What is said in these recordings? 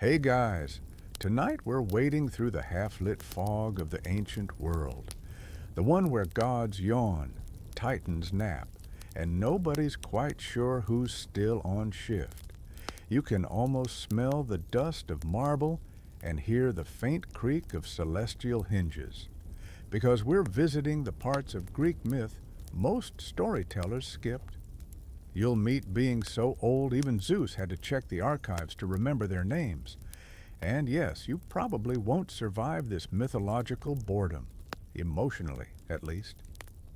Hey guys, tonight we're wading through the half-lit fog of the ancient world. The one where gods yawn, titans nap, and nobody's quite sure who's still on shift. You can almost smell the dust of marble and hear the faint creak of celestial hinges. Because we're visiting the parts of Greek myth most storytellers skipped. You'll meet beings so old even Zeus had to check the archives to remember their names. And yes, you probably won't survive this mythological boredom, emotionally at least.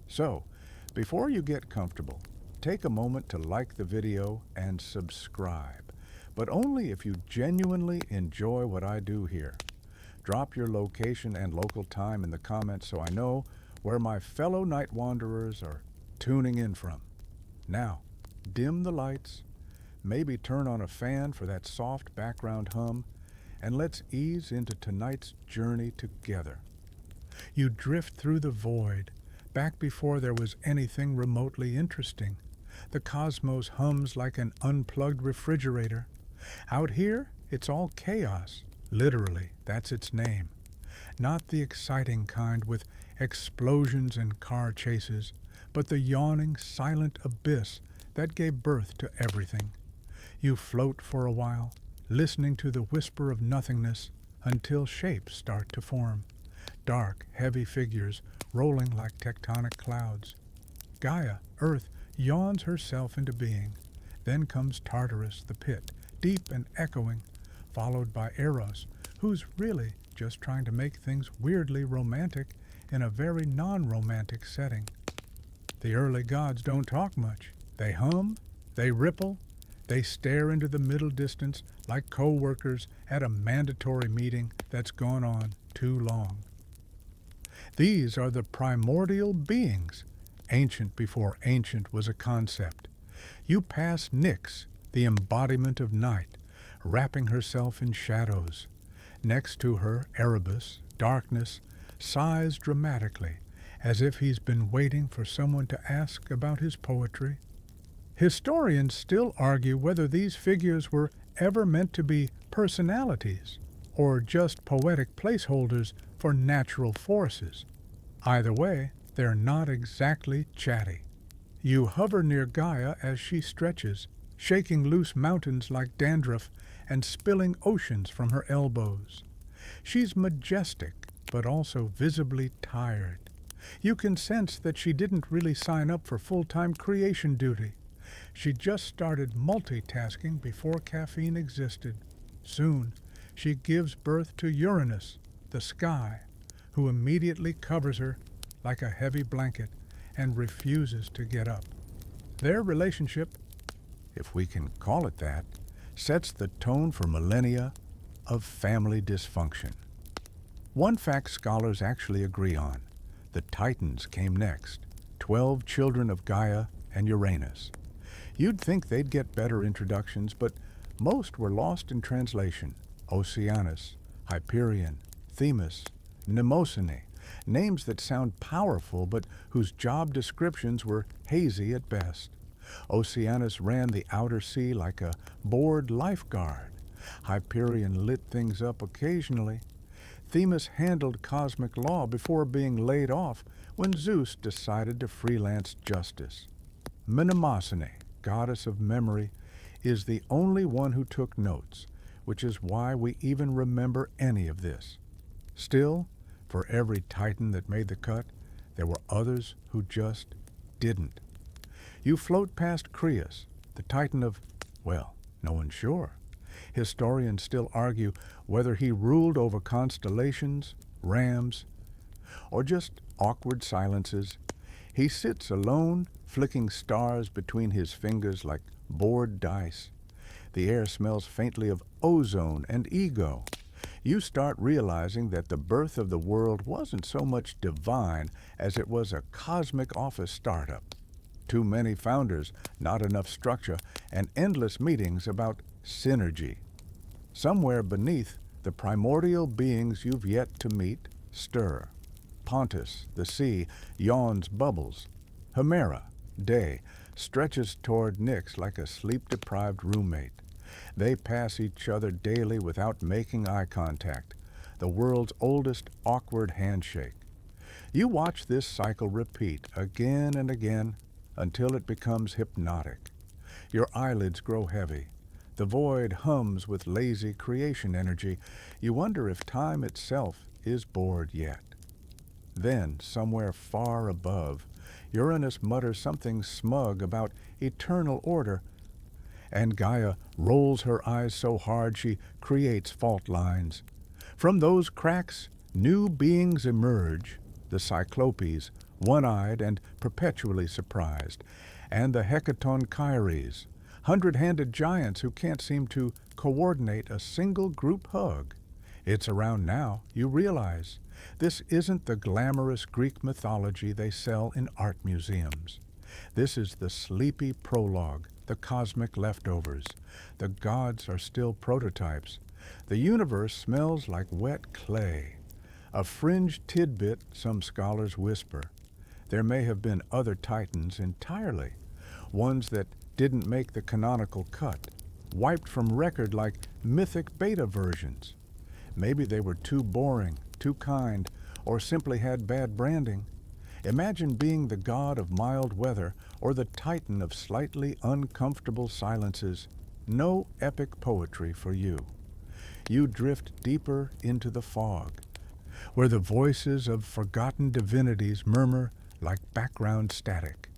So, before you get comfortable, take a moment to like the video and subscribe, but only if you genuinely enjoy what I do here. Drop your location and local time in the comments so I know where my fellow night wanderers are tuning in from. Now, dim the lights, maybe turn on a fan for that soft background hum, and let's ease into tonight's journey together. You drift through the void, back before there was anything remotely interesting. The cosmos hums like an unplugged refrigerator. Out here, it's all chaos. Literally, that's its name. Not the exciting kind with explosions and car chases, but the yawning, silent abyss that gave birth to everything. You float for a while, listening to the whisper of nothingness until shapes start to form. Dark, heavy figures rolling like tectonic clouds. Gaia, Earth, yawns herself into being. Then comes Tartarus, the pit, deep and echoing, followed by Eros, who's really just trying to make things weirdly romantic in a very non-romantic setting. The early gods don't talk much. They hum, they ripple, they stare into the middle distance like co-workers at a mandatory meeting that's gone on too long. These are the primordial beings, ancient before ancient was a concept. You pass Nyx, the embodiment of night, wrapping herself in shadows. Next to her, Erebus, darkness, sighs dramatically, as if he's been waiting for someone to ask about his poetry. Historians still argue whether these figures were ever meant to be personalities or just poetic placeholders for natural forces. Either way, they're not exactly chatty. You hover near Gaia as she stretches, shaking loose mountains like dandruff and spilling oceans from her elbows. She's majestic, but also visibly tired. You can sense that she didn't really sign up for full-time creation duty. She just started multitasking before caffeine existed. Soon, she gives birth to Uranus, the sky, who immediately covers her like a heavy blanket and refuses to get up. Their relationship, if we can call it that, sets the tone for millennia of family dysfunction. One fact scholars actually agree on: the Titans came next, 12 children of Gaia and Uranus. You'd think they'd get better introductions, but most were lost in translation. Oceanus, Hyperion, Themis, Mnemosyne, names that sound powerful but whose job descriptions were hazy at best. Oceanus ran the outer sea like a bored lifeguard. Hyperion lit things up occasionally. Themis handled cosmic law before being laid off when Zeus decided to freelance justice. Mnemosyne, goddess of memory, is the only one who took notes, which is why we even remember any of this. Still, for every Titan that made the cut, there were others who just didn't. You float past Creus, the Titan of, well, no one's sure. Historians still argue whether he ruled over constellations, rams, or just awkward silences. He sits alone, flicking stars between his fingers like bored dice. The air smells faintly of ozone and ego. You start realizing that the birth of the world wasn't so much divine as it was a cosmic office startup. Too many founders, not enough structure, and endless meetings about synergy. Somewhere beneath, the primordial beings you've yet to meet stir. Pontus, the sea, yawns bubbles. Hemera, day, stretches toward Nyx like a sleep-deprived roommate. They pass each other daily without making eye contact, the world's oldest awkward handshake. You watch this cycle repeat again and again until it becomes hypnotic. Your eyelids grow heavy. The void hums with lazy creation energy. You wonder if time itself is bored yet. Then, somewhere far above, Uranus mutters something smug about eternal order, and Gaia rolls her eyes so hard she creates fault lines. From those cracks, new beings emerge, the Cyclopes, one-eyed and perpetually surprised, and the Hecatonchires, hundred-handed giants who can't seem to coordinate a single group hug. It's around now you realize this isn't the glamorous Greek mythology they sell in art museums. This is the sleepy prologue, the cosmic leftovers. The gods are still prototypes. The universe smells like wet clay. A fringe tidbit, some scholars whisper. There may have been other titans entirely, ones that didn't make the canonical cut, wiped from record like mythic beta versions. Maybe they were too boring, too kind, or simply had bad branding. Imagine being the god of mild weather or the titan of slightly uncomfortable silences. No epic poetry for you. You drift deeper into the fog, where the voices of forgotten divinities murmur like background static.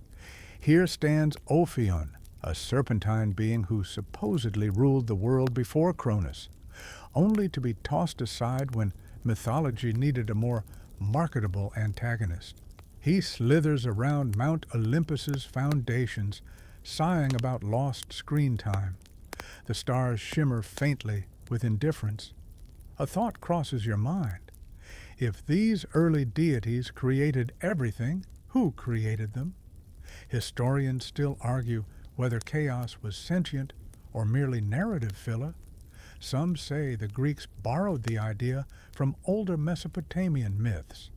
Here stands Ophion, a serpentine being who supposedly ruled the world before Cronus, only to be tossed aside when mythology needed a more marketable antagonist. He slithers around Mount Olympus's foundations, sighing about lost screen time. The stars shimmer faintly with indifference. A thought crosses your mind. If these early deities created everything, who created them? Historians still argue whether chaos was sentient or merely narrative filler. Some say the Greeks borrowed the idea from older Mesopotamian myths.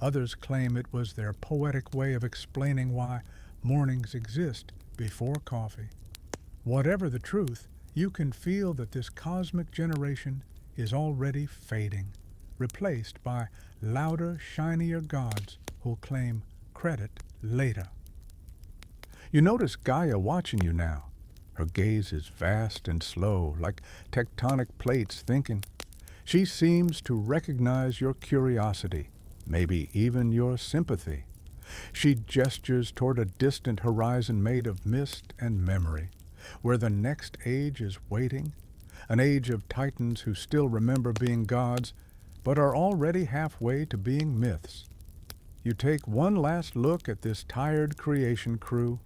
Others claim it was their poetic way of explaining why mornings exist before coffee. Whatever the truth, you can feel that this cosmic generation is already fading, replaced by louder, shinier gods who'll claim credit later. You notice Gaia watching you now. Her gaze is vast and slow, like tectonic plates thinking. She seems to recognize your curiosity, maybe even your sympathy. She gestures toward a distant horizon made of mist and memory, where the next age is waiting, an age of titans who still remember being gods, but are already halfway to being myths. You take one last look at this tired creation crew.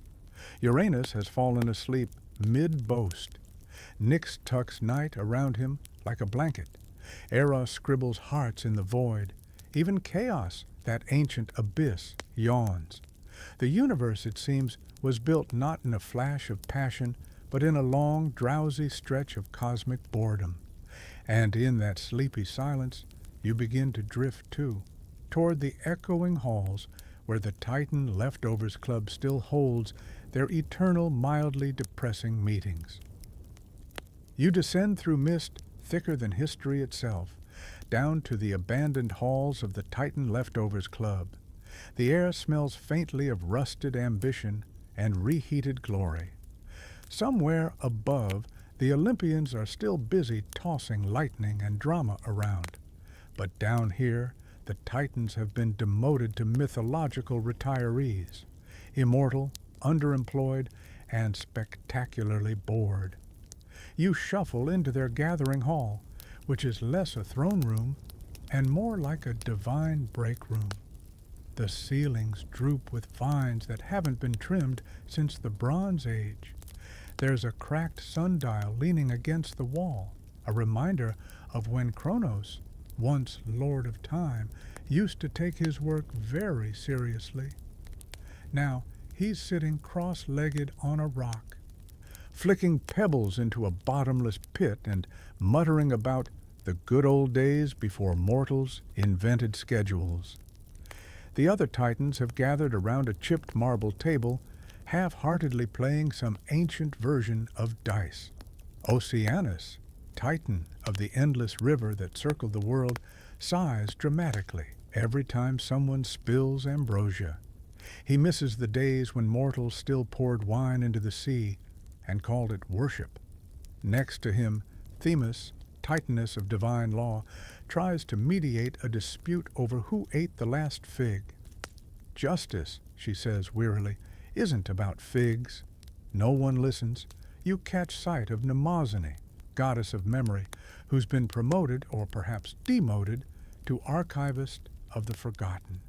Uranus has fallen asleep mid-boast. Nyx tucks night around him like a blanket. Eros scribbles hearts in the void. Even chaos, that ancient abyss, yawns. The universe, it seems, was built not in a flash of passion, but in a long, drowsy stretch of cosmic boredom. And in that sleepy silence, you begin to drift too, toward the echoing halls where the Titan Leftovers Club still holds their eternal, mildly depressing meetings. You descend through mist thicker than history itself, down to the abandoned halls of the Titan Leftovers Club. The air smells faintly of rusted ambition and reheated glory. Somewhere above, the Olympians are still busy tossing lightning and drama around. But down here, the Titans have been demoted to mythological retirees, immortal, underemployed, and spectacularly bored. You shuffle into their gathering hall, which is less a throne room and more like a divine breakroom. The ceilings droop with vines that haven't been trimmed since the Bronze Age. There's a cracked sundial leaning against the wall, a reminder of when Kronos, once Lord of Time, used to take his work very seriously. Now, he's sitting cross-legged on a rock, flicking pebbles into a bottomless pit and muttering about the good old days before mortals invented schedules. The other Titans have gathered around a chipped marble table, half-heartedly playing some ancient version of dice. Oceanus, titan of the endless river that circled the world, sighs dramatically every time someone spills ambrosia. He misses the days when mortals still poured wine into the sea and called it worship. Next to him, Themis, titaness of divine law, tries to mediate a dispute over who ate the last fig. Justice, she says wearily, isn't about figs. No one listens. You catch sight of Mnemosyne, goddess of memory, who's been promoted, or perhaps demoted, to archivist of the forgotten.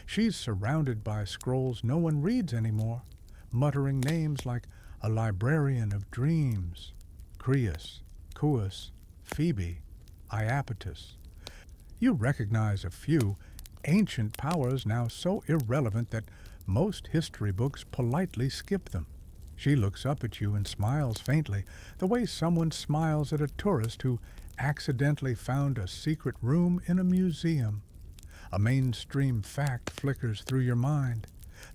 She's surrounded by scrolls no one reads anymore, muttering names like a librarian of dreams, Creus, Cuus, Phoebe, Iapetus. You recognize a few ancient powers now so irrelevant that most history books politely skip them. She looks up at you and smiles faintly, the way someone smiles at a tourist who accidentally found a secret room in a museum. A mainstream fact flickers through your mind.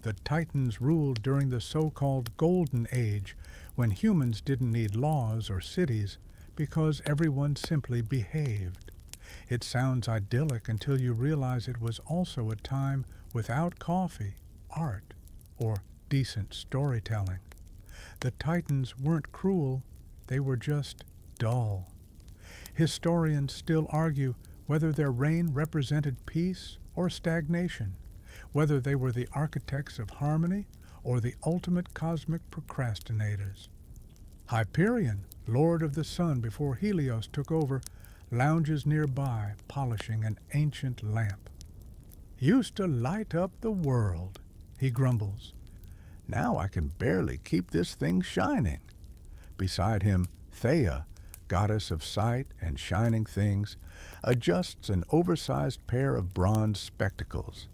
The Titans ruled during the so-called Golden Age, when humans didn't need laws or cities because everyone simply behaved. It sounds idyllic until you realize it was also a time without coffee, art, or decent storytelling. The Titans weren't cruel, they were just dull. Historians still argue whether their reign represented peace or stagnation, whether they were the architects of harmony or the ultimate cosmic procrastinators. Hyperion, lord of the sun before Helios took over, lounges nearby, polishing an ancient lamp. "Used to light up the world," he grumbles. "Now I can barely keep this thing shining." Beside him, Thea, goddess of sight and shining things, adjusts an oversized pair of bronze spectacles.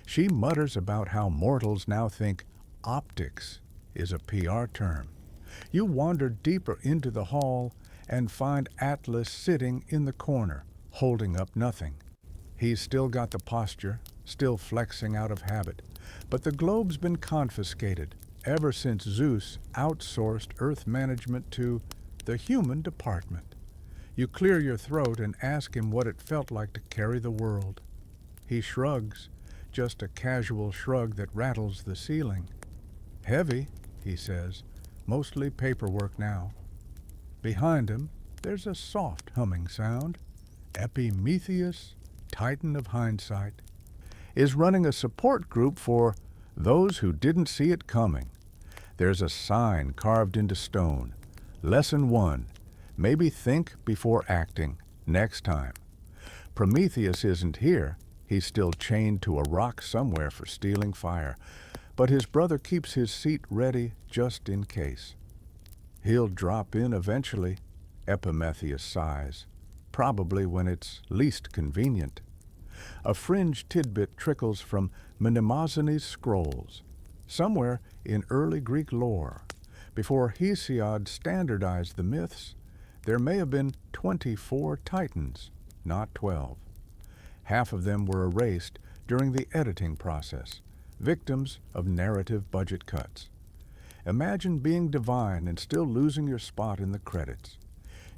She mutters about how mortals now think optics is a PR term. You wander deeper into the hall and find Atlas sitting in the corner, holding up nothing. He's still got the posture, still flexing out of habit, but the globe's been confiscated ever since Zeus outsourced Earth management to the human department. You clear your throat and ask him what it felt like to carry the world. He shrugs, just a casual shrug that rattles the ceiling. "Heavy," he says, "mostly paperwork now." Behind him, there's a soft humming sound. Epimetheus, titan of hindsight, is running a support group for those who didn't see it coming. There's a sign carved into stone. Lesson 1. Maybe think before acting next time. Prometheus isn't here. He's still chained to a rock somewhere for stealing fire. But his brother keeps his seat ready just in case. "He'll drop in eventually," Epimetheus sighs, "probably when it's least convenient." A fringe tidbit trickles from Mnemosyne's scrolls. Somewhere in early Greek lore, before Hesiod standardized the myths, there may have been 24 titans, not 12. Half of them were erased during the editing process, victims of narrative budget cuts. Imagine being divine and still losing your spot in the credits.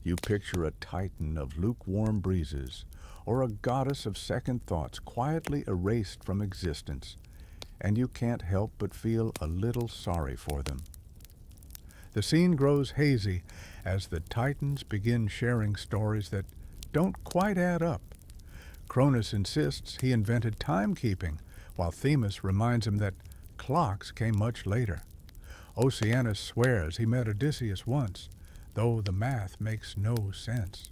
You picture a titan of lukewarm breezes, or a goddess of second thoughts quietly erased from existence, and you can't help but feel a little sorry for them. The scene grows hazy as the titans begin sharing stories that don't quite add up. Cronus insists he invented timekeeping, while Themis reminds him that clocks came much later. Oceanus swears he met Odysseus once, though the math makes no sense.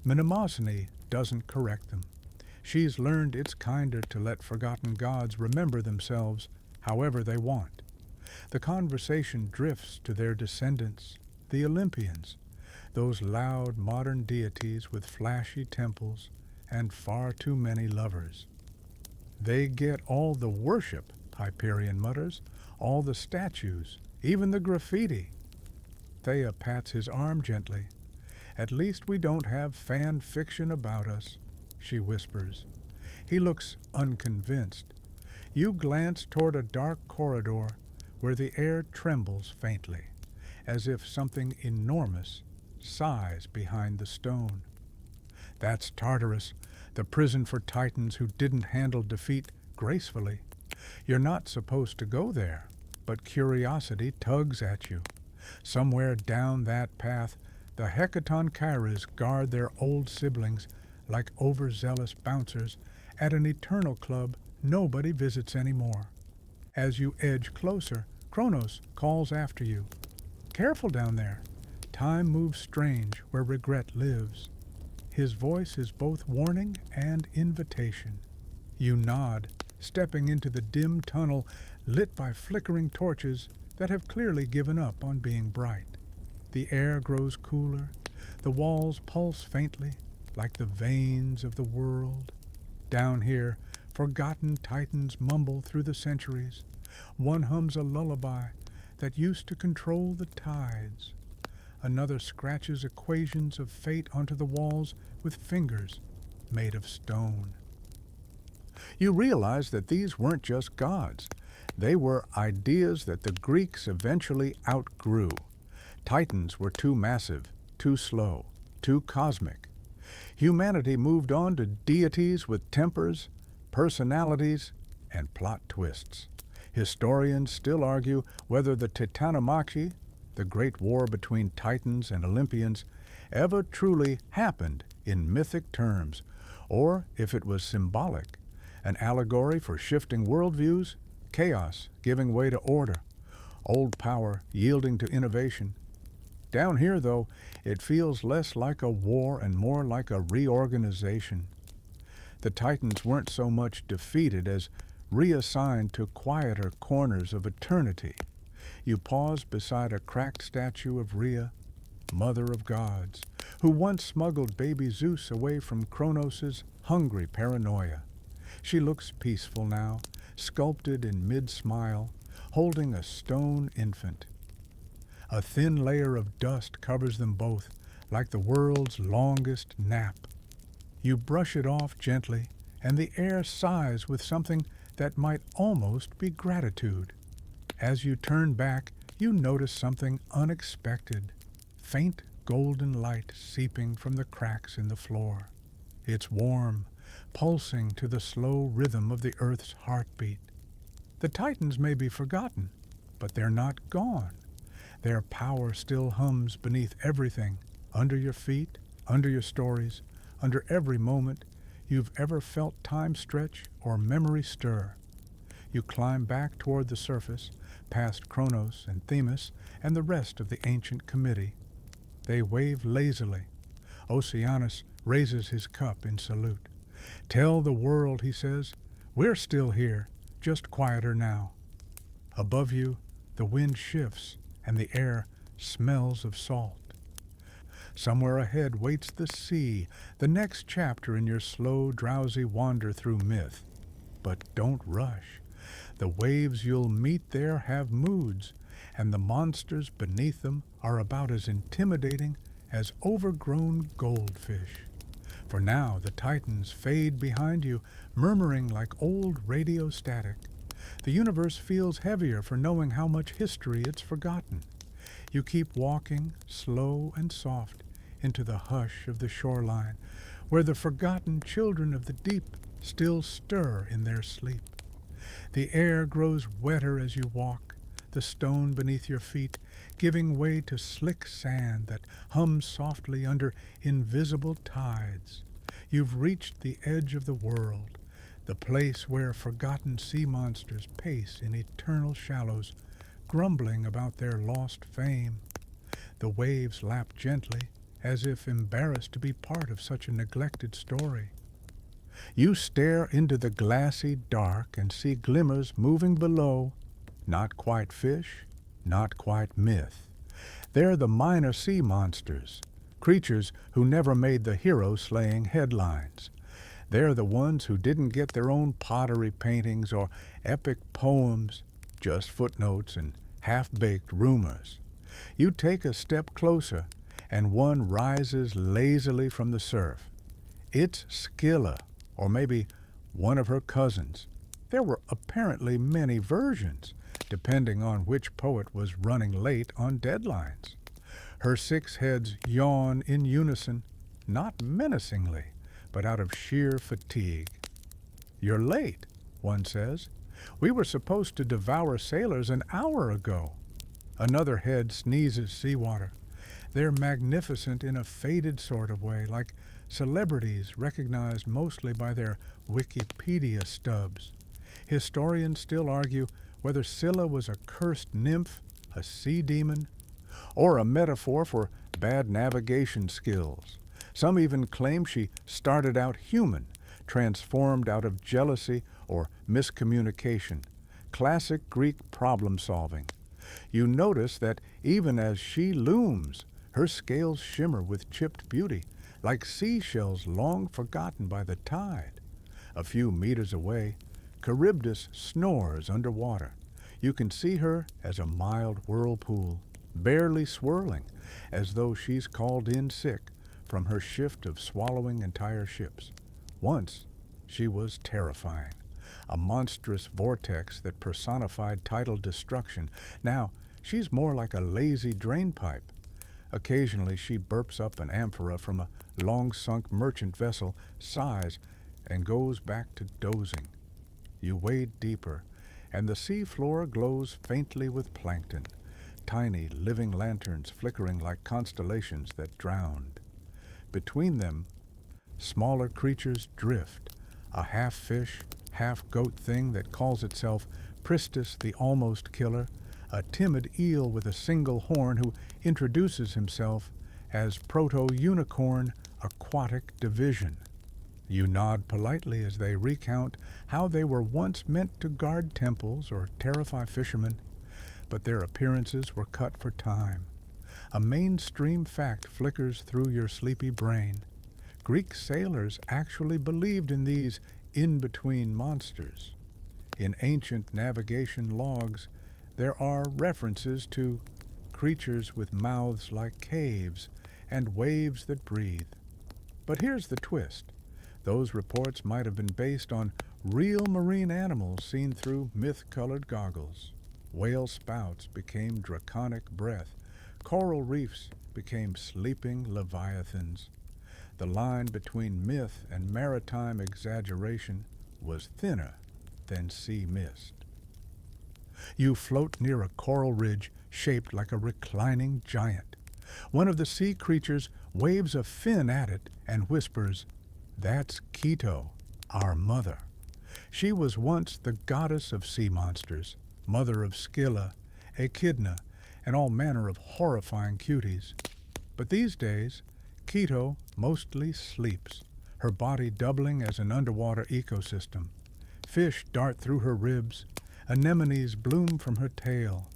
Mnemosyne doesn't correct them. She's learned it's kinder to let forgotten gods remember themselves however they want. The conversation drifts to their descendants, the Olympians, those loud modern deities with flashy temples and far too many lovers. "They get all the worship," Hyperion mutters, "all the statues, even the graffiti." Thea pats his arm gently. "At least we don't have fan fiction about us," she whispers. He looks unconvinced. You glance toward a dark corridor where the air trembles faintly, as if something enormous sighs behind the stone. That's Tartarus, the prison for titans who didn't handle defeat gracefully. You're not supposed to go there, but curiosity tugs at you. Somewhere down that path, the Hecaton Chiras guard their old siblings like overzealous bouncers at an eternal club nobody visits anymore. As you edge closer, Kronos calls after you. Careful down there. Time moves strange where regret lives. His voice is both warning and invitation. You nod, stepping into the dim tunnel lit by flickering torches that have clearly given up on being bright. The air grows cooler. The walls pulse faintly, like the veins of the world. Down here, forgotten titans mumble through the centuries. One hums a lullaby that used to control the tides. Another scratches equations of fate onto the walls with fingers made of stone. You realize that these weren't just gods. They were ideas that the Greeks eventually outgrew. Titans were too massive, too slow, too cosmic. Humanity moved on to deities with tempers, personalities, and plot twists. Historians still argue whether the Titanomachy, the great war between Titans and Olympians, ever truly happened in mythic terms, or if it was symbolic, an allegory for shifting worldviews, chaos giving way to order, old power yielding to innovation. Down here, though, it feels less like a war and more like a reorganization. The Titans weren't so much defeated as reassigned to quieter corners of eternity. You pause beside a cracked statue of Rhea, mother of gods, who once smuggled baby Zeus away from Kronos' hungry paranoia. She looks peaceful now, sculpted in mid-smile, holding a stone infant. A thin layer of dust covers them both, like the world's longest nap. You brush it off gently, and the air sighs with something that might almost be gratitude. As you turn back, you notice something unexpected. Faint golden light seeping from the cracks in the floor. It's warm, pulsing to the slow rhythm of the earth's heartbeat. The Titans may be forgotten, but they're not gone. Their power still hums beneath everything, under your feet, under your stories, under every moment you've ever felt time stretch or memory stir. You climb back toward the surface, past Kronos and Themis and the rest of the ancient committee. They wave lazily. Oceanus raises his cup in salute. Tell the world, he says, we're still here, just quieter now. Above you, the wind shifts and the air smells of salt. Somewhere ahead waits the sea, the next chapter in your slow, drowsy wander through myth. But don't rush. The waves you'll meet there have moods, and the monsters beneath them are about as intimidating as overgrown goldfish. For now the Titans fade behind you, murmuring like old radio static. The universe feels heavier for knowing how much history it's forgotten. You keep walking, slow and soft, into the hush of the shoreline, where the forgotten children of the deep still stir in their sleep. The air grows wetter as you walk, the stone beneath your feet giving way to slick sand that hums softly under invisible tides. You've reached the edge of the world, the place where forgotten sea monsters pace in eternal shallows, grumbling about their lost fame. The waves lap gently, as if embarrassed to be part of such a neglected story. You stare into the glassy dark and see glimmers moving below, not quite fish, not quite myth. They're the minor sea monsters, creatures who never made the hero-slaying headlines. They're the ones who didn't get their own pottery paintings or epic poems, just footnotes and half-baked rumors. You take a step closer, and one rises lazily from the surf. It's Scylla, or maybe one of her cousins. There were apparently many versions, depending on which poet was running late on deadlines. Her 6 heads yawn in unison, not menacingly, but out of sheer fatigue. "You're late," one says. "We were supposed to devour sailors an hour ago." Another head sneezes seawater. They're magnificent in a faded sort of way, like celebrities recognized mostly by their Wikipedia stubs. Historians still argue whether Scylla was a cursed nymph, a sea demon, or a metaphor for bad navigation skills. Some even claim she started out human, transformed out of jealousy or miscommunication. Classic Greek problem solving. You notice that even as she looms, her scales shimmer with chipped beauty, like seashells long forgotten by the tide. A few meters away, Charybdis snores underwater. You can see her as a mild whirlpool, barely swirling, as though she's called in sick from her shift of swallowing entire ships. Once, she was terrifying, a monstrous vortex that personified tidal destruction. Now, she's more like a lazy drainpipe. Occasionally, she burps up an amphora from a long-sunk merchant vessel, sighs, and goes back to dozing. You wade deeper, and the sea floor glows faintly with plankton, tiny living lanterns flickering like constellations that drowned. Between them, smaller creatures drift, a half-fish, half-goat thing that calls itself Pristis the Almost Killer, a timid eel with a single horn who introduces himself as Proto-Unicorn Aquatic Division. You nod politely as they recount how they were once meant to guard temples or terrify fishermen, but their appearances were cut for time. A mainstream fact flickers through your sleepy brain. Greek sailors actually believed in these in-between monsters. In ancient navigation logs, there are references to creatures with mouths like caves and waves that breathe. But here's the twist. Those reports might have been based on real marine animals seen through myth-colored goggles. Whale spouts became draconic breath. Coral reefs became sleeping leviathans. The line between myth and maritime exaggeration was thinner than sea mist. You float near a coral ridge shaped like a reclining giant. One of the sea creatures waves a fin at it and whispers, "That's Keto, our mother. She was once the goddess of sea monsters, mother of Scylla, Echidna, and all manner of horrifying cuties. But these days, Keto mostly sleeps, her body doubling as an underwater ecosystem. Fish dart through her ribs, anemones bloom from her tail.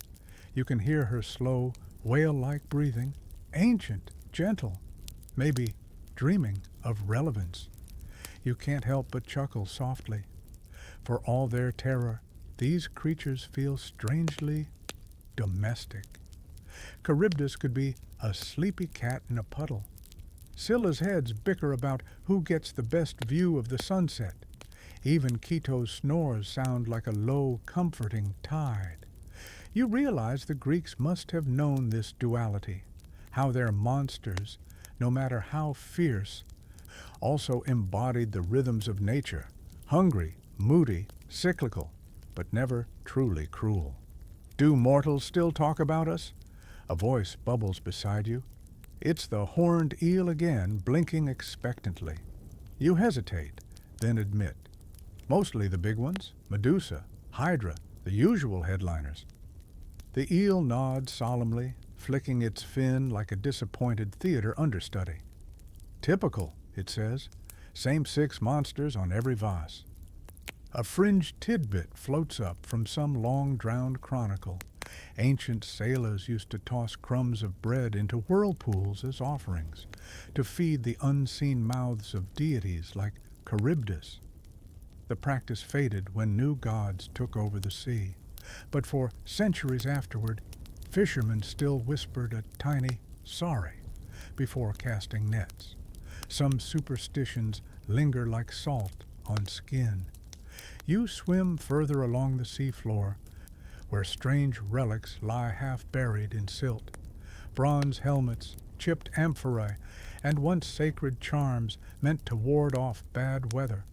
You can hear her slow, whale-like breathing, ancient, gentle, maybe dreaming of relevance. You can't help but chuckle softly. For all their terror, these creatures feel strangely domestic. Charybdis could be a sleepy cat in a puddle. Scylla's heads bicker about who gets the best view of the sunset. Even Keto's snores sound like a low, comforting tide. You realize the Greeks must have known this duality, how their monsters, no matter how fierce, also embodied the rhythms of nature, hungry, moody, cyclical, but never truly cruel. Do mortals still talk about us? A voice bubbles beside you. It's the horned eel again, blinking expectantly. You hesitate, then admit. Mostly the big ones, Medusa, Hydra, the usual headliners. The eel nods solemnly, flicking its fin like a disappointed theater understudy. Typical, it says. Same 6 monsters on every vase. A fringed tidbit floats up from some long-drowned chronicle. Ancient sailors used to toss crumbs of bread into whirlpools as offerings, to feed the unseen mouths of deities like Charybdis. The practice faded when new gods took over the sea, but for centuries afterward, fishermen still whispered a tiny "sorry" before casting nets. Some superstitions linger like salt on skin. You swim further along the seafloor, where strange relics lie half buried in silt. bronze helmets, chipped amphorae, and once sacred charms meant to ward off bad weather.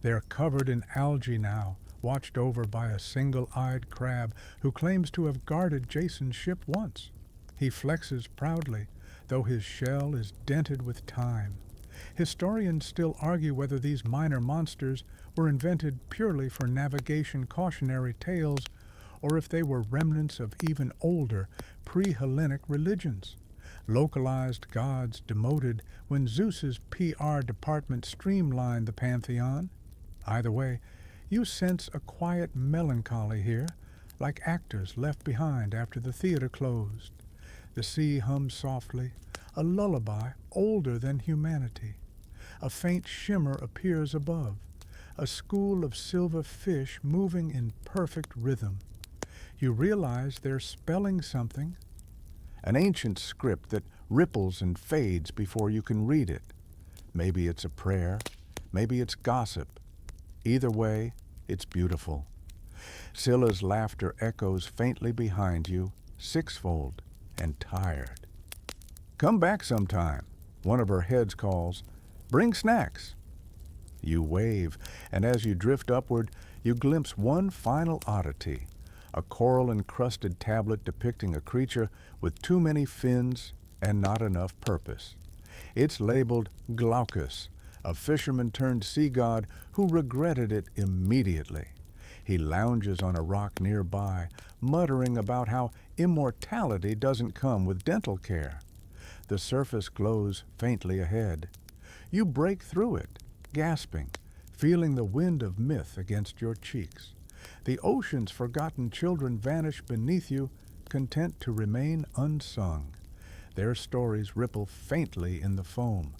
They're covered in algae now, watched over by a single-eyed crab who claims to have guarded Jason's ship once. He flexes proudly, though his shell is dented with time. Historians still argue whether these minor monsters were invented purely for navigation cautionary tales or if they were remnants of even older, pre-Hellenic religions. Localized gods demoted when Zeus's PR department streamlined the pantheon. Either way, you sense a quiet melancholy here, like actors left behind after the theater closed. The sea hums softly, a lullaby older than humanity. A faint shimmer appears above, a school of silver fish moving in perfect rhythm. You realize they're spelling something, an ancient script that ripples and fades before you can read it. Maybe it's a prayer, maybe it's gossip. Either way, it's beautiful. Scylla's laughter echoes faintly behind you, sixfold and tired. "Come back sometime," one of her heads calls. "Bring snacks." You wave, and as you drift upward, you glimpse one final oddity, a coral-encrusted tablet depicting a creature with too many fins and not enough purpose. It's labeled Glaucus, a fisherman-turned-sea god who regretted it immediately. He lounges on a rock nearby, muttering about how immortality doesn't come with dental care. The surface glows faintly ahead. You break through it, gasping, feeling the wind of myth against your cheeks. The ocean's forgotten children vanish beneath you, content to remain unsung. Their stories ripple faintly in the foam,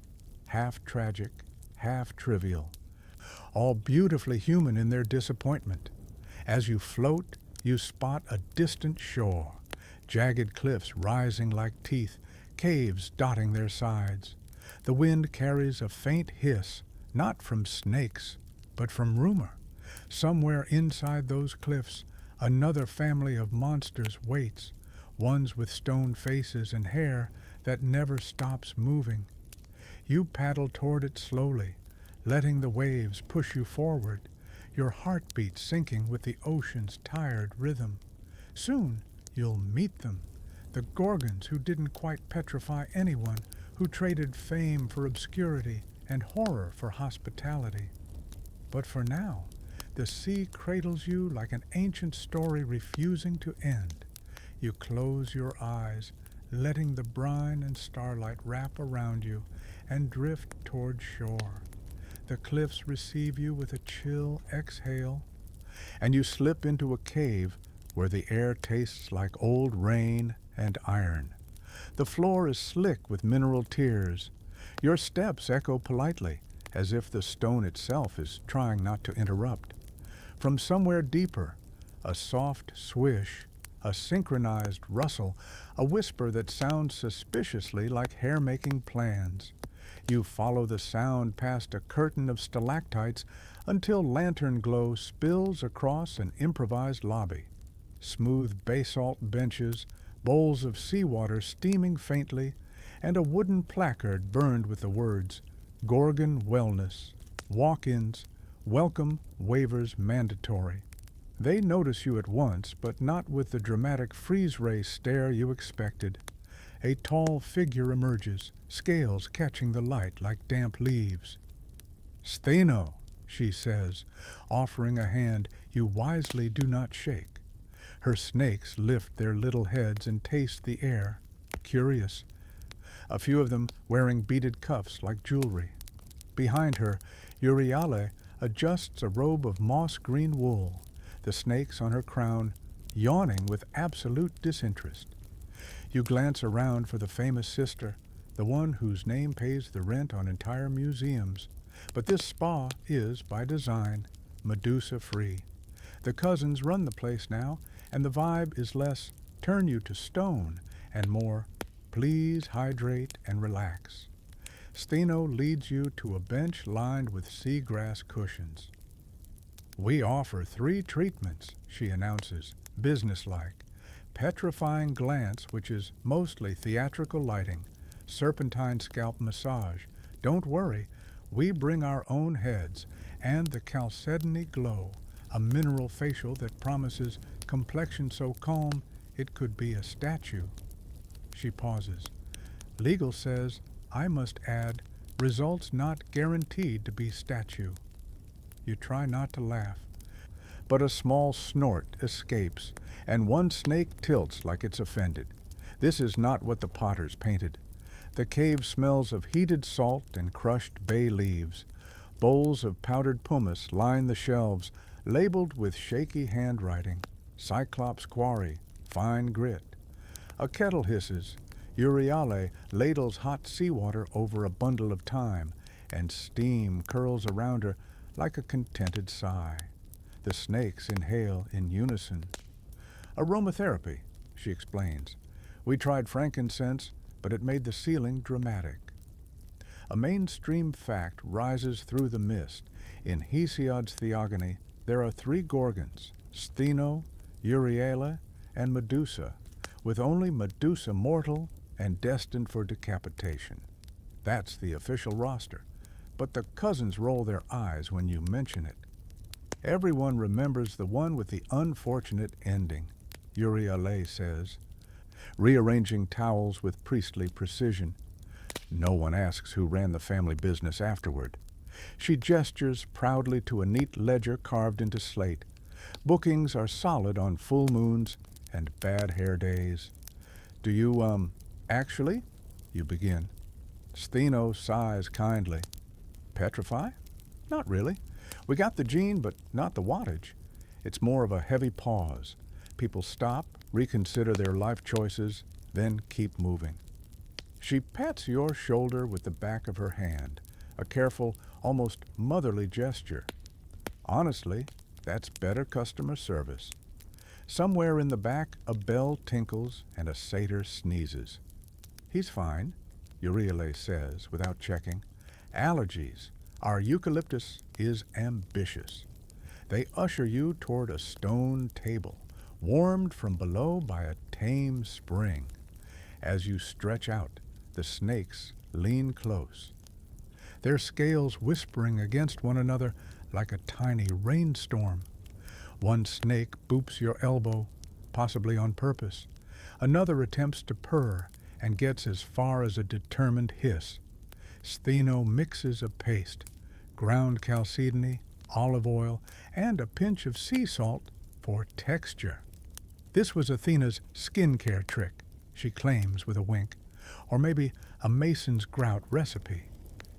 half tragic, half trivial, all beautifully human in their disappointment. As you float, you spot a distant shore, jagged cliffs rising like teeth, caves dotting their sides. The wind carries a faint hiss, not from snakes, but from rumor. Somewhere inside those cliffs, another family of monsters waits, ones with stone faces and hair that never stops moving. You paddle toward it slowly, letting the waves push you forward, your heartbeat syncing with the ocean's tired rhythm. Soon you'll meet them, the Gorgons who didn't quite petrify anyone, who traded fame for obscurity and horror for hospitality. But for now, the sea cradles you like an ancient story refusing to end. You close your eyes, letting the brine and starlight wrap around you and drift toward shore. The cliffs receive you with a chill exhale, and you slip into a cave where the air tastes like old rain and iron. The floor is slick with mineral tears. Your steps echo politely, as if the stone itself is trying not to interrupt. From somewhere deeper, a soft swish, a synchronized rustle, a whisper that sounds suspiciously like hair-making plans. You follow the sound past a curtain of stalactites until lantern glow spills across an improvised lobby. Smooth basalt benches, bowls of seawater steaming faintly, and a wooden placard burned with the words, "Gorgon Wellness, Walk-ins, Welcome, Waivers Mandatory." They notice you at once, but not with the dramatic freeze-ray stare you expected. A tall figure emerges, scales catching the light like damp leaves. "Stheno," she says, offering a hand you wisely do not shake. Her snakes lift their little heads and taste the air, curious, a few of them wearing beaded cuffs like jewelry. Behind her, Euryale adjusts a robe of moss-green wool, the snakes on her crown yawning with absolute disinterest. You glance around for the famous sister, the one whose name pays the rent on entire museums. But this spa is, by design, Medusa-free. The cousins run the place now, and the vibe is less turn you to stone and more please hydrate and relax. Stheno leads you to a bench lined with seagrass cushions. "We offer 3 treatments," she announces, businesslike. petrifying glance, which is mostly theatrical lighting, serpentine scalp massage. Don't worry, we bring our own heads, and the chalcedony glow, a mineral facial that promises complexion so calm it could be a statue. She pauses. Legal says I must add, results not guaranteed to be statue. You try not to laugh, but a small snort escapes, and one snake tilts like it's offended. This is not what the potters painted. The cave smells of heated salt and crushed bay leaves. Bowls of powdered pumice line the shelves, labeled with shaky handwriting, Cyclops Quarry, fine grit. A kettle hisses. Euryale ladles hot seawater over a bundle of thyme, and steam curls around her like a contented sigh. The snakes inhale in unison. Aromatherapy, she explains. We tried frankincense, but it made the ceiling dramatic. A mainstream fact rises through the mist. In Hesiod's Theogony, there are 3 Gorgons, Stheno, Euryale, and Medusa, with only Medusa mortal and destined for decapitation. That's the official roster, but the cousins roll their eyes when you mention it. Everyone remembers the one with the unfortunate ending, Euryale says, rearranging towels with priestly precision. No one asks who ran the family business afterward. She gestures proudly to a neat ledger carved into slate. Bookings are solid on full moons and bad hair days. Do you, actually? You begin. Stheno sighs kindly. Petrify? Not really. We got the gene, but not the wattage. It's more of a heavy pause. People stop, reconsider their life choices, then keep moving. She pats your shoulder with the back of her hand, a careful, almost motherly gesture. Honestly, that's better customer service. Somewhere in the back, a bell tinkles and a satyr sneezes. He's fine, Euryale says without checking. Allergies. Our eucalyptus is ambitious. They usher you toward a stone table, warmed from below by a tame spring. As you stretch out, the snakes lean close, their scales whispering against one another like a tiny rainstorm. One snake boops your elbow, possibly on purpose. Another attempts to purr and gets as far as a determined hiss. Stheno mixes a paste, ground chalcedony, olive oil, and a pinch of sea salt for texture. This was Athena's skincare trick, she claims with a wink, or maybe a mason's grout recipe.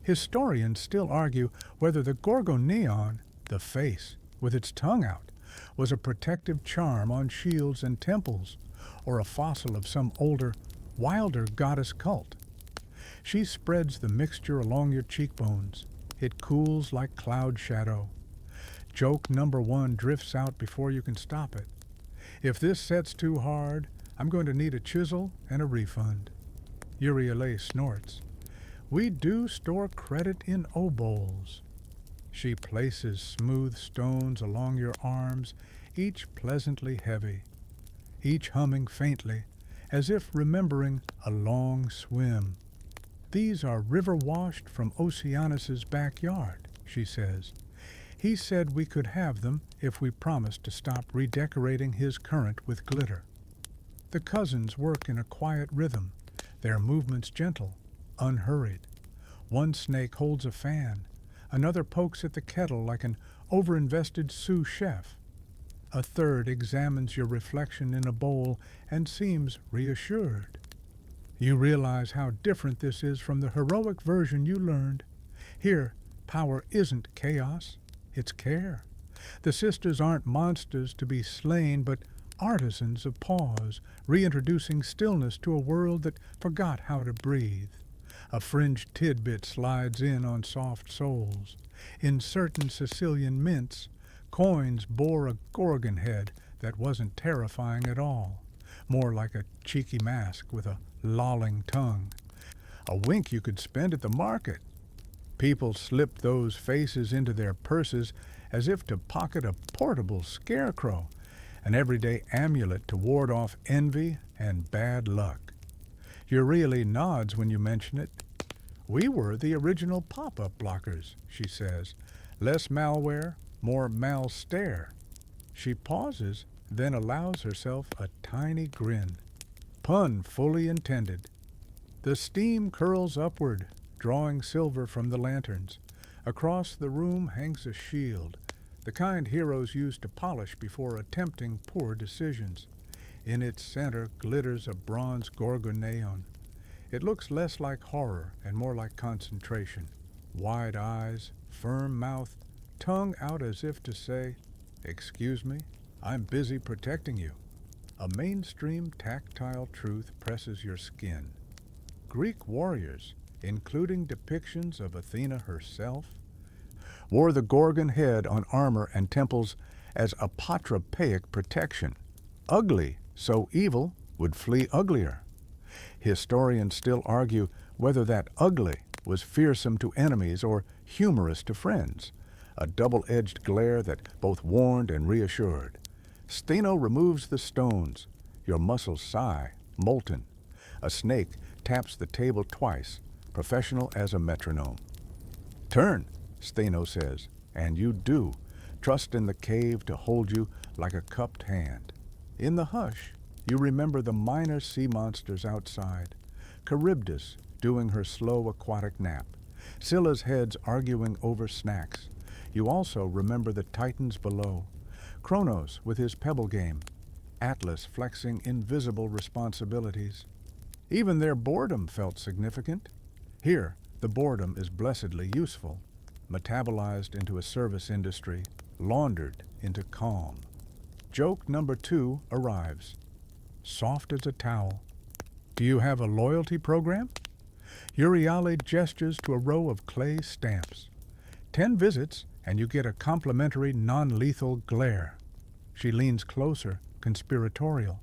Historians still argue whether the gorgoneon, the face with its tongue out, was a protective charm on shields and temples, or a fossil of some older, wilder goddess cult. She spreads the mixture along your cheekbones. It cools like cloud shadow. Joke number 1 drifts out before you can stop it. If this set's too hard, I'm going to need a chisel and a refund. Euryale snorts. We do store credit in O-bowls. She places smooth stones along your arms, each pleasantly heavy, each humming faintly, as if remembering a long swim. These are river-washed from Oceanus's backyard, she says. He said we could have them if we promised to stop redecorating his current with glitter. The cousins work in a quiet rhythm, their movements gentle, unhurried. One snake holds a fan, another pokes at the kettle like an overinvested sous chef. A third examines your reflection in a bowl and seems reassured. You realize how different this is from the heroic version you learned. Here, power isn't chaos, it's care. The sisters aren't monsters to be slain, but artisans of pause, reintroducing stillness to a world that forgot how to breathe. A fringed tidbit slides in on soft soles. In certain Sicilian mints, coins bore a gorgon head that wasn't terrifying at all, more like a cheeky mask with a lolling tongue. A wink you could spend at the market. People slipped those faces into their purses as if to pocket a portable scarecrow, an everyday amulet to ward off envy and bad luck. Euryale nods when you mention it. We were the original pop-up blockers, she says. Less malware, more mal-stare. She pauses, then allows herself a tiny grin. Pun fully intended. The steam curls upward, drawing silver from the lanterns. Across the room hangs a shield, the kind heroes use to polish before attempting poor decisions. In its center glitters a bronze gorgoneon. It looks less like horror and more like concentration. Wide eyes, firm mouth, tongue out as if to say, "Excuse me, I'm busy protecting you." A mainstream tactile truth presses your skin. Greek warriors, including depictions of Athena herself, wore the Gorgon head on armor and temples as apotropaic protection. Ugly, so evil would flee uglier. Historians still argue whether that ugly was fearsome to enemies or humorous to friends, a double-edged glare that both warned and reassured. Stheno removes the stones. Your muscles sigh, molten. A snake taps the table twice, professional as a metronome. "Turn," Stheno says, and you do. Trust in the cave to hold you like a cupped hand. In the hush, you remember the minor sea monsters outside, Charybdis doing her slow aquatic nap, Scylla's heads arguing over snacks. You also remember the titans below, Kronos with his pebble game, Atlas flexing invisible responsibilities. Even their boredom felt significant. Here, the boredom is blessedly useful, metabolized into a service industry, laundered into calm. Joke number 2 arrives. Soft as a towel. Do you have a loyalty program? Euryale gestures to a row of clay stamps. 10 visits and you get a complimentary non-lethal glare. She leans closer, conspiratorial.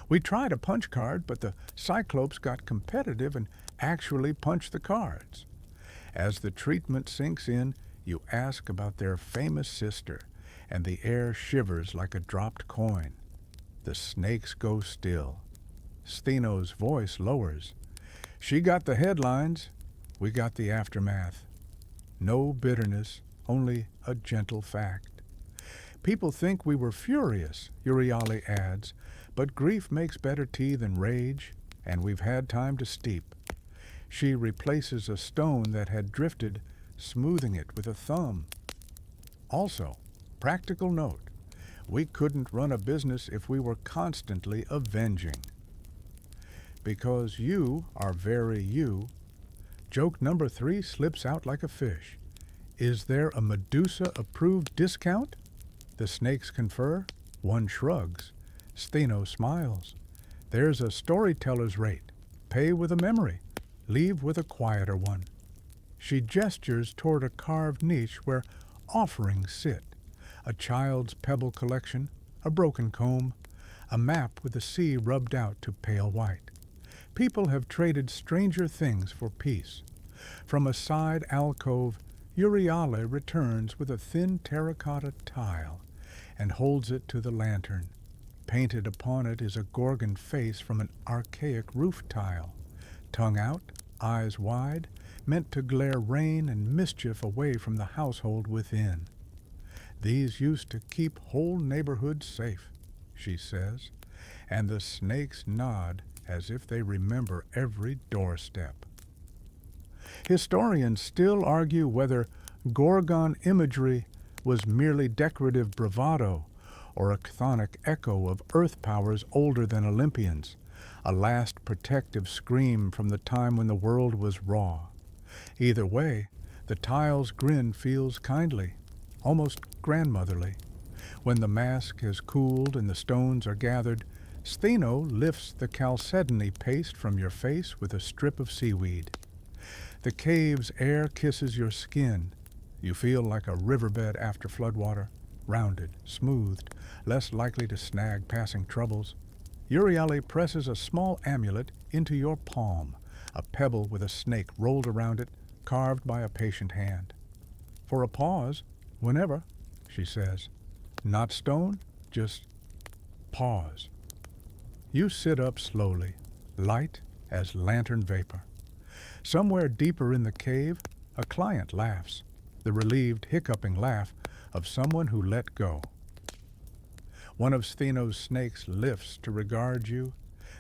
We tried a punch card, but the Cyclopes got competitive and actually punched the cards. As the treatment sinks in, you ask about their famous sister, and the air shivers like a dropped coin. The snakes go still. Stheno's voice lowers. She got the headlines, we got the aftermath. No bitterness, only a gentle fact. People think we were furious, Euryale adds, but grief makes better tea than rage, and we've had time to steep. She replaces a stone that had drifted, smoothing it with a thumb. Also, practical note, we couldn't run a business if we were constantly avenging. Because you are very you, joke number 3 slips out like a fish. Is there a Medusa-approved discount? The snakes confer. One shrugs. Stheno smiles. There's a storyteller's rate. Pay with a memory. Leave with a quieter one. She gestures toward a carved niche where offerings sit. A child's pebble collection, a broken comb, a map with the sea rubbed out to pale white. People have traded stranger things for peace. From a side alcove, Euryale returns with a thin terracotta tile and holds it to the lantern. Painted upon it is a Gorgon face from an archaic roof tile. Tongue out, eyes wide, meant to glare rain and mischief away from the household within. These used to keep whole neighborhoods safe, she says, and the snakes nod as if they remember every doorstep. Historians still argue whether Gorgon imagery was merely decorative bravado or a chthonic echo of earth powers older than Olympians, a last protective scream from the time when the world was raw. Either way, the tile's grin feels kindly, almost grandmotherly. When the mask has cooled and the stones are gathered, Stheno lifts the chalcedony paste from your face with a strip of seaweed. The cave's air kisses your skin. You feel like a riverbed after floodwater, rounded, smoothed, less likely to snag passing troubles. Euryale presses a small amulet into your palm, a pebble with a snake rolled around it, carved by a patient hand. For a pause, whenever, she says. Not stone, just Pause. You sit up slowly, light as lantern vapor. Somewhere deeper in the cave, a client laughs, the relieved, hiccuping laugh of someone who let go. One of Stheno's snakes lifts to regard you,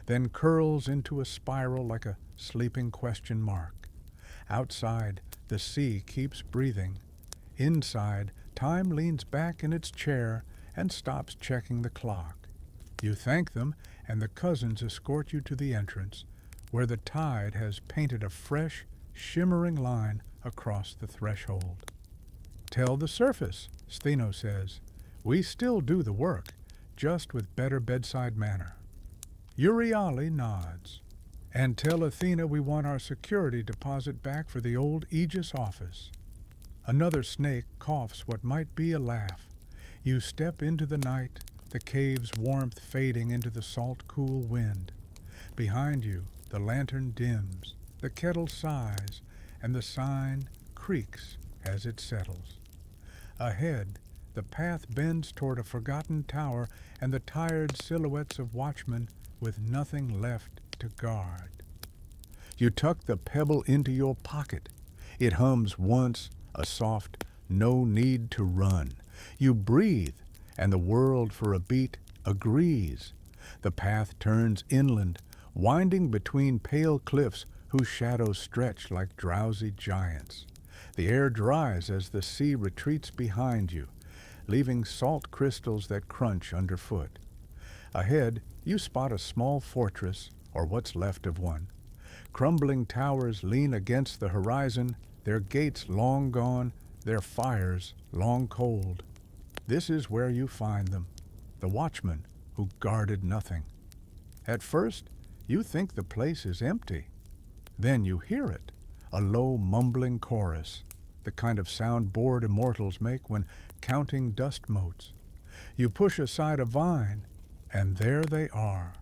then curls into a spiral like a sleeping question mark. Outside, the sea keeps breathing. Inside, time leans back in its chair and stops checking the clock. You thank them, and the cousins escort you to the entrance, where the tide has painted a fresh, shimmering line across the threshold. Tell the surface, Stheno says. We still do the work, just with better bedside manner. Euryale nods. And tell Athena we want our security deposit back for the old Aegis office. Another snake coughs what might be a laugh. You step into the night, the cave's warmth fading into the salt, cool wind. Behind you, the lantern dims, the kettle sighs, and the sign creaks as it settles. Ahead, the path bends toward a forgotten tower and the tired silhouettes of watchmen with nothing left to guard. You tuck the pebble into your pocket. It hums once, a soft, no need to run. You breathe, and the world for a beat agrees. The path turns inland, winding between pale cliffs whose shadows stretch like drowsy giants. The air dries as the sea retreats behind you, leaving salt crystals that crunch underfoot. Ahead, you spot a small fortress, or what's left of one. Crumbling towers lean against the horizon, their gates long gone, their fires long cold. This is where you find them, the watchmen who guarded nothing. At first, you think the place is empty. Then you hear it, a low mumbling chorus, the kind of sound bored immortals make when counting dust motes. You push aside a vine, and there they are,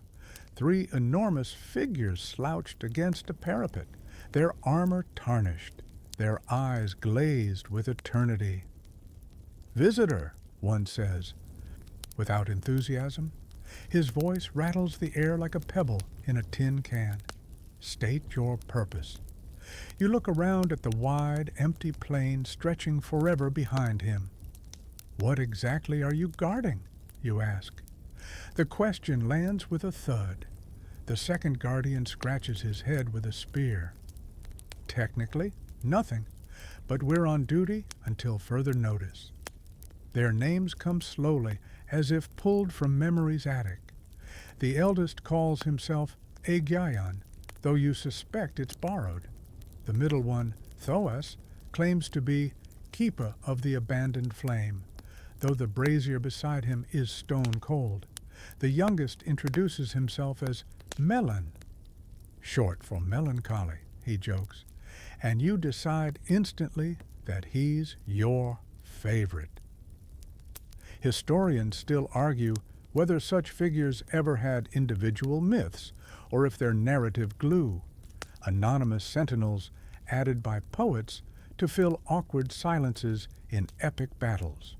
3 enormous figures slouched against a parapet, their armor tarnished, their eyes glazed with eternity. "Visitor," one says, without enthusiasm. His voice rattles the air like a pebble in a tin can. State your purpose. You look around at the wide, empty plain stretching forever behind him. What exactly are you guarding? You ask. The question lands with a thud. The second guardian scratches his head with a spear. Technically, nothing, but we're on duty until further notice. Their names come slowly, as if pulled from memory's attic. The eldest calls himself Aegyaon, though you suspect it's borrowed. The middle one, Thoas, claims to be keeper of the abandoned flame, though the brazier beside him is stone cold. The youngest introduces himself as Melon, short for melancholy, he jokes, and you decide instantly that he's your favorite. Historians still argue whether such figures ever had individual myths or if they're narrative glue, anonymous sentinels added by poets to fill awkward silences in epic battles.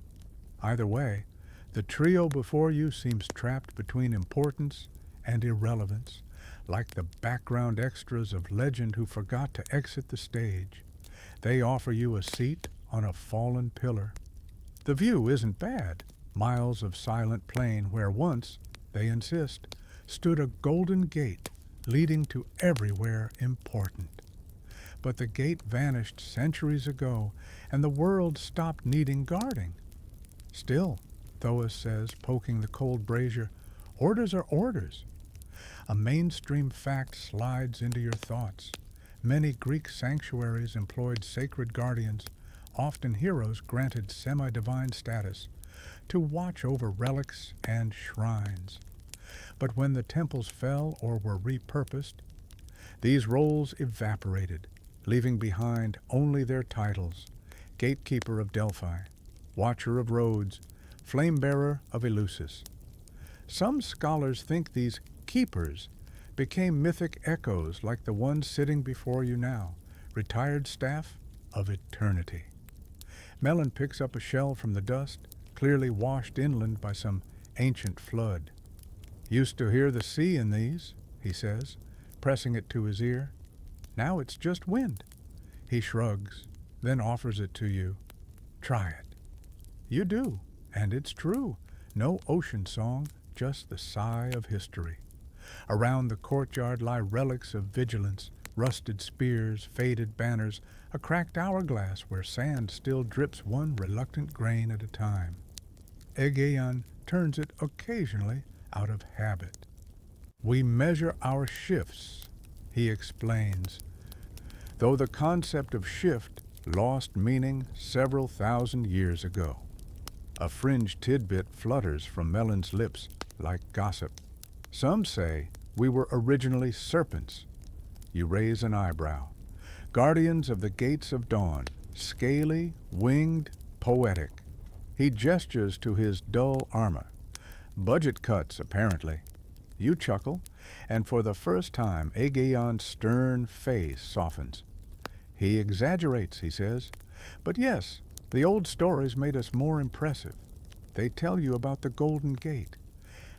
Either way, the trio before you seems trapped between importance and irrelevance, like the background extras of legend who forgot to exit the stage. They offer you a seat on a fallen pillar. The view isn't bad, miles of silent plain where once, they insist, stood a golden gate leading to everywhere important. But the gate vanished centuries ago, and the world stopped needing guarding. Still, Thoas says, poking the cold brazier, orders are orders. A mainstream fact slides into your thoughts. Many Greek sanctuaries employed sacred guardians, often heroes granted semi-divine status, to watch over relics and shrines. But when the temples fell or were repurposed, these roles evaporated, leaving behind only their titles: gatekeeper of Delphi, watcher of Rhodes, flame-bearer of Eleusis. Some scholars think these keepers became mythic echoes like the ones sitting before you now, retired staff of eternity. Melon picks up a shell from the dust, clearly washed inland by some ancient flood. Used to hear the sea in these, he says, pressing it to his ear. Now it's just wind. He shrugs, then offers it to you. Try it. You do, and it's true. No ocean song, just the sigh of history. Around the courtyard lie relics of vigilance, rusted spears, faded banners, a cracked hourglass where sand still drips one reluctant grain at a time. Aegeon turns it occasionally out of habit. We measure our shifts, he explains, though the concept of shift lost meaning several thousand years ago. A fringe tidbit flutters from Melon's lips like gossip. Some say we were originally serpents. You raise an eyebrow. Guardians of the gates of dawn, scaly, winged, poetic. He gestures to his dull armor. Budget cuts, apparently. You chuckle, and for the first time Aegeon's stern face softens. He exaggerates, he says. But yes, the old stories made us more impressive. They tell you about the Golden Gate,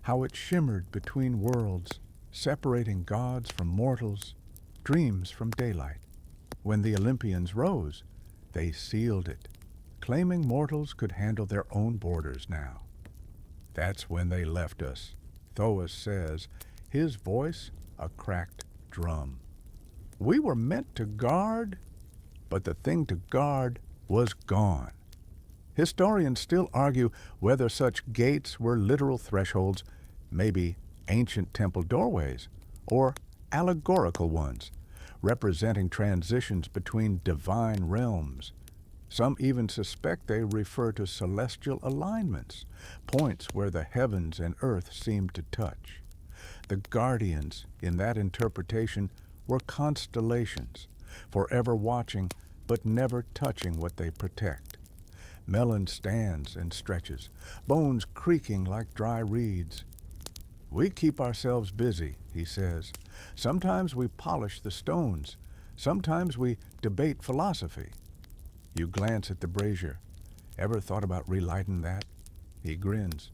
how it shimmered between worlds, separating gods from mortals, dreams from daylight. When the Olympians rose, they sealed it, claiming mortals could handle their own borders now. That's when they left us, Thoas says, his voice a cracked drum. We were meant to guard, but the thing to guard was gone. Historians still argue whether such gates were literal thresholds, maybe ancient temple doorways, or allegorical ones, representing transitions between divine realms. Some even suspect they refer to celestial alignments, points where the heavens and earth seem to touch. The guardians, in that interpretation, were constellations, forever watching but never touching what they protect. Melon stands and stretches, bones creaking like dry reeds. We keep ourselves busy, he says. Sometimes we polish the stones. Sometimes we debate philosophy. You glance at the brazier. Ever thought about relighting that? He grins.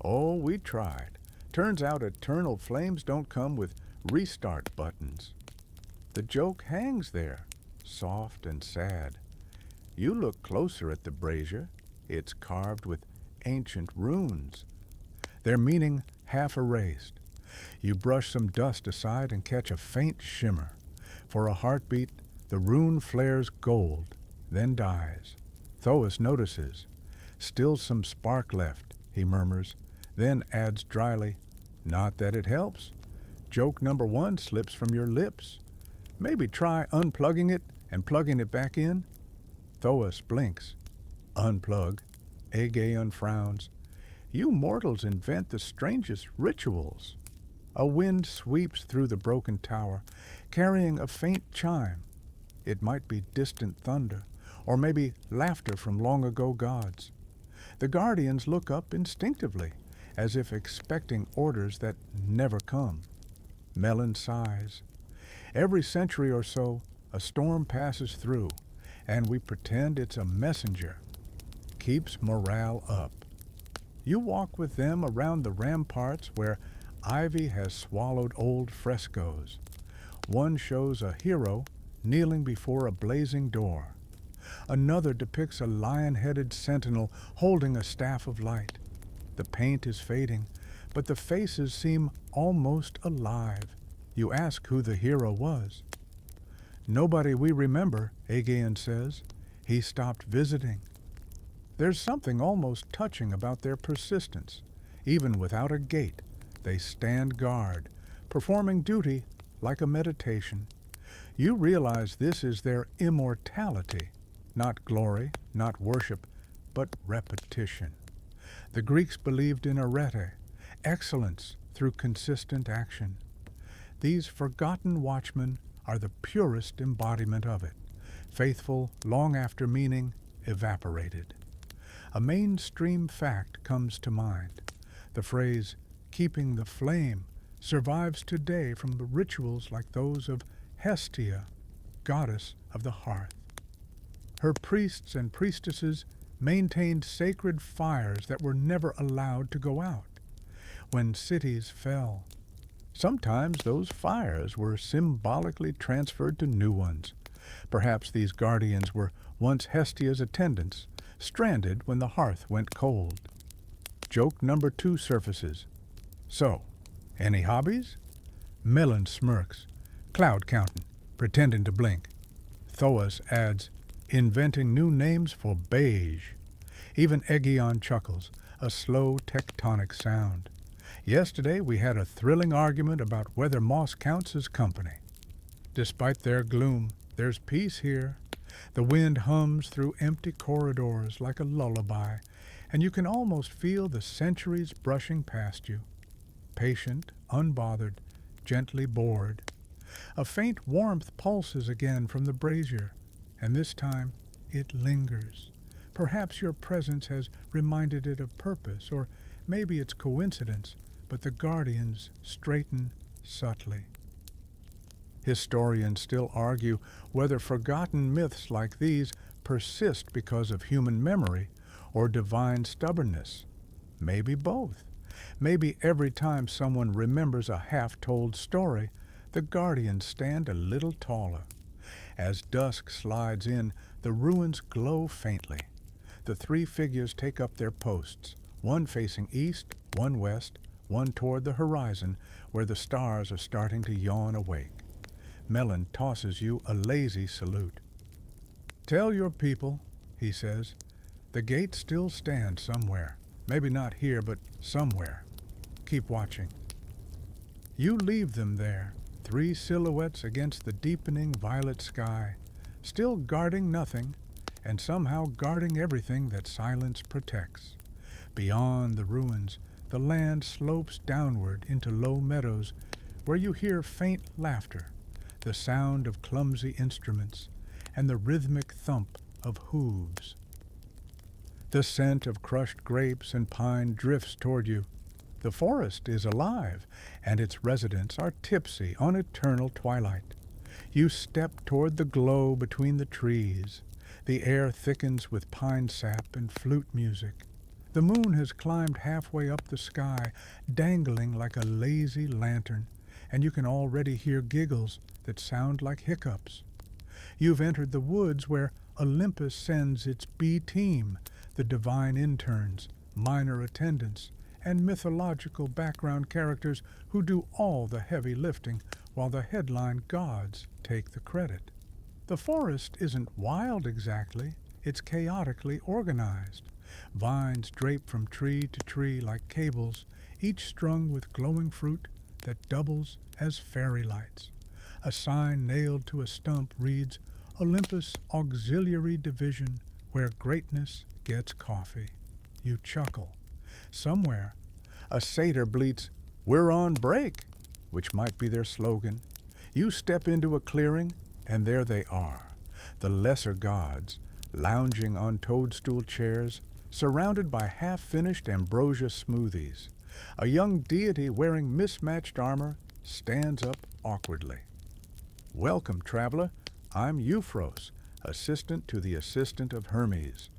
Oh, we tried. Turns out eternal flames don't come with restart buttons. The joke hangs there, soft and sad. You look closer at the brazier. It's carved with ancient runes, their meaning half erased. You brush some dust aside and catch a faint shimmer. For a heartbeat, the rune flares gold, then dies. Thoas notices. Still some spark left, he murmurs, then adds dryly, not that it helps. Joke number one slips from your lips. Maybe try unplugging it and plugging it back in. Thoas blinks. Unplug. Aegeon frowns. You mortals invent the strangest rituals. A wind sweeps through the broken tower, carrying a faint chime. It might be distant thunder, or maybe laughter from long-ago gods. The guardians look up instinctively, as if expecting orders that never come. Melon sighs. Every century or so, a storm passes through, and we pretend it's a messenger. Keeps morale up. You walk with them around the ramparts where ivy has swallowed old frescoes. One shows a hero kneeling before a blazing door. Another depicts a lion-headed sentinel holding a staff of light. The paint is fading, but the faces seem almost alive. You ask who the hero was. Nobody we remember, Aegeon says. He stopped visiting. There's something almost touching about their persistence. Even without a gate, they stand guard, performing duty like a meditation. You realize this is their immortality, not glory, not worship, but repetition. The Greeks believed in arete, excellence through consistent action. These forgotten watchmen are the purest embodiment of it, faithful long after meaning evaporated. A mainstream fact comes to mind. The phrase, keeping the flame, survives today from the rituals like those of Hestia, goddess of the hearth. Her priests and priestesses maintained sacred fires that were never allowed to go out. when cities fell. Sometimes those fires were symbolically transferred to new ones. Perhaps these guardians were once Hestia's attendants, stranded when the hearth went cold. Joke number 2 surfaces. So, any hobbies? Melon smirks, cloud counting, pretending to blink. Thoas adds, inventing new names for beige. Even Egeon chuckles, a slow tectonic sound. Yesterday we had a thrilling argument about whether moss counts as company. Despite their gloom, there's peace here. The wind hums through empty corridors like a lullaby, and you can almost feel the centuries brushing past you. Patient, unbothered, gently bored. A faint warmth pulses again from the brazier, and this time it lingers. Perhaps your presence has reminded it of purpose, or maybe it's coincidence, but the guardians straighten subtly. Historians still argue whether forgotten myths like these persist because of human memory or divine stubbornness. Maybe both. Maybe every time someone remembers a half-told story, the guardians stand a little taller. As dusk slides in, the ruins glow faintly. The 3 figures take up their posts, one facing east, one west, one toward the horizon where the stars are starting to yawn awake. Melon tosses you a lazy salute. Tell your people, he says, the gate still stands somewhere. Maybe not here, but somewhere. Keep watching. You leave them there, 3 silhouettes against the deepening violet sky, still guarding nothing, and somehow guarding everything that silence protects. Beyond the ruins, the land slopes downward into low meadows where you hear faint laughter, the sound of clumsy instruments, and the rhythmic thump of hooves. The scent of crushed grapes and pine drifts toward you. The forest is alive, and its residents are tipsy on eternal twilight. You step toward the glow between the trees. The air thickens with pine sap and flute music. The moon has climbed halfway up the sky, dangling like a lazy lantern, and you can already hear giggles that sound like hiccups. You've entered the woods where Olympus sends its B-team, the divine interns, minor attendants, and mythological background characters who do all the heavy lifting while the headline gods take the credit. The forest isn't wild exactly, it's chaotically organized. Vines drape from tree to tree like cables, each strung with glowing fruit that doubles as fairy lights. A sign nailed to a stump reads, Olympus Auxiliary Division, where greatness gets coffee. You chuckle. Somewhere, a satyr bleats, we're on break, which might be their slogan. You step into a clearing, and there they are, the lesser gods, lounging on toadstool chairs, surrounded by half-finished ambrosia smoothies. A young deity wearing mismatched armor stands up awkwardly. Welcome, traveler. I'm Euphros, assistant to the assistant of Hermes.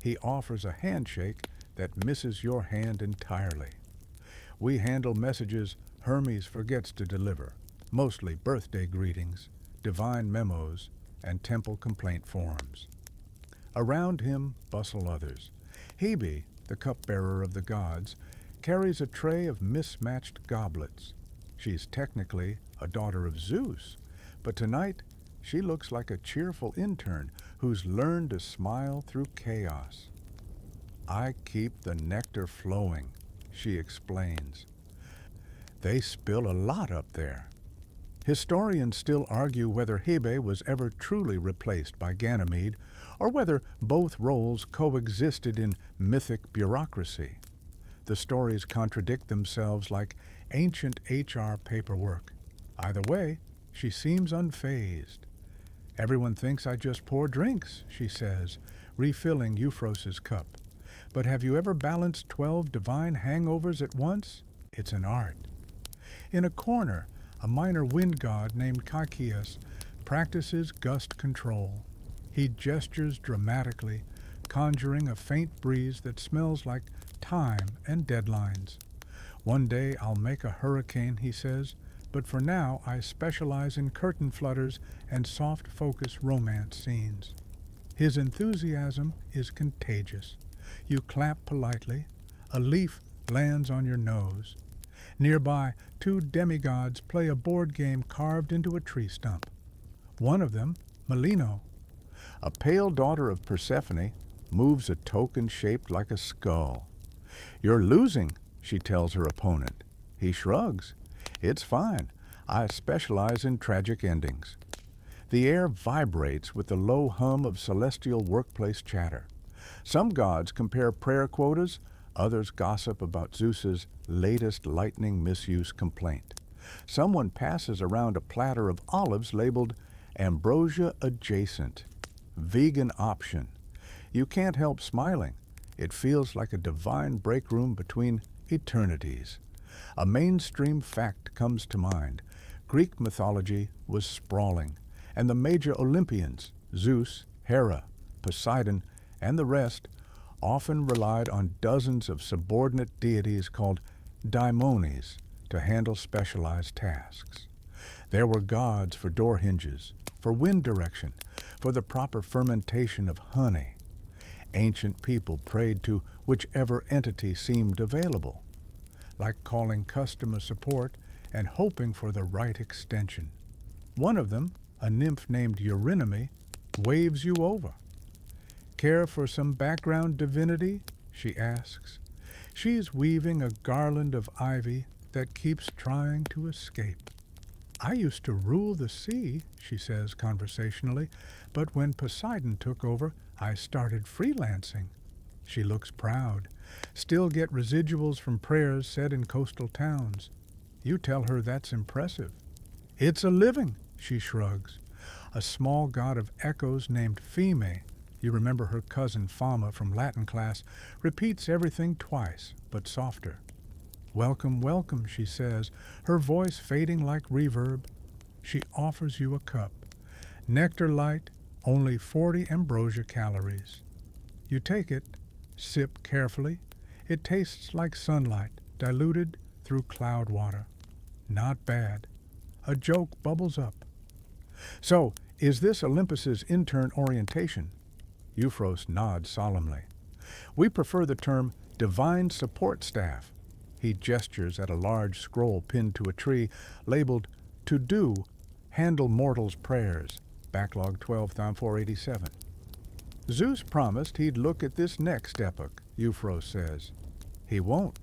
He offers a handshake that misses your hand entirely. We handle messages Hermes forgets to deliver, mostly birthday greetings, divine memos, and temple complaint forms. Around him bustle others. Hebe, the cupbearer of the gods, carries a tray of mismatched goblets. She's technically a daughter of Zeus, but tonight she looks like a cheerful intern who's learned to smile through chaos. I keep the nectar flowing, she explains. They spill a lot up there. Historians still argue whether Hebe was ever truly replaced by Ganymede, or whether both roles coexisted in mythic bureaucracy. The stories contradict themselves like ancient HR paperwork. Either way, she seems unfazed. Everyone thinks I just pour drinks, she says, refilling Euphros's cup. But have you ever balanced 12 divine hangovers at once? It's an art. In a corner, a minor wind god named Kaikias practices gust control. He gestures dramatically, conjuring a faint breeze that smells like time and deadlines. One day I'll make a hurricane, he says, but for now I specialize in curtain flutters and soft focus romance scenes. His enthusiasm is contagious. You clap politely, a leaf lands on your nose. Nearby, two demigods play a board game carved into a tree stump. One of them, Melino, a pale daughter of Persephone, moves a token shaped like a skull. "You're losing," she tells her opponent. He shrugs. "It's fine. I specialize in tragic endings." The air vibrates with the low hum of celestial workplace chatter. Some gods compare prayer quotas, others gossip about Zeus's latest lightning misuse complaint. Someone passes around a platter of olives labeled ambrosia adjacent, vegan option. You can't help smiling. It feels like a divine breakroom between eternities. A mainstream fact comes to mind. Greek mythology was sprawling, and the major Olympians, Zeus, Hera, Poseidon, and the rest, often relied on dozens of subordinate deities called daimones to handle specialized tasks. There were gods for door hinges, for wind direction, for the proper fermentation of honey. Ancient people prayed to whichever entity seemed available, like calling customer support and hoping for the right extension. One of them, a nymph named Eurynome, waves you over. "Care for some background divinity?" she asks. She's weaving a garland of ivy that keeps trying to escape. "I used to rule the sea," she says conversationally, "but when Poseidon took over, I started freelancing." She looks proud. "Still get residuals from prayers said in coastal towns." You tell her that's impressive. "It's a living," she shrugs. A small god of echoes named Pheme, you remember her cousin Fama from Latin class, repeats everything twice, but softer. "Welcome, welcome," she says, her voice fading like reverb. She offers you a cup. Nectar light, only 40 ambrosia calories. You take it, sip carefully. It tastes like sunlight, diluted through cloud water. Not bad. A joke bubbles up. "So, is this Olympus's intern orientation?" Euphros nods solemnly. "We prefer the term divine support staff." He gestures at a large scroll pinned to a tree labeled "To do, handle mortals' prayers." Backlog 12,487. "Zeus promised he'd look at this next epoch," Euphros says. "He won't."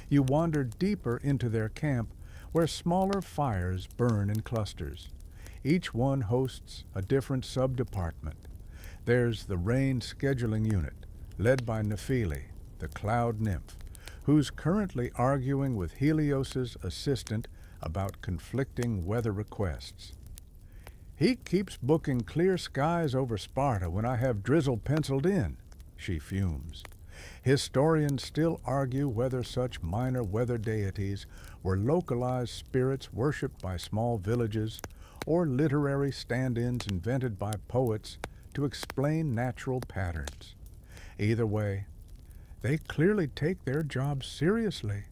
You wander deeper into their camp where smaller fires burn in clusters. Each one hosts a different sub-department. There's the rain scheduling unit, led by Nephele, the cloud nymph, who's currently arguing with Helios's assistant about conflicting weather requests. "He keeps booking clear skies over Sparta when I have drizzle penciled in," she fumes. Historians still argue whether such minor weather deities were localized spirits worshipped by small villages or literary stand-ins invented by poets to explain natural patterns. Either way, they clearly take their job seriously.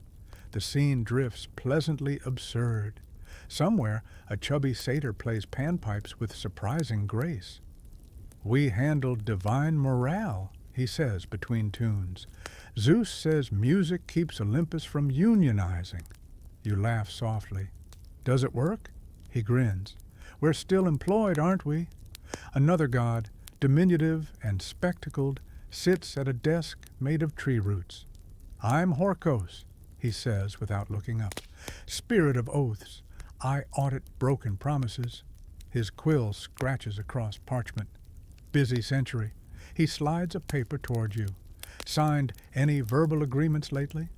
The scene drifts pleasantly absurd. Somewhere, a chubby satyr plays panpipes with surprising grace. "We handle divine morale," he says between tunes. "Zeus says music keeps Olympus from unionizing." You laugh softly. "Does it work?" He grins. "We're still employed, aren't we?" Another god, diminutive and spectacled, sits at a desk made of tree roots. "I'm Horkos," he says without looking up. "Spirit of oaths, I audit broken promises." His quill scratches across parchment. "Busy century." He slides a paper toward you. "Signed any verbal agreements lately?"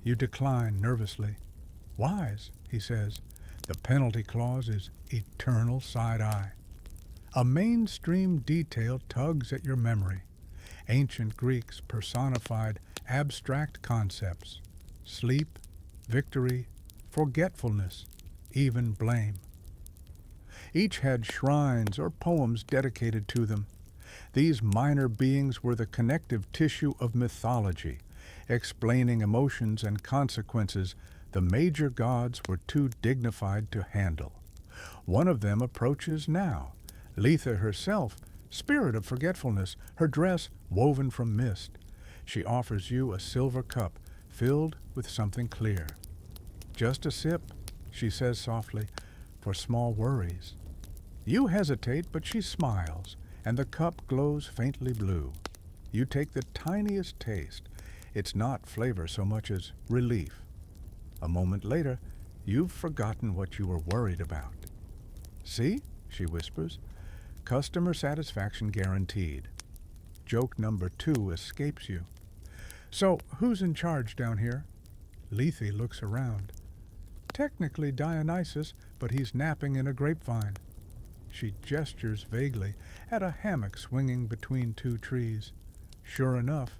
You decline nervously. "Wise," he says. The penalty clause is eternal side-eye. A mainstream detail tugs at your memory. Ancient Greeks personified abstract concepts: sleep, victory, forgetfulness, even blame. Each had shrines or poems dedicated to them. These minor beings were the connective tissue of mythology, explaining emotions and consequences the major gods were too dignified to handle. One of them approaches now, Lethe herself, spirit of forgetfulness, her dress woven from mist. She offers you a silver cup filled with something clear. "Just a sip," she says softly, "for small worries." You hesitate, but she smiles, and the cup glows faintly blue. You take the tiniest taste. It's not flavor so much as relief. A moment later, you've forgotten what you were worried about. "See," she whispers, "customer satisfaction guaranteed." Joke number 2 escapes you. "So, who's in charge down here?" Lethe looks around. "Technically Dionysus, but he's napping in a grapevine." She gestures vaguely at a hammock swinging between 2 trees. Sure enough,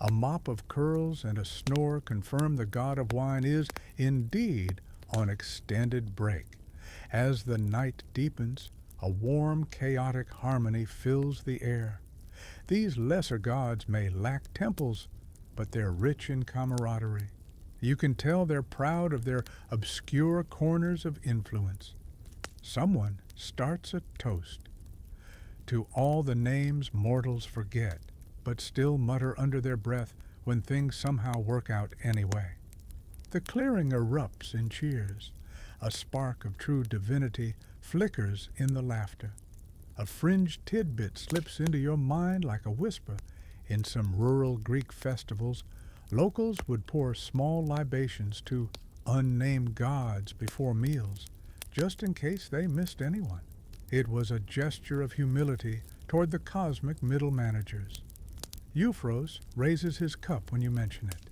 a mop of curls and a snore confirm the god of wine is, indeed, on extended break. As the night deepens, a warm, chaotic harmony fills the air. These lesser gods may lack temples, but they're rich in camaraderie. You can tell they're proud of their obscure corners of influence. Someone starts a toast. To all the names mortals forget, but still mutter under their breath when things somehow work out anyway. The clearing erupts in cheers. A spark of true divinity flickers in the laughter. A fringed tidbit slips into your mind like a whisper. In some rural Greek festivals, locals would pour small libations to unnamed gods before meals, just in case they missed anyone. It was a gesture of humility toward the cosmic middle managers. Euphros raises his cup when you mention it.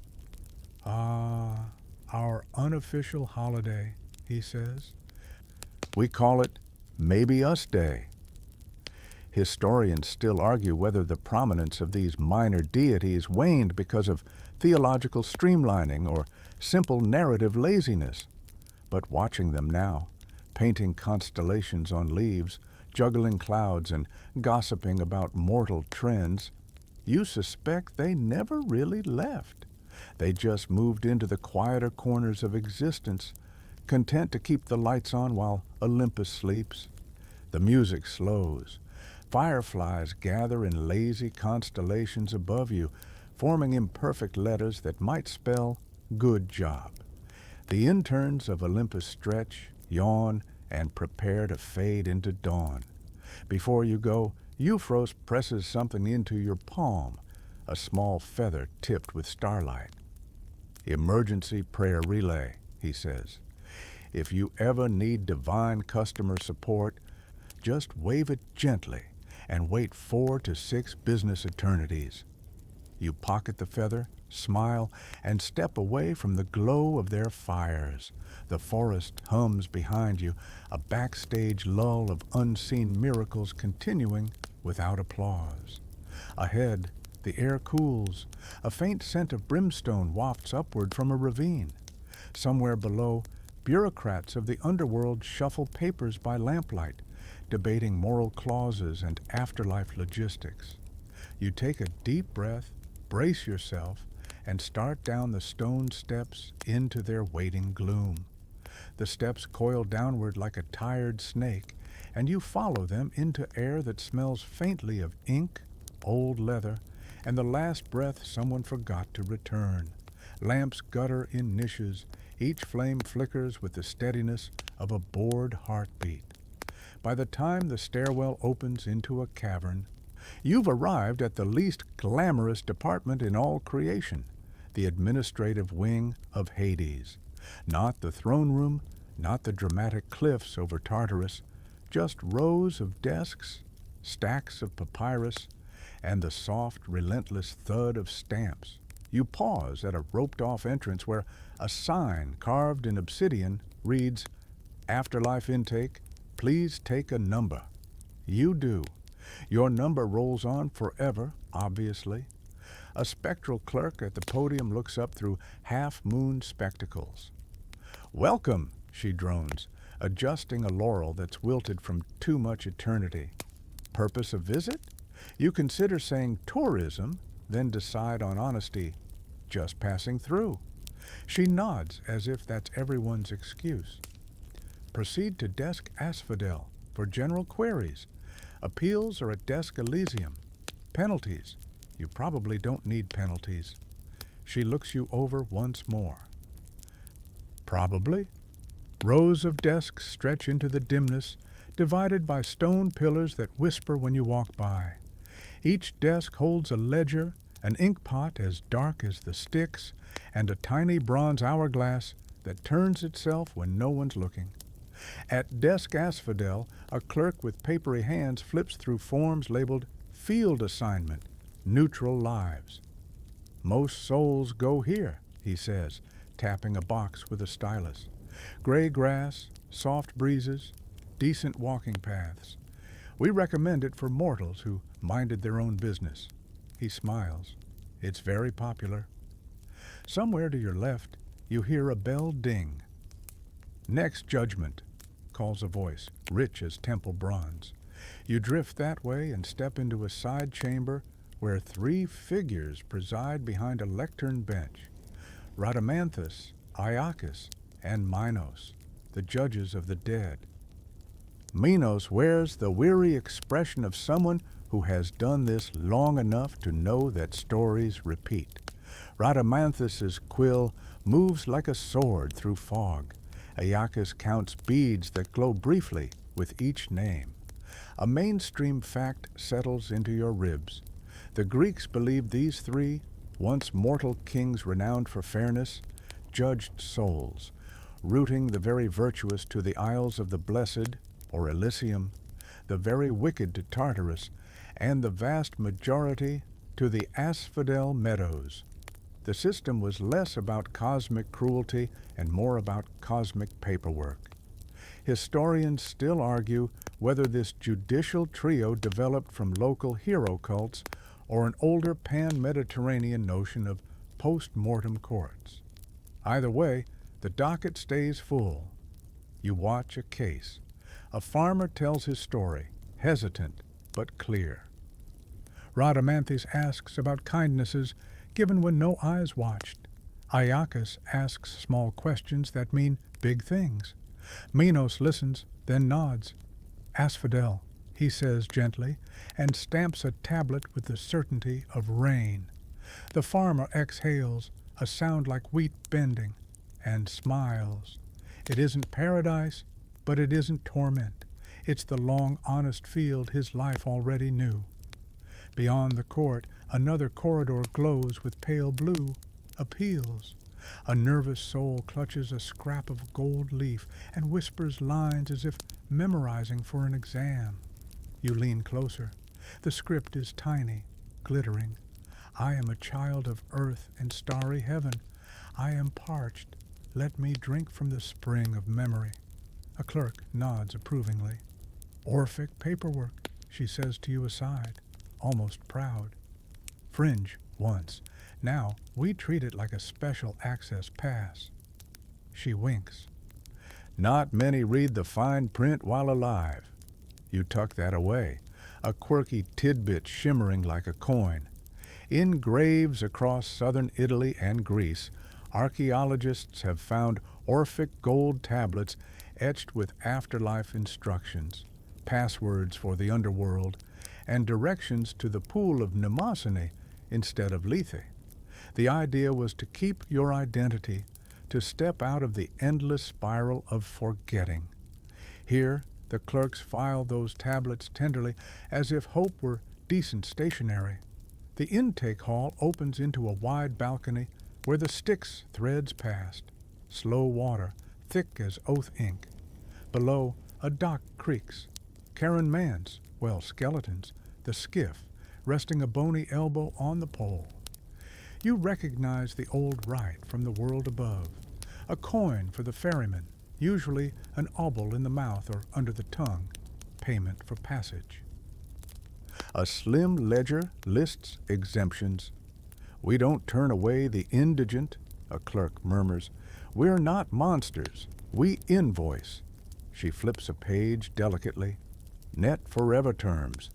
"Ah, our unofficial holiday," he says. "We call it Maybe Us Day." Historians still argue whether the prominence of these minor deities waned because of theological streamlining or simple narrative laziness. But watching them now, painting constellations on leaves, juggling clouds, and gossiping about mortal trends, you suspect they never really left. They just moved into the quieter corners of existence, content to keep the lights on while Olympus sleeps. The music slows. Fireflies gather in lazy constellations above you, forming imperfect letters that might spell "good job." The interns of Olympus stretch, yawn, and prepare to fade into dawn. Before you go, Euphros presses something into your palm, a small feather tipped with starlight. "Emergency prayer relay," he says. "If you ever need divine customer support, just wave it gently and wait 4 to 6 business eternities." You pocket the feather, smile, and step away from the glow of their fires. The forest hums behind you, a backstage lull of unseen miracles continuing without applause. Ahead, the air cools. A faint scent of brimstone wafts upward from a ravine. Somewhere below, bureaucrats of the underworld shuffle papers by lamplight, debating moral clauses and afterlife logistics. You take a deep breath, brace yourself, and start down the stone steps into their waiting gloom. The steps coil downward like a tired snake, and you follow them into air that smells faintly of ink, old leather, and the last breath someone forgot to return. Lamps gutter in niches. Each flame flickers with the steadiness of a bored heartbeat. By the time the stairwell opens into a cavern, you've arrived at the least glamorous department in all creation, the administrative wing of Hades. Not the throne room, not the dramatic cliffs over Tartarus, just rows of desks, stacks of papyrus, and the soft, relentless thud of stamps. You pause at a roped-off entrance where a sign carved in obsidian reads, "Afterlife intake, please take a number." You do. Your number rolls on forever, obviously. A spectral clerk at the podium looks up through half-moon spectacles. "Welcome," she drones, adjusting a laurel that's wilted from too much eternity. "Purpose of visit?" You consider saying tourism, then decide on honesty. just passing through. She nods as if that's everyone's excuse. Proceed to desk asphodel for general queries. Appeals are at desk elysium. Penalties. You probably don't need penalties. She looks you over once more. Probably. Rows of desks stretch into the dimness, divided by stone pillars that whisper when you walk by. Each desk holds a ledger, an ink pot as dark as the Styx, and a tiny bronze hourglass that turns itself when no one's looking. At desk asphodel, a clerk with papery hands flips through forms labeled Field Assignment, Neutral Lives. Most souls go here, he says, tapping a box with a stylus. Gray grass, soft breezes, decent walking paths. We recommend it for mortals who minded their own business. He smiles. It's very popular. Somewhere to your left, you hear a bell ding. Next judgment, calls a voice, rich as temple bronze. You drift that way and step into a side chamber where 3 figures preside behind a lectern bench. Rhadamanthus, Iacchus, and Minos, the judges of the dead. Minos wears the weary expression of someone who has done this long enough to know that stories repeat. Rhadamanthus's quill moves like a sword through fog. Iacchus counts beads that glow briefly with each name. A mainstream fact settles into your ribs. The Greeks believed these 3, once mortal kings renowned for fairness, judged souls, rooting the very virtuous to the Isles of the Blessed, or Elysium, the very wicked to Tartarus, and the vast majority to the Asphodel Meadows. The system was less about cosmic cruelty and more about cosmic paperwork. Historians still argue whether this judicial trio developed from local hero cults or an older pan-Mediterranean notion of post-mortem courts. Either way, the docket stays full. You watch a case. A farmer tells his story, hesitant but clear. Rhadamanthus asks about kindnesses given when no eyes watched. Iacchus asks small questions that mean big things. Minos listens, then nods. Asphodel, he says gently, and stamps a tablet with the certainty of rain. The farmer exhales, a sound like wheat bending, and smiles. It isn't paradise, but it isn't torment. It's the long, honest field his life already knew. Beyond the court, another corridor glows with pale blue, appeals. A nervous soul clutches a scrap of gold leaf and whispers lines as if memorizing for an exam. You lean closer. The script is tiny, glittering. I am a child of earth and starry heaven. I am parched. Let me drink from the spring of memory. A clerk nods approvingly. Orphic paperwork, she says to you aside, almost proud. Fringe, once. Now we treat it like a special access pass. She winks. Not many read the fine print while alive. You tuck that away, a quirky tidbit shimmering like a coin. In graves across southern Italy and Greece, archaeologists have found Orphic gold tablets etched with afterlife instructions, passwords for the underworld, and directions to the pool of Mnemosyne instead of Lethe. The idea was to keep your identity, to step out of the endless spiral of forgetting. Here, the clerks file those tablets tenderly as if hope were decent stationery. The intake hall opens into a wide balcony where the Styx threads past, slow water, thick as oath ink. Below, a dock creaks. Karen Mans, well, skeletons, the skiff, resting a bony elbow on the pole. You recognize the old rite from the world above. A coin for the ferryman, usually an obol in the mouth or under the tongue, payment for passage. A slim ledger lists exemptions. We don't turn away the indigent, a clerk murmurs. We're not monsters. We invoice. She flips a page delicately. Net forever terms.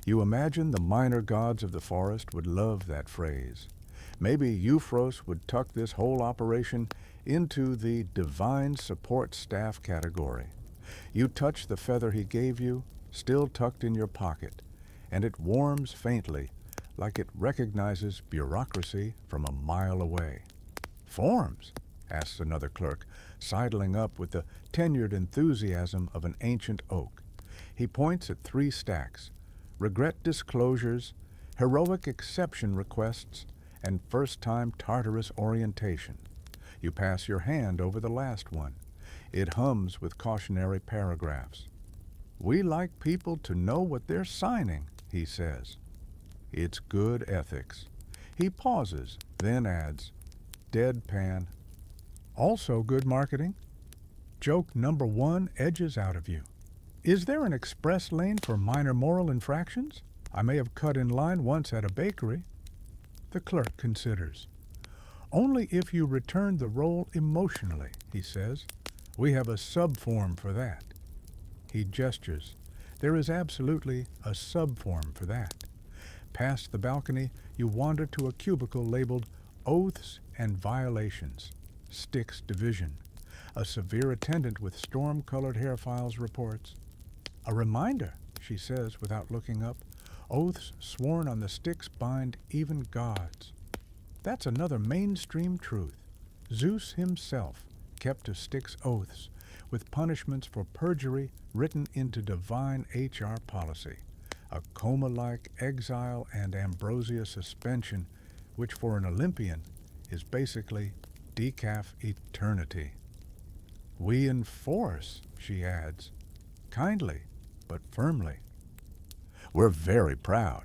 You imagine the minor gods of the forest would love that phrase. Maybe Euphros would tuck this whole operation into the divine support staff category. You touch the feather he gave you, still tucked in your pocket, and it warms faintly, like it recognizes bureaucracy from a mile away. Forms? Asks another clerk, sidling up with the tenured enthusiasm of an ancient oak. He points at 3 stacks: regret disclosures, heroic exception requests, and first-time Tartarus orientation. You pass your hand over the last one. It hums with cautionary paragraphs. We like people to know what they're signing, he says. It's good ethics. He pauses, then adds, deadpan. Also good marketing. Joke number 1 edges out of you. Is there an express lane for minor moral infractions? I may have cut in line once at a bakery. The clerk considers. Only if you return the roll emotionally, he says. We have a subform for that. He gestures. There is absolutely a subform for that. Past the balcony, you wander to a cubicle labeled Oaths and Violations, Styx Division. A severe attendant with storm-colored hair files reports. A reminder, she says without looking up. Oaths sworn on the Styx bind even gods. That's another mainstream truth. Zeus himself kept to Styx oaths, with punishments for perjury written into divine HR policy. A coma-like exile and ambrosia suspension, which for an Olympian is basically decaf eternity. We enforce, she adds, kindly but firmly. We're very proud.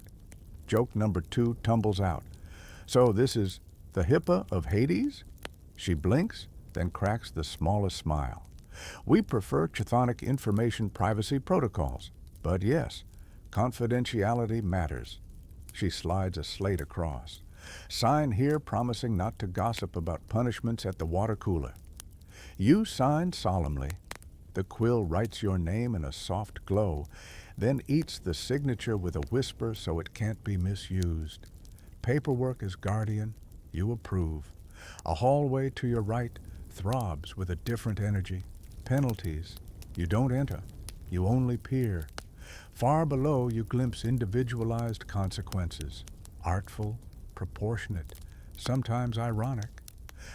Joke number 2 tumbles out. So this is the HIPAA of Hades? She blinks, then cracks the smallest smile. We prefer chthonic information privacy protocols, but yes, confidentiality matters. She slides a slate across. Sign here promising not to gossip about punishments at the water cooler. You sign solemnly. The quill writes your name in a soft glow, then eats the signature with a whisper so it can't be misused. Paperwork as guardian, you approve. A hallway to your right throbs with a different energy. Penalties, you don't enter, you only peer. Far below you glimpse individualized consequences, artful, proportionate, sometimes ironic.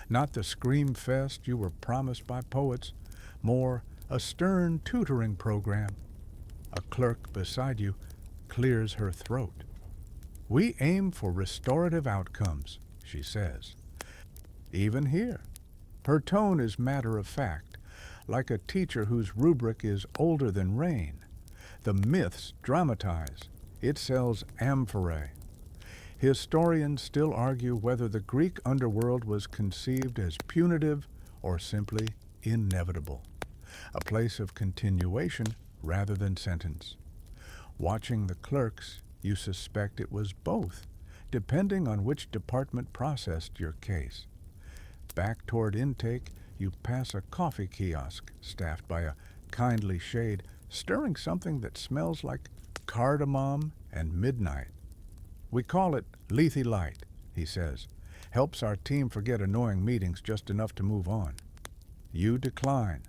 Not the scream fest you were promised by poets, more a stern tutoring program. A clerk beside you clears her throat. We aim for restorative outcomes, she says. Even here, her tone is matter of fact, like a teacher whose rubric is older than rain. The myths dramatize. It sells amphorae. Historians still argue whether the Greek underworld was conceived as punitive or simply inevitable, a place of continuation rather than sentence. Watching the clerks, you suspect it was both, depending on which department processed your case. Back toward intake, you pass a coffee kiosk staffed by a kindly shade stirring something that smells like cardamom and midnight. We call it Lethe Light, he says. Helps our team forget annoying meetings just enough to move on. You decline.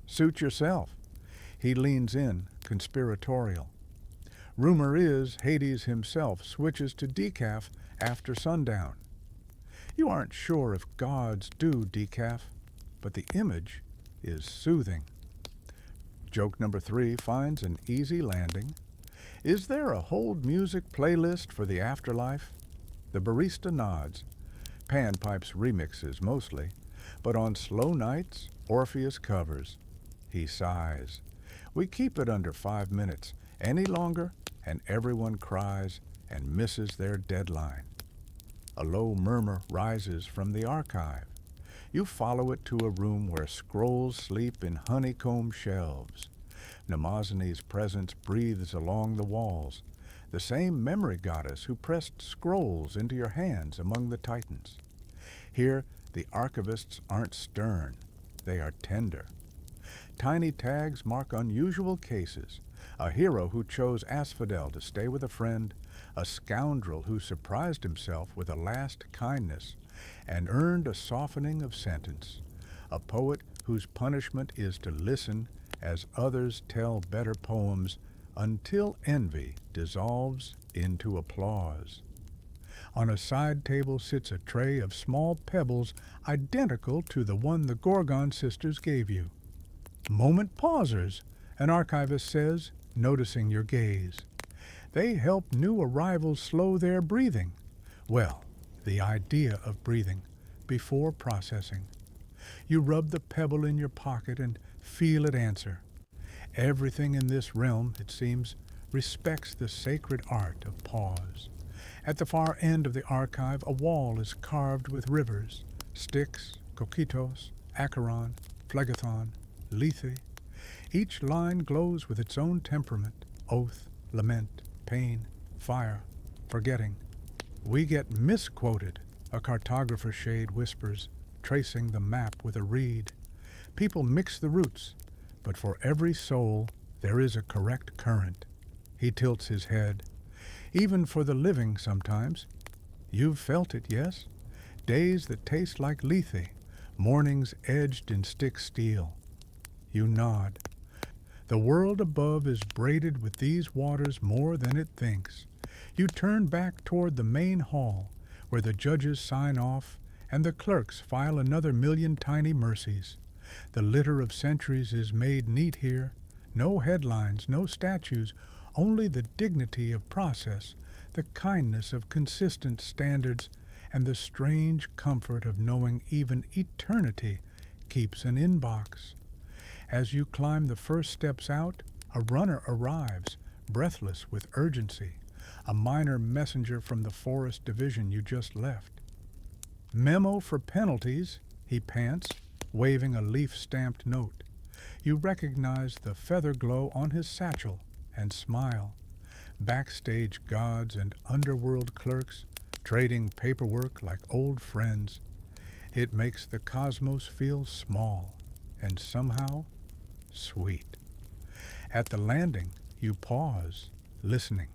Suit yourself. He leans in, conspiratorial. Rumor is Hades himself switches to decaf after sundown. You aren't sure if gods do decaf, but the image is soothing. Joke number 3 finds an easy landing. Is there a hold music playlist for the afterlife? The barista nods. Panpipes remixes mostly, but on slow nights, Orpheus covers. He sighs. We keep it under 5 minutes. Any longer, and everyone cries and misses their deadline. A low murmur rises from the archive. You follow it to a room where scrolls sleep in honeycomb shelves. Mnemosyne's presence breathes along the walls, the same memory goddess who pressed scrolls into your hands among the titans. Here, the archivists aren't stern, they are tender. Tiny tags mark unusual cases, a hero who chose asphodel to stay with a friend, a scoundrel who surprised himself with a last kindness and earned a softening of sentence, a poet whose punishment is to listen as others tell better poems until envy dissolves into applause. On a side table sits a tray of small pebbles identical to the one the Gorgon sisters gave you. Moment pausers, an archivist says, noticing your gaze. They help new arrivals slow their breathing. Well, the idea of breathing before processing. You rub the pebble in your pocket and feel it answer. Everything in this realm, it seems, respects the sacred art of pause. At the far end of the archive, a wall is carved with rivers, Styx, Cocytus, Acheron, Phlegethon, Lethe. Each line glows with its own temperament, oath, lament, pain, fire, forgetting. We get misquoted, a cartographer shade whispers, tracing the map with a reed. People mix the roots, but for every soul there is a correct current. He tilts his head. Even for the living sometimes. You've felt it, yes? Days that taste like Lethe, mornings edged in stick steel. You nod. The world above is braided with these waters more than it thinks. You turn back toward the main hall, where the judges sign off and the clerks file another million tiny mercies. The litter of centuries is made neat here. No headlines, no statues, only the dignity of process, the kindness of consistent standards, and the strange comfort of knowing even eternity keeps an inbox. As you climb the first steps out, a runner arrives, breathless with urgency, a minor messenger from the forest division you just left. Memo for penalties, he pants, waving a leaf-stamped note. You recognize the feather glow on his satchel and smile. Backstage gods and underworld clerks trading paperwork like old friends. It makes the cosmos feel small and somehow sweet. At the landing, you pause, listening.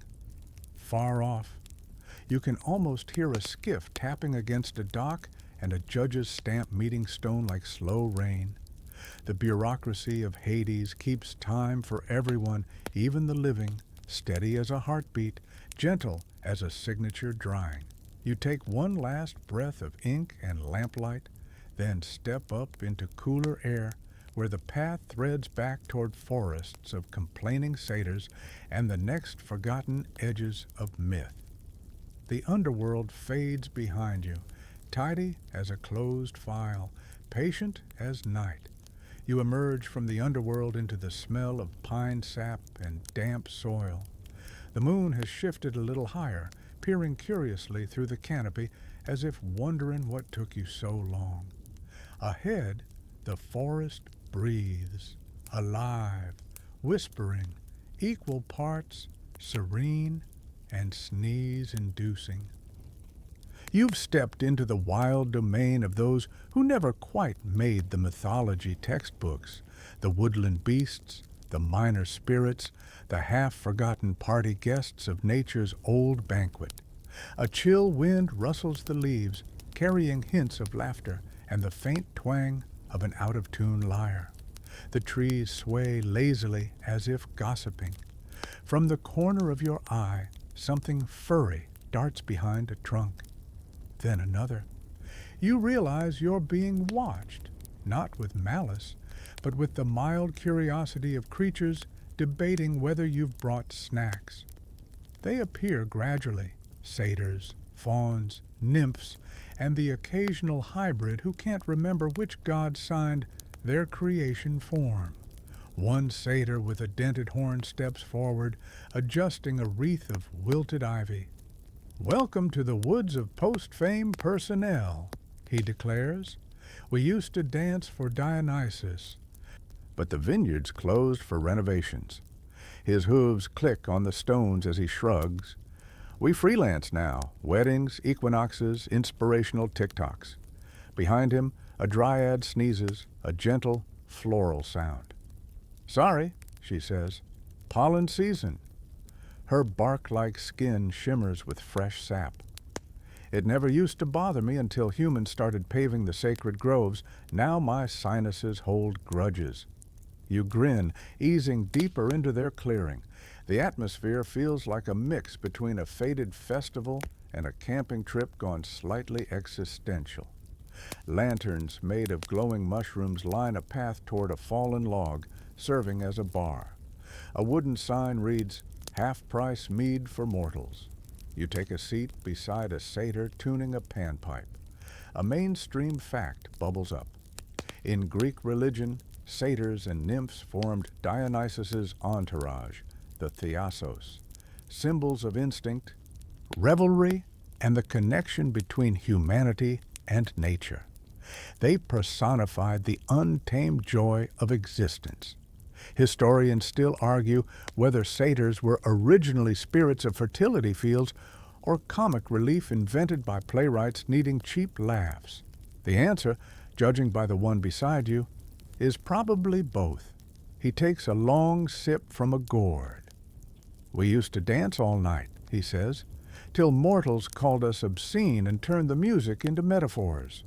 Far off, you can almost hear a skiff tapping against a dock and a judge's stamp meeting stone like slow rain. The bureaucracy of Hades keeps time for everyone, even the living, steady as a heartbeat, gentle as a signature drying. You take one last breath of ink and lamplight, then step up into cooler air where the path threads back toward forests of complaining satyrs and the next forgotten edges of myth. The underworld fades behind you, tidy as a closed file, patient as night. You emerge from the underworld into the smell of pine sap and damp soil. The moon has shifted a little higher, peering curiously through the canopy as if wondering what took you so long. Ahead, the forest breathes, alive, whispering, equal parts serene and sneeze-inducing. You've stepped into the wild domain of those who never quite made the mythology textbooks, the woodland beasts, the minor spirits, the half-forgotten party guests of nature's old banquet. A chill wind rustles the leaves, carrying hints of laughter and the faint twang of an out-of-tune lyre. The trees sway lazily as if gossiping. From the corner of your eye, something furry darts behind a trunk. Then another. You realize you're being watched, not with malice, but with the mild curiosity of creatures debating whether you've brought snacks. They appear gradually, satyrs, fauns, nymphs, and the occasional hybrid who can't remember which god signed their creation form. One satyr with a dented horn steps forward, adjusting a wreath of wilted ivy. "Welcome to the woods of post-fame personnel," he declares. "We used to dance for Dionysus, but the vineyard's closed for renovations." His hooves click on the stones as he shrugs. "We freelance now, weddings, equinoxes, inspirational TikToks." Behind him, a dryad sneezes, a gentle, floral sound. "Sorry," she says. "Pollen season." Her bark-like skin shimmers with fresh sap. It never used to bother me until humans started paving the sacred groves. Now my sinuses hold grudges. You grin, easing deeper into their clearing. The atmosphere feels like a mix between a faded festival and a camping trip gone slightly existential. Lanterns made of glowing mushrooms line a path toward a fallen log, serving as a bar. A wooden sign reads, "Half-price mead for mortals." You take a seat beside a satyr tuning a panpipe. A mainstream fact bubbles up. In Greek religion, satyrs and nymphs formed Dionysus's entourage, the Thiassos, symbols of instinct, revelry, and the connection between humanity and nature. They personified the untamed joy of existence. Historians still argue whether satyrs were originally spirits of fertility fields or comic relief invented by playwrights needing cheap laughs. The answer, judging by the one beside you, is probably both. He takes a long sip from a gourd. "We used to dance all night," he says, "till mortals called us obscene and turned the music into metaphors."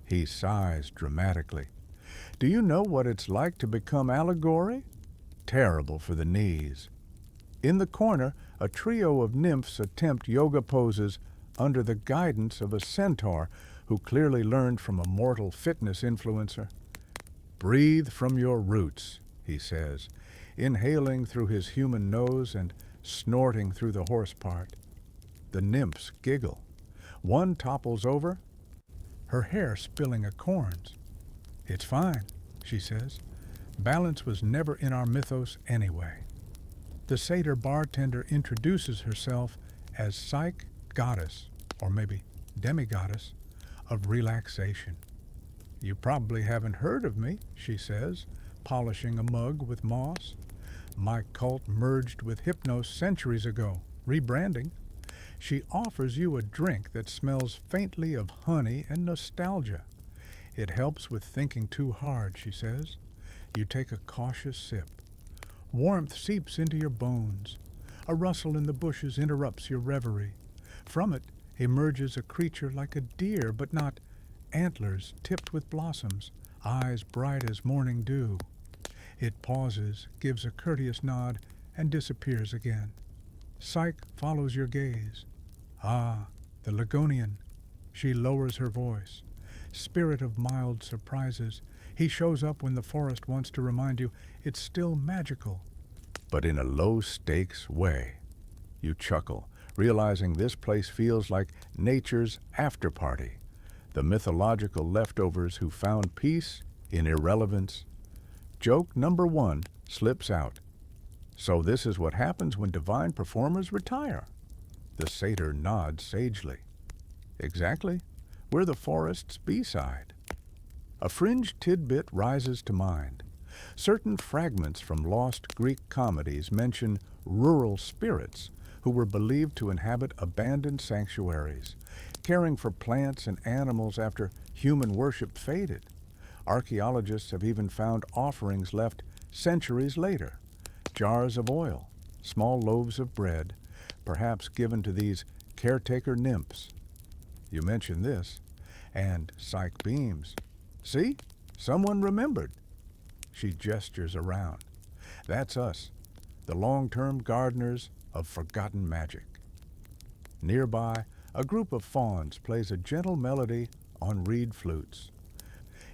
He sighs dramatically. "Do you know what it's like to become allegory? Terrible for the knees." In the corner, a trio of nymphs attempt yoga poses under the guidance of a centaur who clearly learned from a mortal fitness influencer. "Breathe from your roots," he says, inhaling through his human nose and snorting through the horse part. The nymphs giggle. One topples over, her hair spilling acorns. "It's fine," she says. "Balance was never in our mythos anyway." The satyr bartender introduces herself as Psyche Goddess, or maybe demigoddess, of relaxation. "You probably haven't heard of me," she says, polishing a mug with moss. "My cult merged with Hypnos centuries ago, rebranding." She offers you a drink that smells faintly of honey and nostalgia. "It helps with thinking too hard," she says. You take a cautious sip. Warmth seeps into your bones. A rustle in the bushes interrupts your reverie. From it emerges a creature like a deer, but not, antlers tipped with blossoms, eyes bright as morning dew. It pauses, gives a courteous nod, and disappears again. Psyche follows your gaze. "Ah, the Ligonian." She lowers her voice. Spirit of mild surprises, he shows up when the forest wants to remind you it's still magical, but in a low-stakes way. You chuckle, realizing this place feels like nature's after-party, the mythological leftovers who found peace in irrelevance. Joke number 1 slips out. "So this is what happens when divine performers retire." The satyr nods sagely. "Exactly. We're the forest's B-side." A fringe tidbit rises to mind. Certain fragments from lost Greek comedies mention rural spirits who were believed to inhabit abandoned sanctuaries, caring for plants and animals after human worship faded. Archaeologists have even found offerings left centuries later, jars of oil, small loaves of bread, perhaps given to these caretaker nymphs. You mention this, and Psyche beams. "See? Someone remembered." She gestures around. "That's us, the long-term gardeners of forgotten magic." Nearby, a group of fauns plays a gentle melody on reed flutes.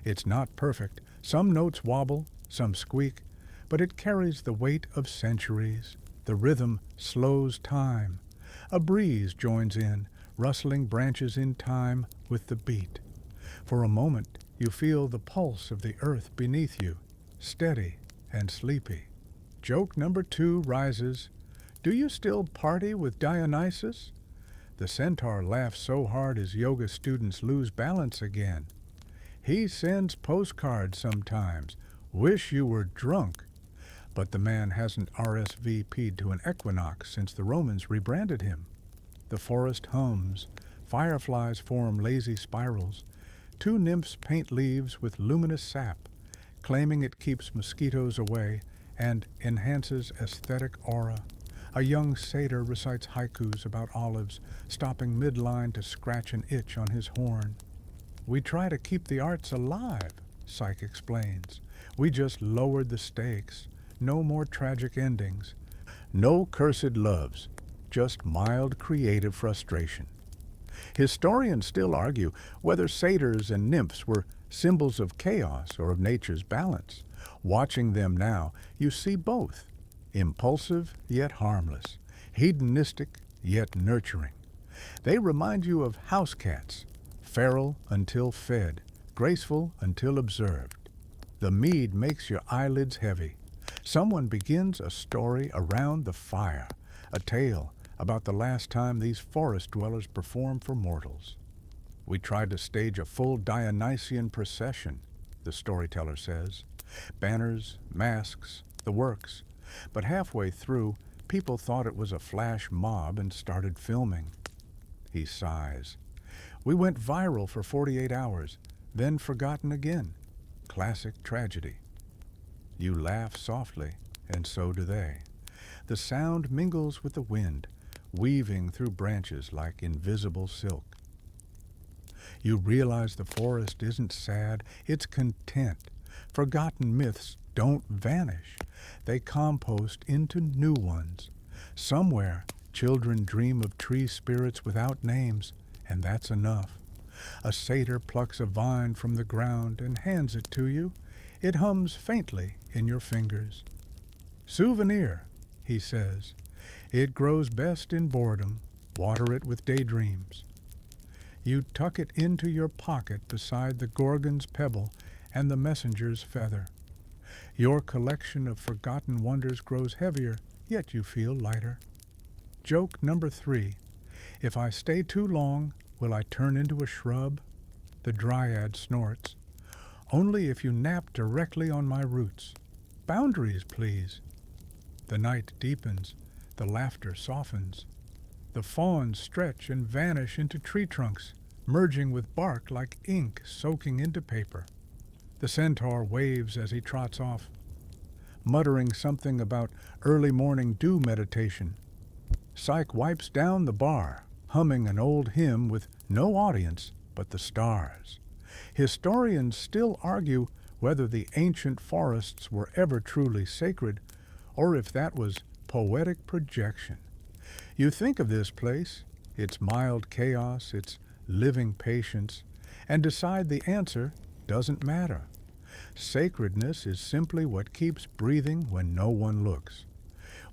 It's not perfect. Some notes wobble, some squeak, but it carries the weight of centuries. The rhythm slows time. A breeze joins in, rustling branches in time with the beat. For a moment, you feel the pulse of the earth beneath you, steady and sleepy. Joke number 2 rises. "Do you still party with Dionysus?" The centaur laughs so hard his yoga students lose balance again. "He sends postcards sometimes. Wish you were drunk." But the man hasn't RSVP'd to an equinox since the Romans rebranded him. The forest hums. Fireflies form lazy spirals. 2 nymphs paint leaves with luminous sap, claiming it keeps mosquitoes away and enhances aesthetic aura. A young satyr recites haikus about olives, stopping midline to scratch an itch on his horn. We try to keep the arts alive, Psyche explains. We just lowered the stakes. No more tragic endings. No cursed loves, just mild creative frustration. Historians still argue whether satyrs and nymphs were symbols of chaos or of nature's balance. Watching them now, you see both, impulsive yet harmless, hedonistic yet nurturing. They remind you of house cats, feral until fed, graceful until observed. The mead makes your eyelids heavy. Someone begins a story around the fire, a tale about the last time these forest dwellers performed for mortals. We tried to stage a full Dionysian procession, the storyteller says. Banners, masks, the works. But halfway through, people thought it was a flash mob and started filming. He sighs. We went viral for 48 hours, then forgotten again. Classic tragedy. You laugh softly, and so do they. The sound mingles with the wind, weaving through branches like invisible silk. You realize the forest isn't sad, it's content. Forgotten myths don't vanish. They compost into new ones. Somewhere, children dream of tree spirits without names, and that's enough. A satyr plucks a vine from the ground and hands it to you. It hums faintly in your fingers. Souvenir, he says. It grows best in boredom. Water it with daydreams. You tuck it into your pocket beside the Gorgon's pebble and the messenger's feather. Your collection of forgotten wonders grows heavier, yet you feel lighter. Joke number 3. If I stay too long, will I turn into a shrub? The dryad snorts. Only if you nap directly on my roots. Boundaries, please. The night deepens. The laughter softens. The fawns stretch and vanish into tree trunks, merging with bark like ink soaking into paper. The centaur waves as he trots off, muttering something about early morning dew meditation. Psyche wipes down the bar, humming an old hymn with no audience but the stars. Historians still argue whether the ancient forests were ever truly sacred, or if that was poetic projection. You think of this place, its mild chaos, its living patience, and decide the answer doesn't matter. Sacredness is simply what keeps breathing when no one looks.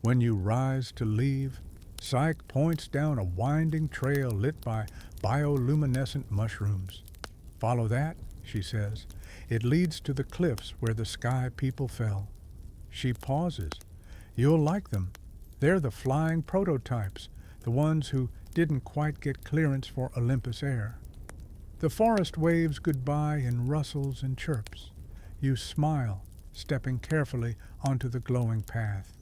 When you rise to leave, Psyche points down a winding trail lit by bioluminescent mushrooms. Follow that, she says. It leads to the cliffs where the sky people fell. She pauses. You'll like them. They're the flying prototypes, the ones who didn't quite get clearance for Olympus air. The forest waves goodbye in rustles and chirps. You smile, stepping carefully onto the glowing path.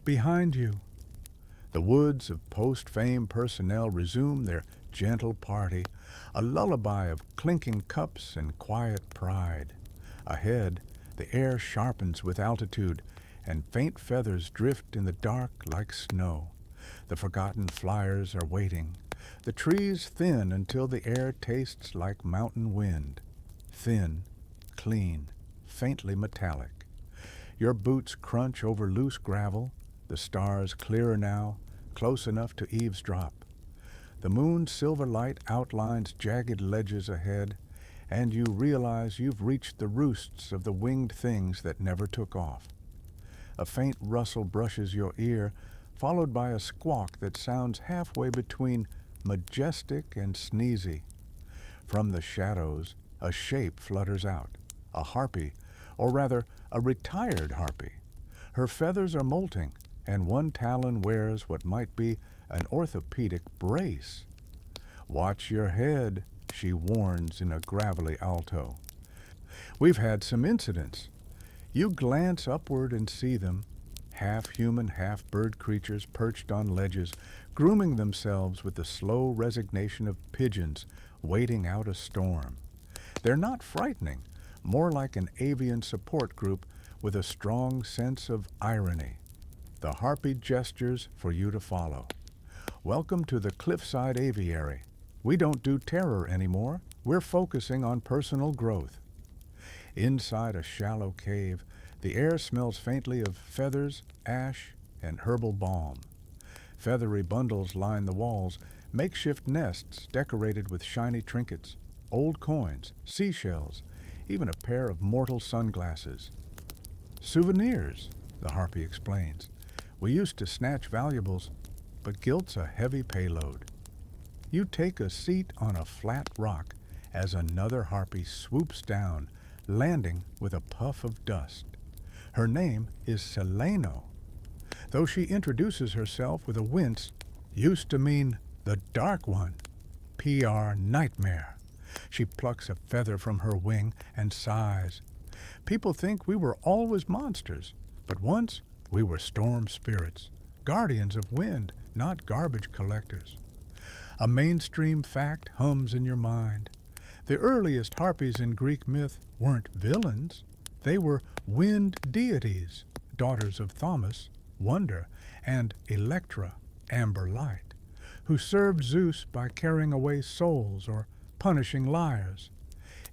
Behind you, the woods of post-fame personnel resume their gentle party, a lullaby of clinking cups and quiet pride. Ahead, the air sharpens with altitude, and faint feathers drift in the dark like snow. The forgotten flyers are waiting. The trees thin until the air tastes like mountain wind. Thin, clean, faintly metallic. Your boots crunch over loose gravel, the stars clearer now, close enough to eavesdrop. The moon's silver light outlines jagged ledges ahead, and you realize you've reached the roosts of the winged things that never took off. A faint rustle brushes your ear, followed by a squawk that sounds halfway between majestic and sneezy. From the shadows, a shape flutters out, a harpy, or rather, a retired harpy. Her feathers are molting, and one talon wears what might be an orthopedic brace. Watch your head, she warns in a gravelly alto. We've had some incidents. You glance upward and see them, half-human, half-bird creatures perched on ledges, grooming themselves with the slow resignation of pigeons waiting out a storm. They're not frightening, more like an avian support group with a strong sense of irony. the harpy gestures for you to follow. Welcome to the Cliffside Aviary. We don't do terror anymore. We're focusing on personal growth. Inside a shallow cave, the air smells faintly of feathers, ash, and herbal balm. Feathery bundles line the walls, makeshift nests decorated with shiny trinkets, old coins, seashells, even a pair of mortal sunglasses. Souvenirs, the harpy explains. We used to snatch valuables, but guilt's a heavy payload. You take a seat on a flat rock as another harpy swoops down, landing with a puff of dust. Her name is Seleno. Though she introduces herself with a wince, used to mean the Dark One, PR Nightmare. She plucks a feather from her wing and sighs. People think we were always monsters, but once we were storm spirits, guardians of wind, not garbage collectors. A mainstream fact hums in your mind. The earliest harpies in Greek myth weren't villains. They were wind deities, daughters of Thomas, Wonder, and Electra, Amber Light, who served Zeus by carrying away souls or punishing liars.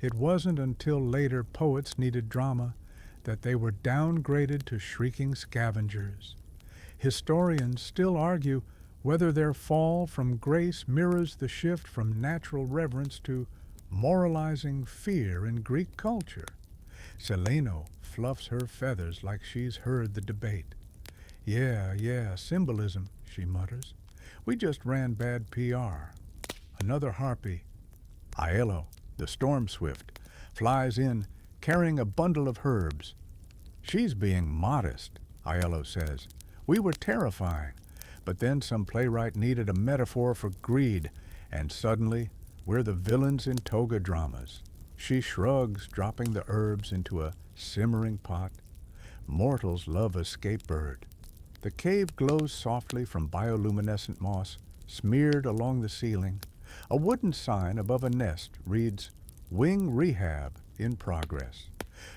It wasn't until later poets needed drama that they were downgraded to shrieking scavengers. Historians still argue whether their fall from grace mirrors the shift from natural reverence to moralizing fear in Greek culture. Seleno fluffs her feathers like she's heard the debate. Yeah, symbolism, she mutters. We just ran bad PR. Another harpy, Aiello, the storm swift, flies in carrying a bundle of herbs. She's being modest, Aiello says. We were terrifying, but then some playwright needed a metaphor for greed, and suddenly we're the villains in toga dramas. She shrugs, dropping the herbs into a simmering pot. Mortals love a scape-bird. The cave glows softly from bioluminescent moss, smeared along the ceiling. A wooden sign above a nest reads, Wing Rehab in Progress.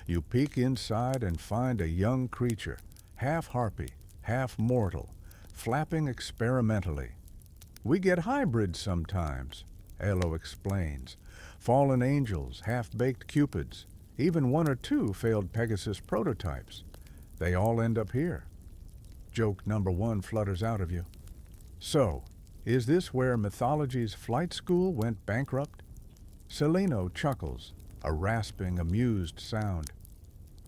You peek inside and find a young creature, half harpy, half mortal, flapping experimentally. We get hybrids sometimes, Elo explains. Fallen angels, half-baked cupids, even one or two failed Pegasus prototypes. They all end up here. Joke number one flutters out of you. So, is this where mythology's flight school went bankrupt? Seleno chuckles, a rasping, amused sound.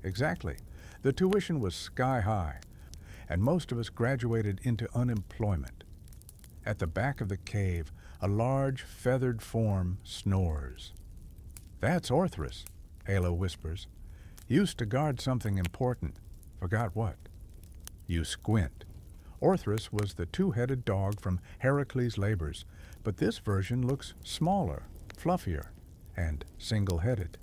Exactly. The tuition was sky high, and most of us graduated into unemployment. At the back of the cave, a large, feathered form snores. That's Orthrus, Alo whispers. Used to guard something important. Forgot what. You squint. Orthrus was the two-headed dog from Heracles' Labors, but this version looks smaller, fluffier, and single-headed.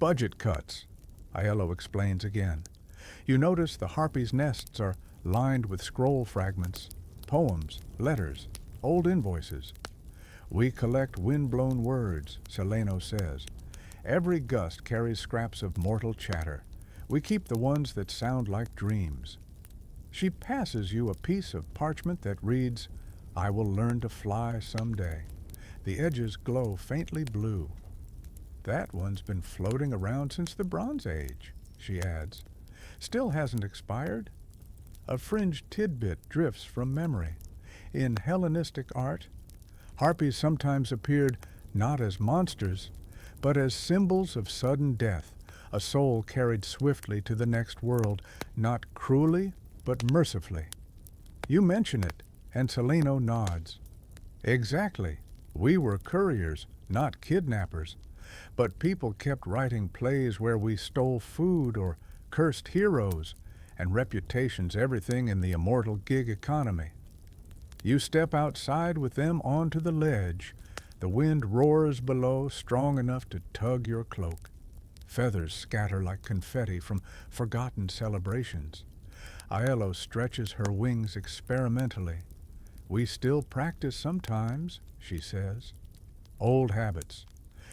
Budget cuts, Aiello explains again. You notice the harpies' nests are lined with scroll fragments, poems, letters, old invoices. We collect wind-blown words, Seleno says. Every gust carries scraps of mortal chatter. We keep the ones that sound like dreams. She passes you a piece of parchment that reads, I will learn to fly someday. The edges glow faintly blue. That one's been floating around since the Bronze Age, she adds. Still hasn't expired. A fringed tidbit drifts from memory. In Hellenistic art, harpies sometimes appeared not as monsters, but as symbols of sudden death, a soul carried swiftly to the next world, not cruelly, but mercifully. You mention it, and Seleno nods. Exactly. We were couriers, not kidnappers. But people kept writing plays where we stole food or cursed heroes, and reputation's everything in the immortal gig economy. You step outside with them onto the ledge. The wind roars below, strong enough to tug your cloak. Feathers scatter like confetti from forgotten celebrations. Aiello stretches her wings experimentally. We still practice sometimes, she says. Old habits.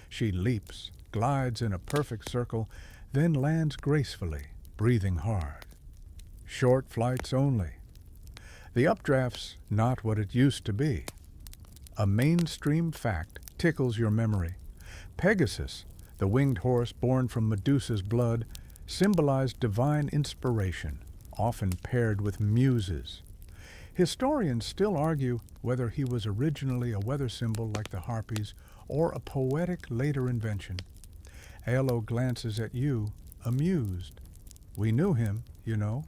She leaps, glides in a perfect circle, then lands gracefully, breathing hard. Short flights only, The updraft's not what it used to be. A mainstream fact tickles your memory. Pegasus, the winged horse born from Medusa's blood, symbolized divine inspiration, often paired with muses. Historians still argue whether he was originally a weather symbol like the harpies or a poetic later invention. Aello glances at you, amused. We knew him, you know.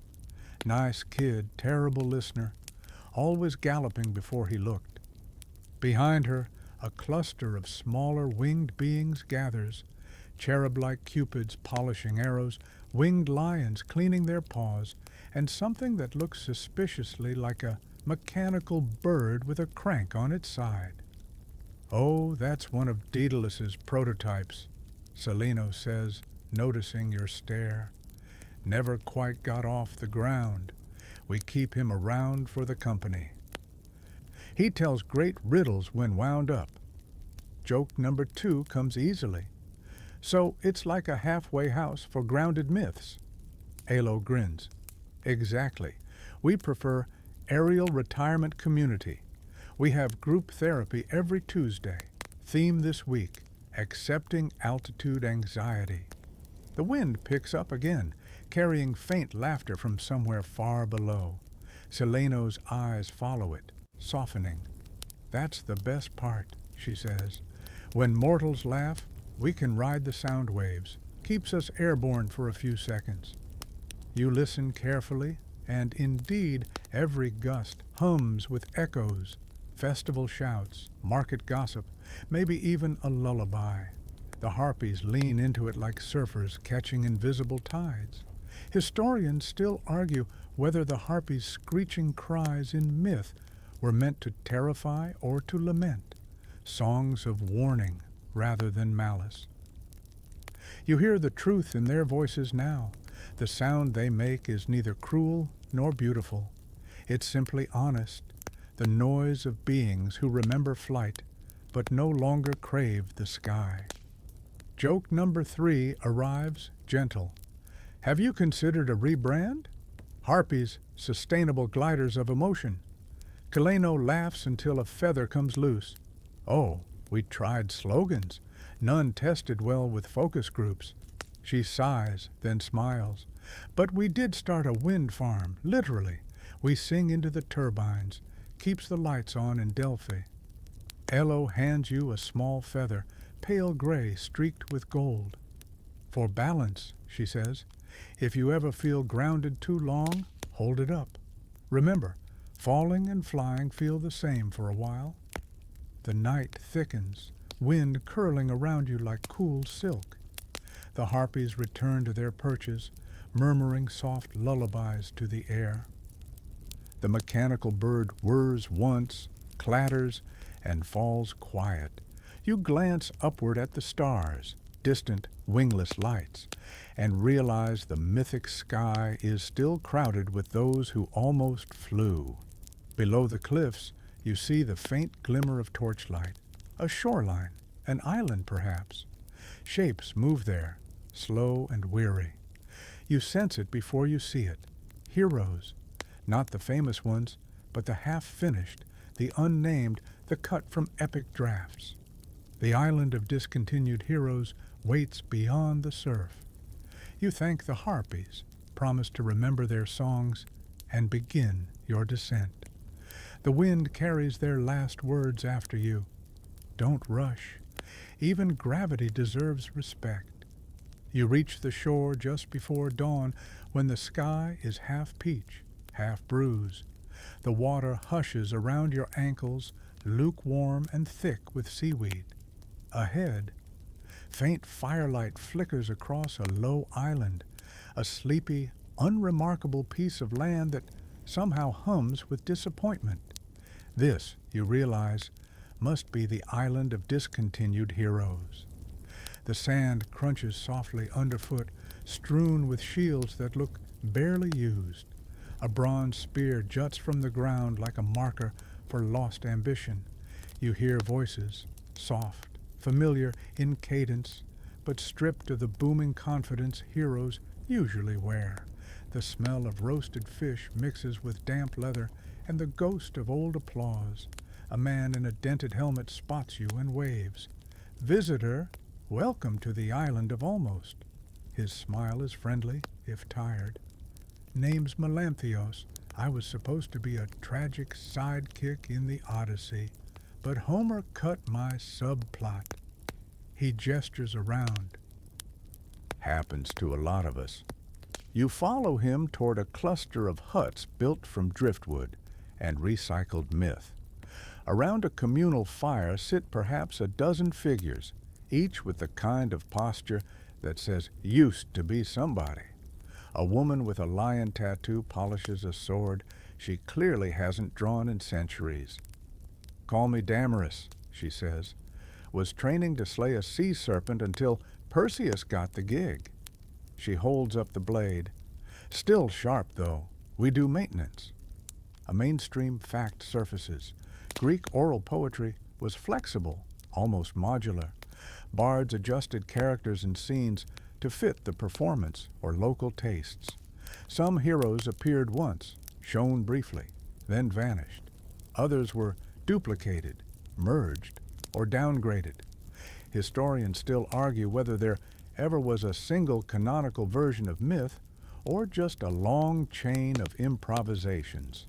Nice kid, terrible listener, always galloping before he looked. Behind her, a cluster of smaller winged beings gathers, cherub-like cupids polishing arrows, winged lions cleaning their paws, and something that looks suspiciously like a mechanical bird with a crank on its side. Oh, that's one of Daedalus's prototypes, Cellino says, noticing your stare. Never quite got off the ground. We keep him around for the company. He tells great riddles when wound up. Joke number 2 comes easily. So it's like a halfway house for grounded myths. Aello grins. Exactly. We prefer aerial retirement community. We have group therapy every Tuesday. Theme this week, accepting altitude anxiety. The wind picks up again, carrying faint laughter from somewhere far below. Cellino's eyes follow it, softening. That's the best part, she says. When mortals laugh, we can ride the sound waves. Keeps us airborne for a few seconds. You listen carefully, and indeed every gust hums with echoes, festival shouts, market gossip, maybe even a lullaby. The harpies lean into it like surfers catching invisible tides. Historians still argue whether the harpies' screeching cries in myth were meant to terrify or to lament, songs of warning rather than malice. You hear the truth in their voices now. The sound they make is neither cruel nor beautiful. It's simply honest, the noise of beings who remember flight but no longer crave the sky. Joke number 3 arrives gentle. Have you considered a rebrand? Harpies, sustainable gliders of emotion. Cellino laughs until a feather comes loose. Oh, we tried slogans. None tested well with focus groups. She sighs, then smiles. But we did start a wind farm, literally. We sing into the turbines. Keeps the lights on in Delphi. Aello hands you a small feather, pale gray streaked with gold. For balance, she says. If you ever feel grounded too long, hold it up. Remember, falling and flying feel the same for a while. The night thickens, wind curling around you like cool silk. The harpies return to their perches, murmuring soft lullabies to the air. The mechanical bird whirs once, clatters, and falls quiet. You glance upward at the stars, distant, wingless lights, and realize the mythic sky is still crowded with those who almost flew. Below the cliffs, you see the faint glimmer of torchlight, a shoreline, an island perhaps. Shapes move there, slow and weary. You sense it before you see it. Heroes, not the famous ones, but the half-finished, the unnamed, the cut from epic drafts. The island of discontinued heroes waits beyond the surf. You thank the harpies, promise to remember their songs, and begin your descent. The wind carries their last words after you. Don't rush. Even gravity deserves respect. You reach the shore just before dawn when the sky is half peach, half bruise. The water hushes around your ankles, lukewarm and thick with seaweed. Ahead, faint firelight flickers across a low island, a sleepy, unremarkable piece of land that somehow hums with disappointment. This, you realize, must be the island of discontinued heroes. The sand crunches softly underfoot, strewn with shields that look barely used. A bronze spear juts from the ground like a marker for lost ambition. You hear voices, soft, familiar in cadence, but stripped of the booming confidence heroes usually wear. The smell of roasted fish mixes with damp leather, and the ghost of old applause. A man in a dented helmet spots you and waves. Visitor, welcome to the island of almost. His smile is friendly, if tired. Name's Melanthios. I was supposed to be a tragic sidekick in the Odyssey, but Homer cut my subplot. He gestures around. Happens to a lot of us. You follow him toward a cluster of huts built from driftwood and recycled myth. Around a communal fire sit perhaps a dozen figures, each with the kind of posture that says used to be somebody. A woman with a lion tattoo polishes a sword she clearly hasn't drawn in centuries. Call me Damaris, she says. Was training to slay a sea serpent until Perseus got the gig. She holds up the blade. Still sharp, though. We do maintenance. A mainstream fact surfaces. Greek oral poetry was flexible, almost modular. Bards adjusted characters and scenes to fit the performance or local tastes. Some heroes appeared once, shown briefly, then vanished. Others were duplicated, merged, or downgraded. Historians still argue whether there ever was a single canonical version of myth or just a long chain of improvisations.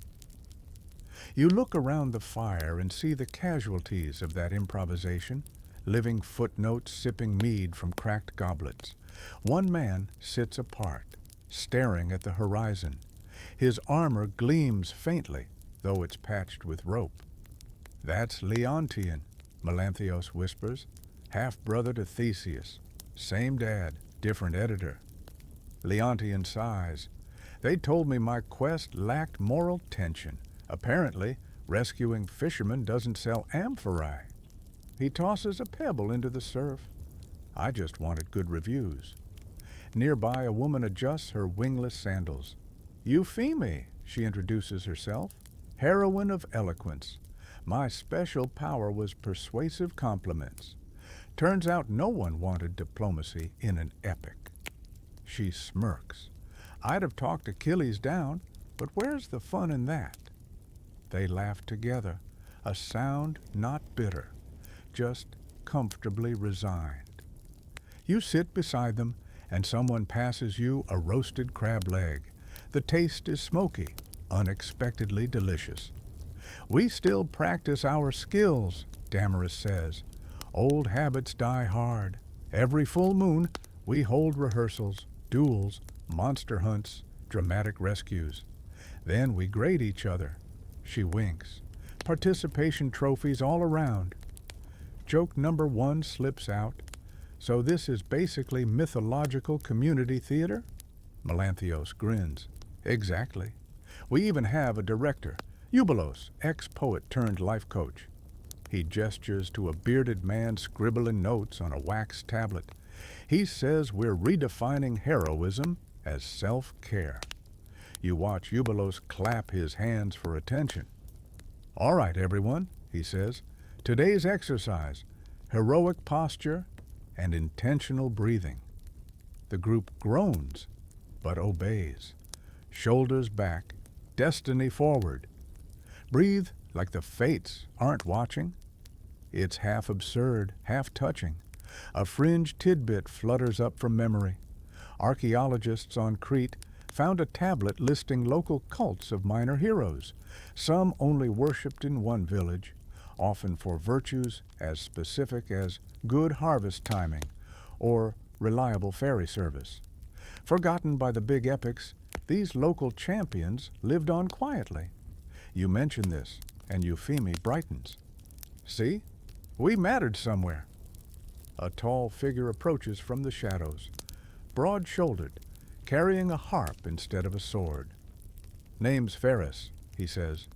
You look around the fire and see the casualties of that improvisation, living footnotes sipping mead from cracked goblets. One man sits apart, staring at the horizon. His armor gleams faintly, though it's patched with rope. That's Leontian, Melanthios whispers, half-brother to Theseus. Same dad, different editor. Leontian sighs. They told me my quest lacked moral tension. Apparently, rescuing fishermen doesn't sell amphorae. He tosses a pebble into the surf. I just wanted good reviews. Nearby, a woman adjusts her wingless sandals. Euphemie, she introduces herself. Heroine of eloquence. My special power was persuasive compliments. Turns out no one wanted diplomacy in an epic. She smirks. I'd have talked Achilles down, but where's the fun in that? They laugh together, a sound not bitter, just comfortably resigned. You sit beside them, and someone passes you a roasted crab leg. The taste is smoky, unexpectedly delicious. We still practice our skills, Damaris says. Old habits die hard. Every full moon, we hold rehearsals, duels, monster hunts, dramatic rescues. Then we grade each other. She winks. Participation trophies all around. Joke number 1 slips out. So this is basically mythological community theater? Melanthios grins. Exactly. We even have a director, Eubulos, ex-poet turned life coach. He gestures to a bearded man scribbling notes on a wax tablet. He says we're redefining heroism as self-care. You watch Eubulos clap his hands for attention. All right, everyone, he says. Today's exercise, heroic posture and intentional breathing. The group groans, but obeys. Shoulders back, destiny forward. Breathe like the fates aren't watching. It's half absurd, half touching. A fringe tidbit flutters up from memory. Archaeologists on Crete found a tablet listing local cults of minor heroes. Some only worshipped in one village, often for virtues as specific as good harvest timing or reliable ferry service. Forgotten by the big epics, these local champions lived on quietly. You mention this, and Euphemie brightens. See? We mattered somewhere. A tall figure approaches from the shadows, broad-shouldered, carrying a harp instead of a sword. Name's Ferris, he says.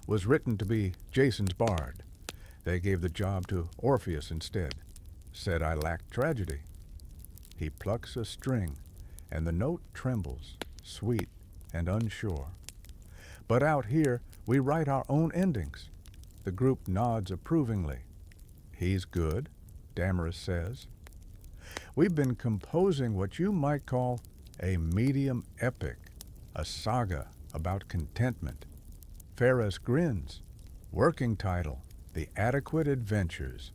Was written to be Jason's bard. They gave the job to Orpheus instead. Said I lacked tragedy. He plucks a string, and the note trembles, sweet and unsure. But out here, we write our own endings. The group nods approvingly. He's good, Damaris says. We've been composing what you might call a medium epic, a saga about contentment. Ferris grins. Working title, The Adequate Adventures.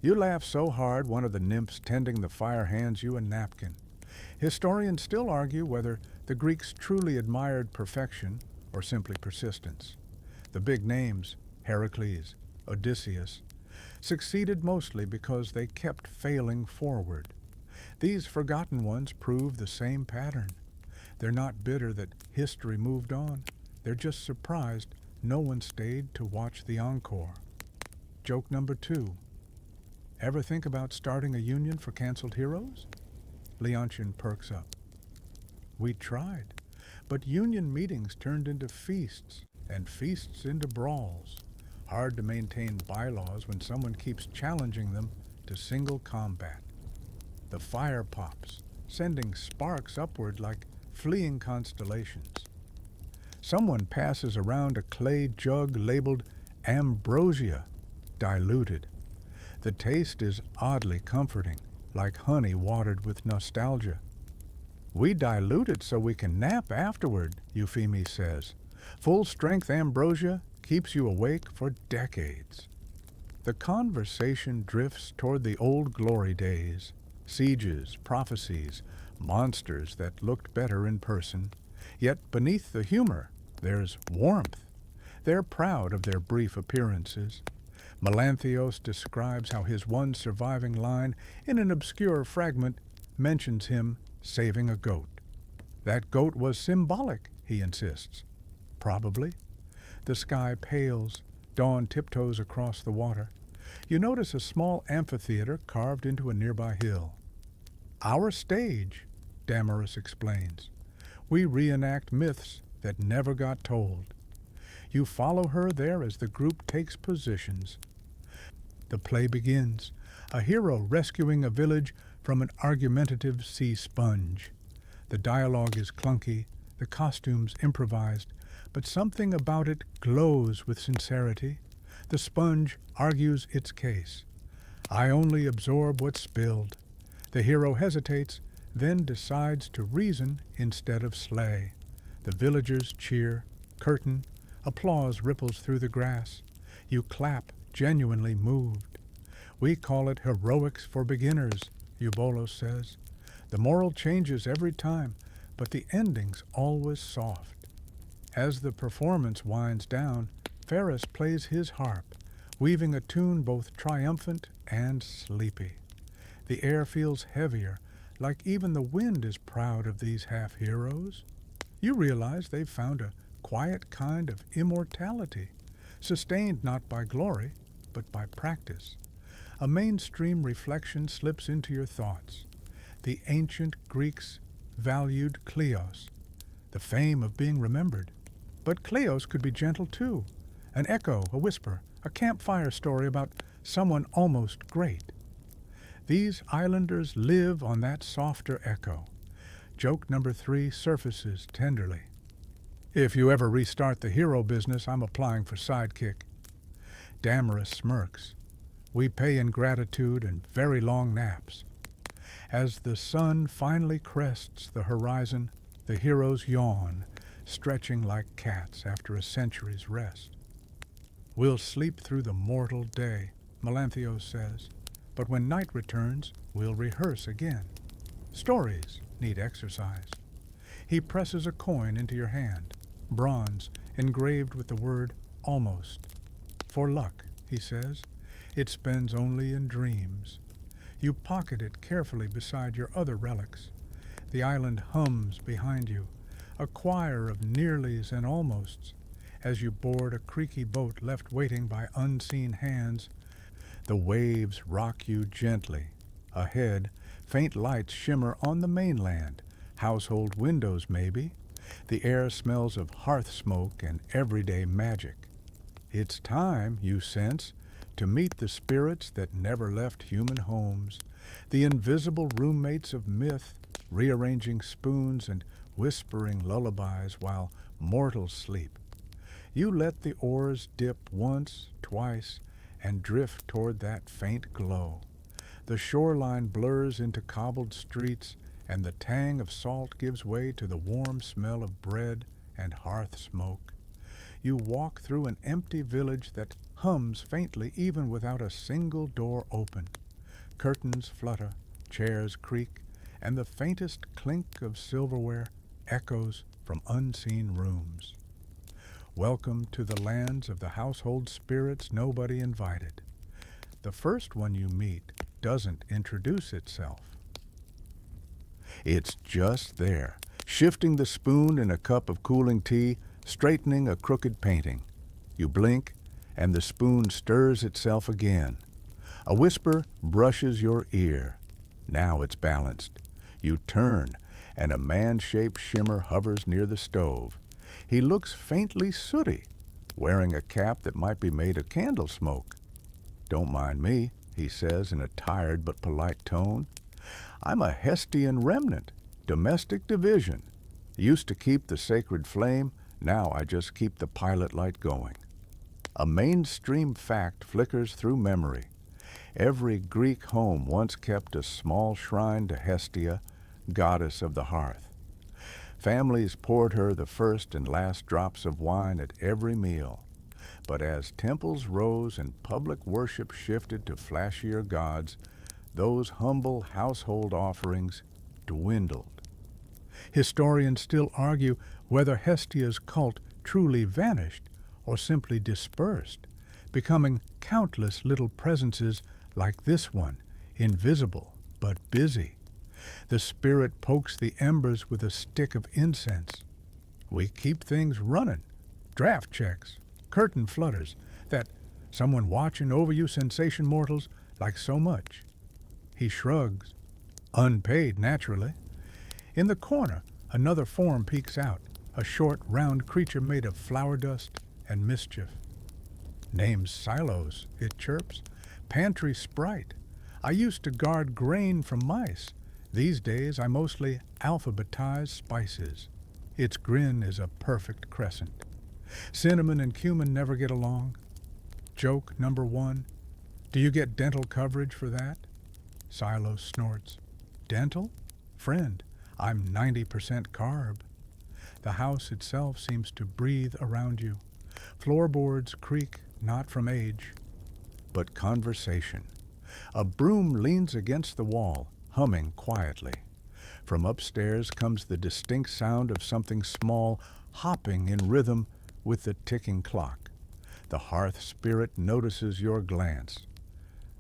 You laugh so hard one of the nymphs tending the fire hands you a napkin. Historians still argue whether the Greeks truly admired perfection or simply persistence. The big names, Heracles, Odysseus, succeeded mostly because they kept failing forward. These forgotten ones prove the same pattern. They're not bitter that history moved on. They're just surprised no one stayed to watch the encore. Joke number 2. Ever think about starting a union for canceled heroes? Leontian perks up. We tried, but union meetings turned into feasts, and feasts into brawls. Hard to maintain bylaws when someone keeps challenging them to single combat. The fire pops, sending sparks upward like fleeing constellations. Someone passes around a clay jug labeled ambrosia, diluted. The taste is oddly comforting, like honey watered with nostalgia. We dilute it so we can nap afterward, Euphemie says. Full-strength ambrosia keeps you awake for decades. The conversation drifts toward the old glory days, sieges, prophecies, monsters that looked better in person. Yet beneath the humor, there's warmth. They're proud of their brief appearances. Melanthios describes how his one surviving line in an obscure fragment mentions him saving a goat. That goat was symbolic, he insists. Probably. The sky pales, dawn tiptoes across the water. You notice a small amphitheater carved into a nearby hill. Our stage, Damaris explains. We reenact myths that never got told. You follow her there as the group takes positions. The play begins, a hero rescuing a village from an argumentative sea sponge. The dialogue is clunky, the costumes improvised, but something about it glows with sincerity. The sponge argues its case. I only absorb what's spilled. The hero hesitates, then decides to reason instead of slay. The villagers cheer, curtain, applause ripples through the grass. You clap, genuinely moved. We call it heroics for beginners, Eubolos says. The moral changes every time, but the ending's always soft. As the performance winds down, Ferris plays his harp, weaving a tune both triumphant and sleepy. The air feels heavier, like even the wind is proud of these half-heroes. You realize they've found a quiet kind of immortality, sustained not by glory, but by practice. A mainstream reflection slips into your thoughts. The ancient Greeks valued kleos, the fame of being remembered. But kleos could be gentle too, an echo, a whisper, a campfire story about someone almost great. These islanders live on that softer echo. Joke number 3 surfaces tenderly. If you ever restart the hero business, I'm applying for sidekick. Damaris smirks. We pay in gratitude and very long naps. As the sun finally crests the horizon, the heroes yawn, stretching like cats after a century's rest. We'll sleep through the mortal day, Melanthios says, but when night returns, we'll rehearse again. Stories need exercise. He presses a coin into your hand, bronze, engraved with the word almost. For luck, he says. It spends only in dreams. You pocket it carefully beside your other relics. The island hums behind you, a choir of nearlys and almosts. As you board a creaky boat left waiting by unseen hands, the waves rock you gently. Ahead, faint lights shimmer on the mainland, household windows maybe. The air smells of hearth smoke and everyday magic. It's time, you sense, to meet the spirits that never left human homes, the invisible roommates of myth, rearranging spoons and whispering lullabies while mortals sleep. You let the oars dip once, twice, and drift toward that faint glow. The shoreline blurs into cobbled streets, and the tang of salt gives way to the warm smell of bread and hearth smoke. You walk through an empty village that hums faintly even without a single door open. Curtains flutter, chairs creak, and the faintest clink of silverware echoes from unseen rooms. Welcome to the lands of the household spirits nobody invited. The first one you meet doesn't introduce itself. It's just there, shifting the spoon in a cup of cooling tea, straightening a crooked painting. You blink, and the spoon stirs itself again. A whisper brushes your ear. Now it's balanced. You turn, and a man-shaped shimmer hovers near the stove. He looks faintly sooty, wearing a cap that might be made of candle smoke. "Don't mind me," he says in a tired but polite tone. "I'm a Hestian remnant, domestic division. Used to keep the sacred flame, now I just keep the pilot light going." A mainstream fact flickers through memory. Every Greek home once kept a small shrine to Hestia, goddess of the hearth. Families poured her the first and last drops of wine at every meal. But as temples rose and public worship shifted to flashier gods, those humble household offerings dwindled. Historians still argue whether Hestia's cult truly vanished or simply dispersed, becoming countless little presences like this one, invisible but busy. The spirit pokes the embers with a stick of incense. We keep things running, draft checks, curtain flutters, that someone watching over you sensation mortals like so much. He shrugs, unpaid naturally. In the corner, another form peeks out, a short, round creature made of flower dust and mischief. "Name's Silos," it chirps. "Pantry sprite. I used to guard grain from mice. These days I mostly alphabetize spices." Its grin is a perfect crescent. "Cinnamon and cumin never get along." Joke number 1. "Do you get dental coverage for that?" Silos snorts. "Dental? Friend, I'm 90% carb." The house itself seems to breathe around you. Floorboards creak, not from age, but conversation. A broom leans against the wall, humming quietly. From upstairs comes the distinct sound of something small hopping in rhythm with the ticking clock. The hearth spirit notices your glance.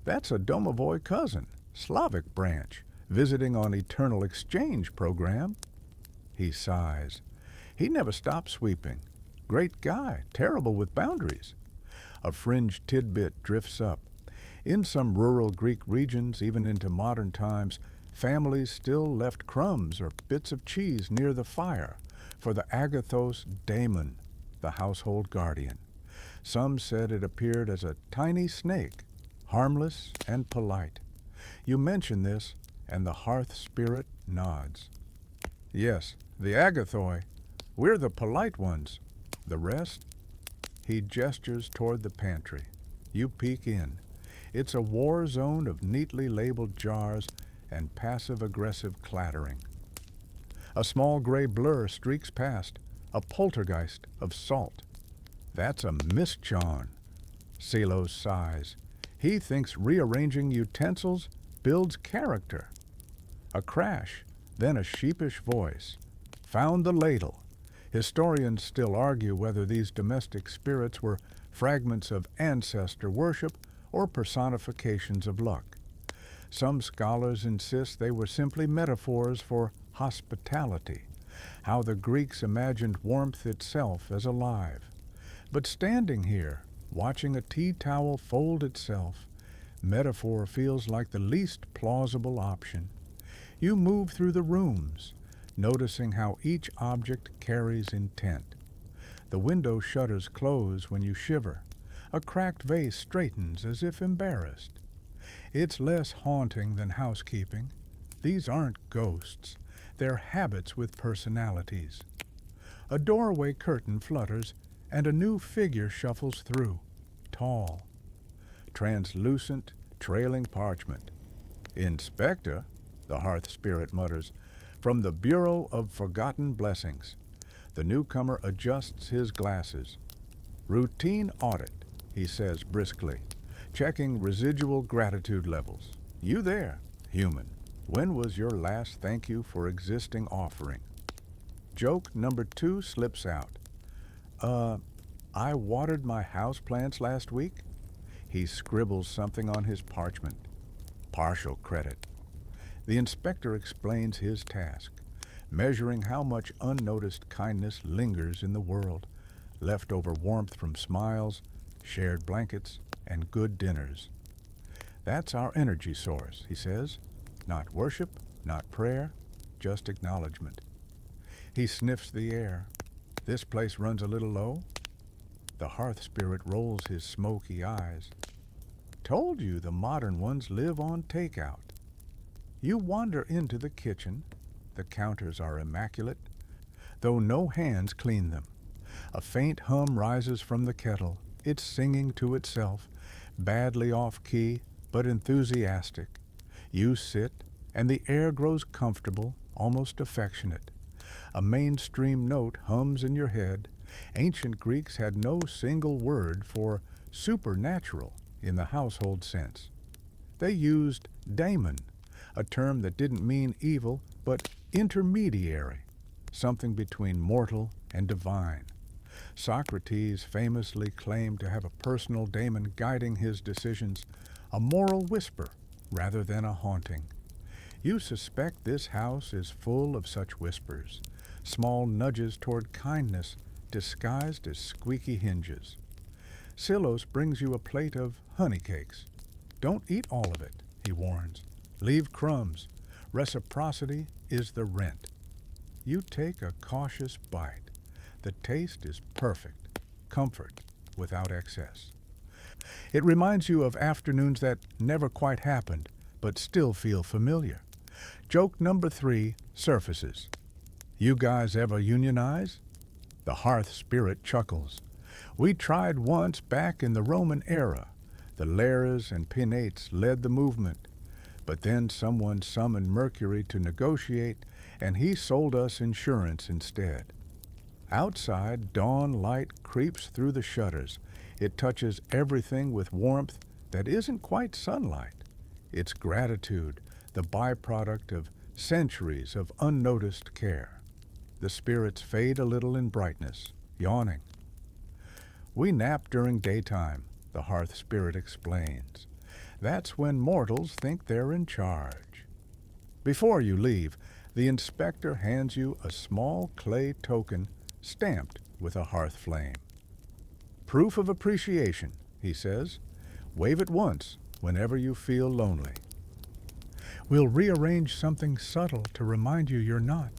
"That's a Domovoy cousin, Slavic branch, visiting on eternal exchange program." He sighs. He never stopped sweeping. Great guy, terrible with boundaries. A fringe tidbit drifts up. In some rural Greek regions, even into modern times, families still left crumbs or bits of cheese near the fire for the agathos daemon, the household guardian. Some said it appeared as a tiny snake, harmless and polite. You mention this, and the hearth spirit nods. "Yes, the agathoi. We're the polite ones. The rest?" He gestures toward the pantry. You peek in. It's a war zone of neatly labeled jars and passive-aggressive clattering. A small gray blur streaks past, a poltergeist of salt. "That's a mischon." Silos sighs. He thinks rearranging utensils builds character. A crash, then a sheepish voice. "Found the ladle." Historians still argue whether these domestic spirits were fragments of ancestor worship or personifications of luck. Some scholars insist they were simply metaphors for hospitality, how the Greeks imagined warmth itself as alive. But standing here, watching a tea towel fold itself, metaphor feels like the least plausible option. You move through the rooms, noticing how each object carries intent. The window shutters close when you shiver. A cracked vase straightens as if embarrassed. It's less haunting than housekeeping. These aren't ghosts. They're habits with personalities. A doorway curtain flutters, and a new figure shuffles through, tall. Translucent, trailing parchment. "Inspector," the hearth spirit mutters, "from the Bureau of Forgotten Blessings." The newcomer adjusts his glasses. Routine audit, he says briskly, checking residual gratitude levels. You there, human. When was your last thank you for existing offering? Joke number 2 slips out. I watered my houseplants last week. He scribbles something on his parchment. Partial credit. The inspector explains his task, measuring how much unnoticed kindness lingers in the world, leftover warmth from smiles, shared blankets, and good dinners. That's our energy source, he says. Not worship, not prayer, just acknowledgement. He sniffs the air. This place runs a little low. The hearth spirit rolls his smoky eyes. Told you the modern ones live on takeout. You wander into the kitchen. The counters are immaculate, though no hands clean them. A faint hum rises from the kettle. It's singing to itself, badly off key, but enthusiastic. You sit, and the air grows comfortable, almost affectionate. A mainstream note hums in your head. Ancient Greeks had no single word for supernatural in the household sense. They used daemon, a term that didn't mean evil, but intermediary, something between mortal and divine. Socrates famously claimed to have a personal daemon guiding his decisions, a moral whisper rather than a haunting. You suspect this house is full of such whispers, small nudges toward kindness disguised as squeaky hinges. Silos brings you a plate of honey cakes. Don't eat all of it, he warns. Leave crumbs. Reciprocity is the rent. You take a cautious bite. The taste is perfect, comfort without excess. It reminds you of afternoons that never quite happened, but still feel familiar. Joke number 3 surfaces. You guys ever unionize? The hearth spirit chuckles. We tried once back in the Roman era. The lares and penates led the movement. But then someone summoned Mercury to negotiate, and he sold us insurance instead. Outside, dawn light creeps through the shutters. It touches everything with warmth that isn't quite sunlight. It's gratitude, the byproduct of centuries of unnoticed care. The spirits fade a little in brightness, yawning. We nap during daytime, the hearth spirit explains. That's when mortals think they're in charge. Before you leave, the inspector hands you a small clay token stamped with a hearth flame. Proof of appreciation, he says. Wave it once whenever you feel lonely. We'll rearrange something subtle to remind you you're not.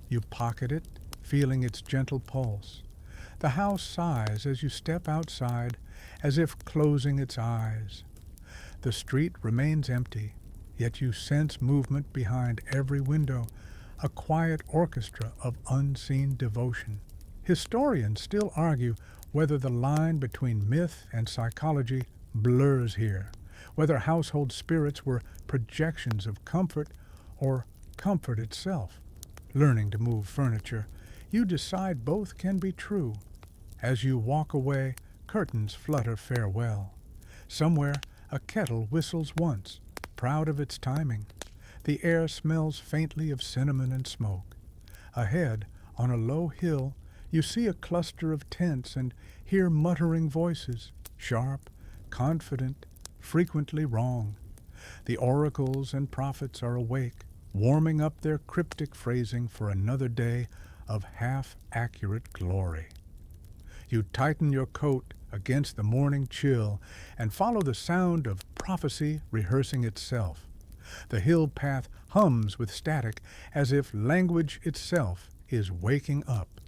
You pocket it, feeling its gentle pulse. The house sighs as you step outside, as if closing its eyes. The street remains empty, yet you sense movement behind every window, a quiet orchestra of unseen devotion. Historians still argue whether the line between myth and psychology blurs here, whether household spirits were projections of comfort or comfort itself. Learning to move furniture, you decide both can be true. As you walk away, curtains flutter farewell. Somewhere, a kettle whistles once, proud of its timing. The air smells faintly of cinnamon and smoke. Ahead, on a low hill, you see a cluster of tents and hear muttering voices, sharp, confident, frequently wrong. The oracles and prophets are awake, warming up their cryptic phrasing for another day of half-accurate glory. You tighten your coat against the morning chill and follow the sound of prophecy rehearsing itself. The hill path hums with static as if language itself is waking up.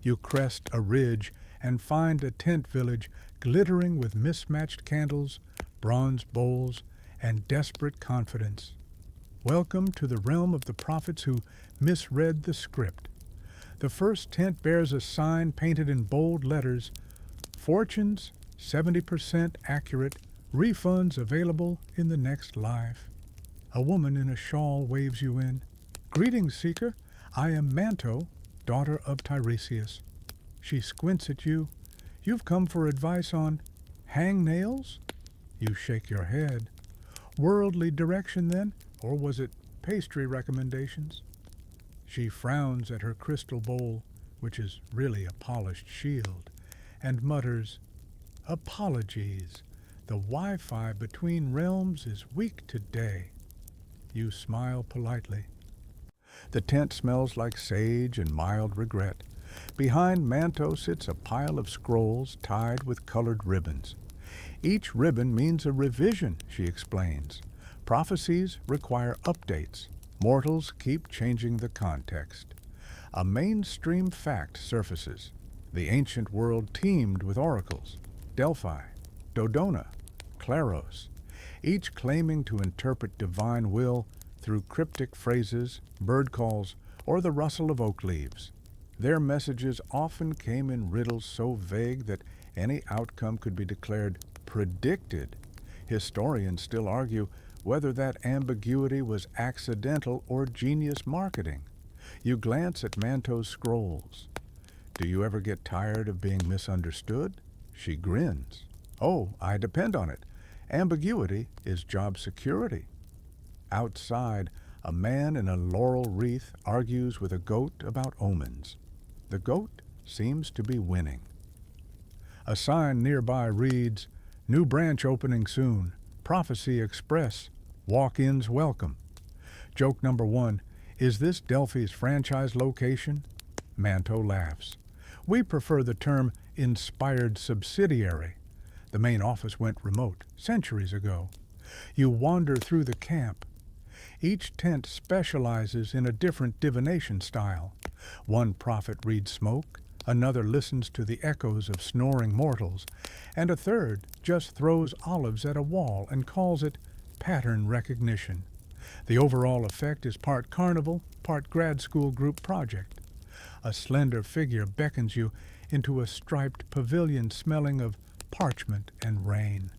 You crest a ridge and find a tent village glittering with mismatched candles, bronze bowls, and desperate confidence. Welcome to the realm of the prophets who misread the script. The first tent bears a sign painted in bold letters, "Fortunes 70% accurate, refunds available in the next life." A woman in a shawl waves you in. "Greetings, seeker. I am Manto, daughter of Tiresias." She squints at you. You've come for advice on hangnails? You shake your head. Worldly direction, then? Or was it pastry recommendations? She frowns at her crystal bowl, which is really a polished shield, and mutters, "Apologies. The Wi-Fi between realms is weak today." You smile politely. The tent smells like sage and mild regret. Behind Manto sits a pile of scrolls tied with colored ribbons. Each ribbon means a revision, she explains. Prophecies require updates. Mortals keep changing the context. A mainstream fact surfaces. The ancient world teemed with oracles. Delphi, Dodona, Claros, each claiming to interpret divine will through cryptic phrases, bird calls, or the rustle of oak leaves. Their messages often came in riddles so vague that any outcome could be declared predicted. Historians still argue whether that ambiguity was accidental or genius marketing. You glance at Manto's scrolls. Do you ever get tired of being misunderstood? She grins. Oh, I depend on it. Ambiguity is job security. Outside, a man in a laurel wreath argues with a goat about omens. The goat seems to be winning. A sign nearby reads, "New branch opening soon. Prophecy Express. Walk-ins welcome." Joke number 1, is this Delphi's franchise location? Manto laughs. We prefer the term inspired subsidiary. The main office went remote centuries ago. You wander through the camp. Each tent specializes in a different divination style. One prophet reads smoke, another listens to the echoes of snoring mortals, and a third just throws olives at a wall and calls it pattern recognition. The overall effect is part carnival, part grad school group project. A slender figure beckons you into a striped pavilion smelling of parchment and rain.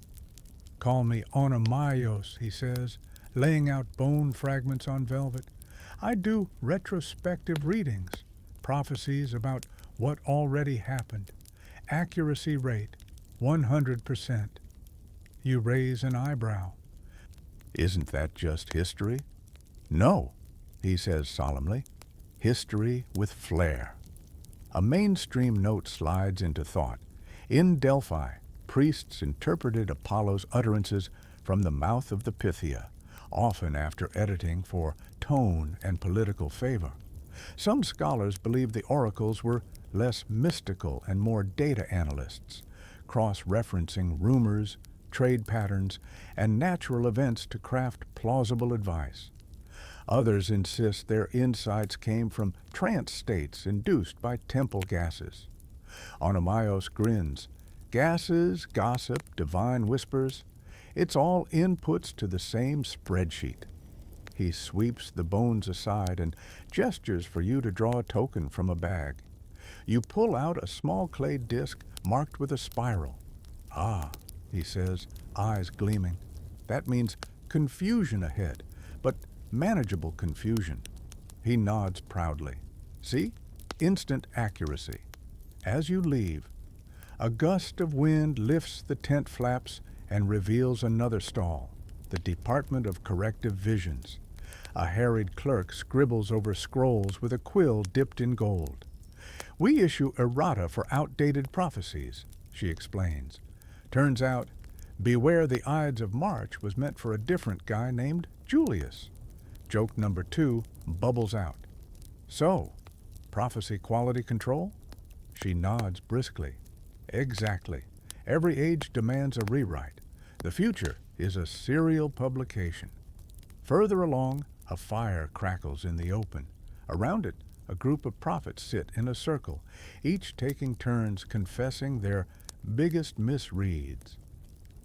"Call me Onomaios," he says, laying out bone fragments on velvet. "I do retrospective readings, prophecies about what already happened. Accuracy rate, 100%. You raise an eyebrow. "Isn't that just history?" "No," he says solemnly. "History with flair." A mainstream note slides into thought. In Delphi, priests interpreted Apollo's utterances from the mouth of the Pythia, often after editing for tone and political favor. Some scholars believe the oracles were less mystical and more data analysts, cross-referencing rumors, trade patterns, and natural events to craft plausible advice. Others insist their insights came from trance states induced by temple gases. Onomaios grins. Gases, gossip, divine whispers, it's all inputs to the same spreadsheet. He sweeps the bones aside and gestures for you to draw a token from a bag. You pull out a small clay disc marked with a spiral. "Ah," he says, eyes gleaming. "That means confusion ahead, but manageable confusion." He nods proudly. "See? Instant accuracy." As you leave, a gust of wind lifts the tent flaps and reveals another stall, the Department of Corrective Visions. A harried clerk scribbles over scrolls with a quill dipped in gold. "We issue errata for outdated prophecies," she explains. "Turns out, Beware the Ides of March was meant for a different guy named Julius." Joke number 2 bubbles out. "So, prophecy quality control?" She nods briskly. "Exactly. Every age demands a rewrite. The future is a serial publication." Further along, a fire crackles in the open. Around it, a group of prophets sit in a circle, each taking turns confessing their biggest misreads.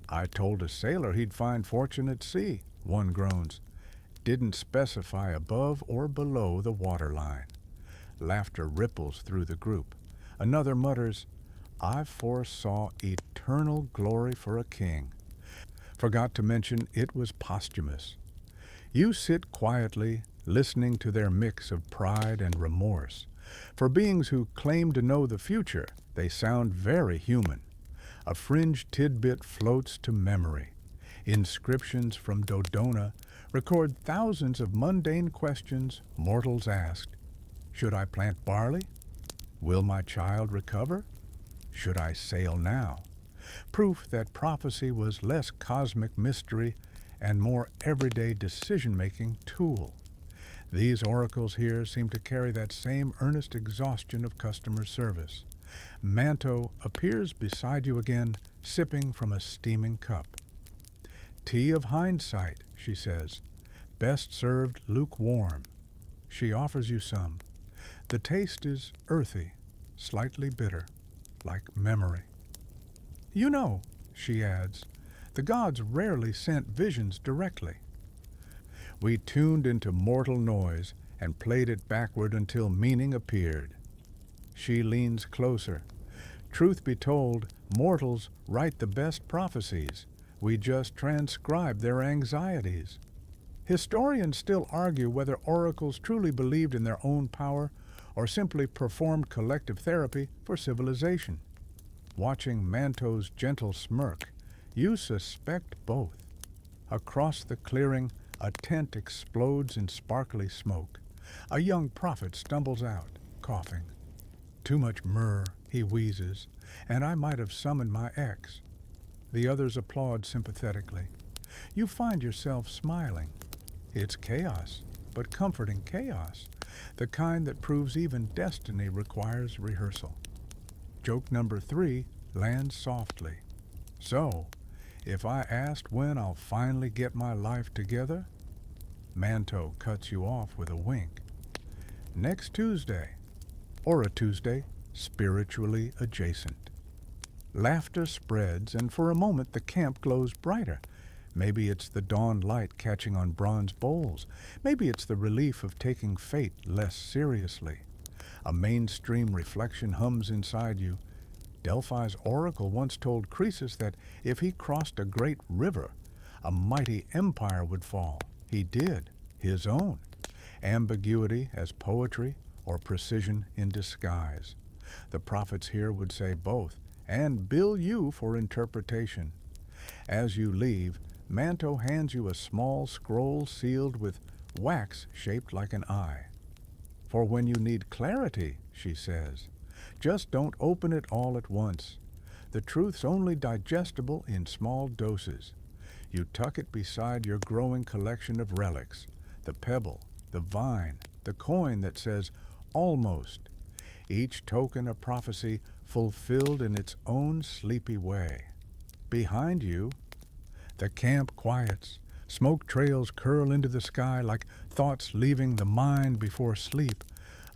"I told a sailor he'd find fortune at sea," one groans. "Didn't specify above or below the waterline." Laughter ripples through the group. Another mutters, "I foresaw eternal glory for a king." Forgot to mention it was posthumous. You sit quietly, listening to their mix of pride and remorse, For beings who claim to know the future, they sound very human. A fringe tidbit floats to memory. Inscriptions from Dodona record thousands of mundane questions mortals asked. Should I plant barley? Will my child recover? Should I sail now? Proof that prophecy was less cosmic mystery and more everyday decision-making tool. These oracles here seem to carry that same earnest exhaustion of customer service. Manto appears beside you again, sipping from a steaming cup. Tea of hindsight, she says, best served lukewarm. She offers you some. The taste is earthy, slightly bitter, like memory. You know, she adds, the gods rarely sent visions directly. We tuned into mortal noise and played it backward until meaning appeared. She leans closer. Truth be told, mortals write the best prophecies. We just transcribe their anxieties. Historians still argue whether oracles truly believed in their own power or simply performed collective therapy for civilization. Watching Manto's gentle smirk, you suspect both. Across the clearing, a tent explodes in sparkly smoke. A young prophet stumbles out, coughing. Too much myrrh, he wheezes, and I might have summoned my ex. The others applaud sympathetically. You find yourself smiling. It's chaos, but comforting chaos, the kind that proves even destiny requires rehearsal. Joke number 3 lands softly. So, if I asked when I'll finally get my life together, Manto cuts you off with a wink. Next Tuesday, or a Tuesday spiritually adjacent. Laughter spreads, and for a moment the camp glows brighter. Maybe it's the dawn light catching on bronze bowls. Maybe it's the relief of taking fate less seriously. A mainstream reflection hums inside you. Delphi's oracle once told Croesus that if he crossed a great river, a mighty empire would fall. He did, his own. Ambiguity as poetry or precision in disguise. The prophets here would say both, and bill you for interpretation. As you leave, Manto hands you a small scroll sealed with wax shaped like an eye. For when you need clarity, she says, just don't open it all at once. The truth's only digestible in small doses. You tuck it beside your growing collection of relics, the pebble, the vine, the coin that says almost, each token a prophecy fulfilled in its own sleepy way. Behind you, the camp quiets. Smoke trails curl into the sky like thoughts leaving the mind before sleep.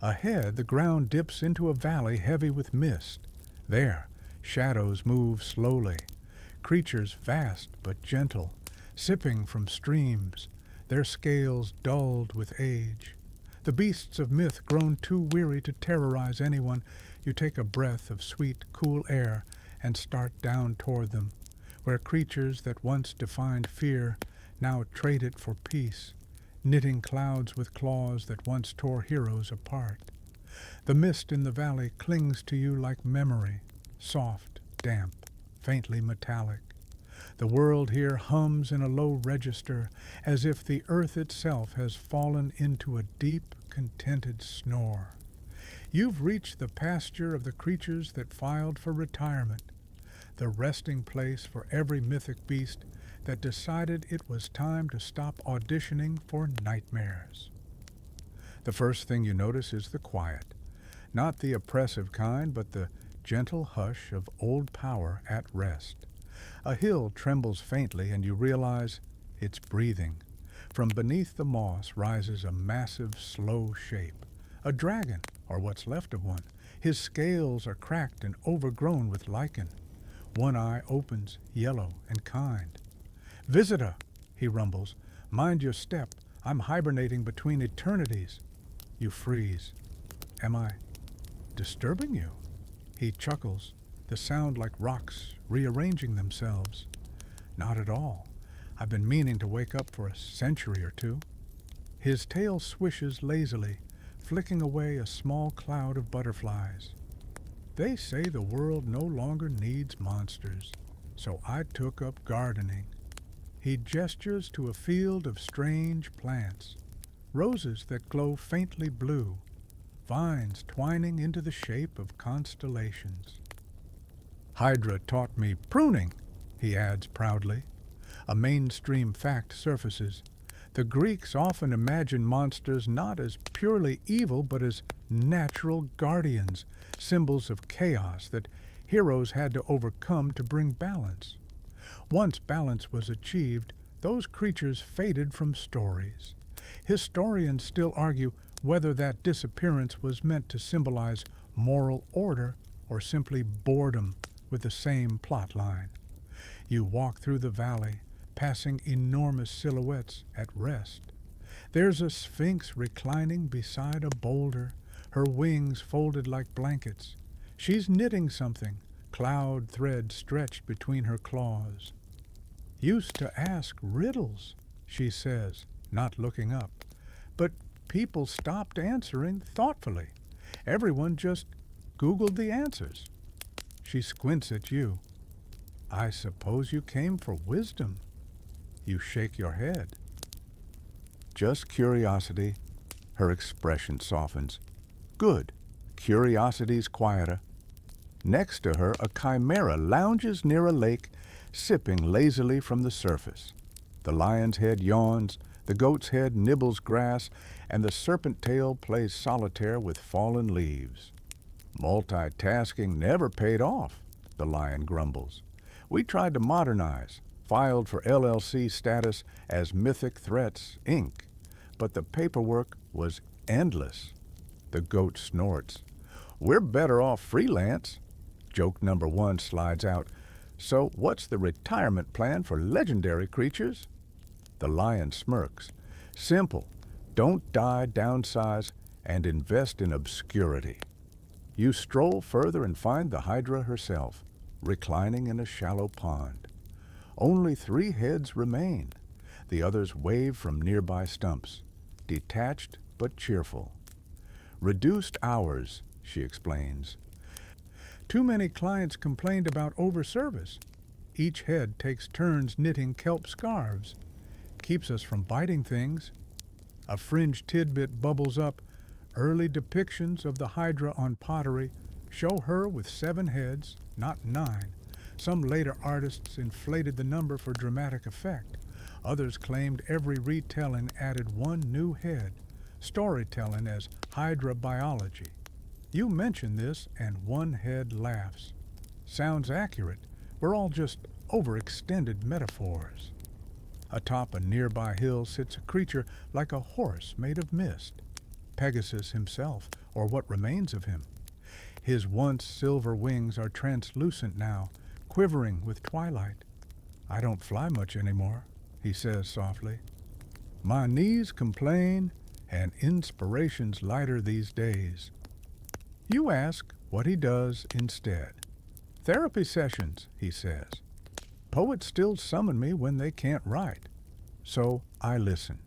Ahead, the ground dips into a valley heavy with mist. There, shadows move slowly. Creatures vast but gentle, sipping from streams, their scales dulled with age. The beasts of myth grown too weary to terrorize anyone, you take a breath of sweet, cool air and start down toward them, where creatures that once defined fear now trade it for peace, knitting clouds with claws that once tore heroes apart. The mist in the valley clings to you like memory, soft, damp, faintly metallic. The world here hums in a low register, as if the earth itself has fallen into a deep, contented snore. You've reached the pasture of the creatures that filed for retirement, the resting place for every mythic beast that decided it was time to stop auditioning for nightmares. The first thing you notice is the quiet, not the oppressive kind, but the gentle hush of old power at rest. A hill trembles faintly, and you realize it's breathing. From beneath the moss rises a massive, slow shape, a dragon, or what's left of one. His scales are cracked and overgrown with lichen. One eye opens, yellow and kind. "Visitor," he rumbles, "mind your step. I'm hibernating between eternities." You freeze. Am I disturbing you? He chuckles, the sound like rocks rearranging themselves. Not at all. I've been meaning to wake up for a century or two. His tail swishes lazily, flicking away a small cloud of butterflies. They say the world no longer needs monsters, so I took up gardening. He gestures to a field of strange plants, roses that glow faintly blue, vines twining into the shape of constellations. Hydra taught me pruning, he adds proudly. A mainstream fact surfaces. The Greeks often imagined monsters not as purely evil but as natural guardians, symbols of chaos that heroes had to overcome to bring balance. Once balance was achieved, those creatures faded from stories. Historians still argue whether that disappearance was meant to symbolize moral order or simply boredom with the same plot line. You walk through the valley, passing enormous silhouettes at rest. There's a sphinx reclining beside a boulder, her wings folded like blankets. She's knitting something, cloud thread stretched between her claws. Used to ask riddles, she says, not looking up. But people stopped answering thoughtfully. Everyone just Googled the answers. She squints at you. I suppose you came for wisdom. You shake your head. Just curiosity. Her expression softens. Good. Curiosity's quieter. Next to her, a chimera lounges near a lake, sipping lazily from the surface. The lion's head yawns, the goat's head nibbles grass, and the serpent tail plays solitaire with fallen leaves. Multitasking never paid off, the lion grumbles. We tried to modernize, filed for LLC status as Mythic Threats, Inc., but the paperwork was endless. The goat snorts. We're better off freelance. Joke number 1 slides out. So what's the retirement plan for legendary creatures? The lion smirks. Simple. Don't die, downsize, and invest in obscurity. You stroll further and find the Hydra herself, reclining in a shallow pond. Only 3 heads remain. The others wave from nearby stumps, detached but cheerful. Reduced hours, she explains. Too many clients complained about overservice. Each head takes turns knitting kelp scarves. Keeps us from biting things. A fringe tidbit bubbles up. Early depictions of the Hydra on pottery show her with 7 heads, not 9. Some later artists inflated the number for dramatic effect. Others claimed every retelling added 1 new head, storytelling as Hydra biology. You mention this and 1 head laughs. Sounds accurate. We're all just overextended metaphors. Atop a nearby hill sits a creature like a horse made of mist. Pegasus himself, or what remains of him. His once silver wings are translucent now, quivering with twilight. I don't fly much anymore, he says softly. My knees complain, and inspiration's lighter these days. You ask what he does instead. Therapy sessions, he says. Poets still summon me when they can't write. So I listen.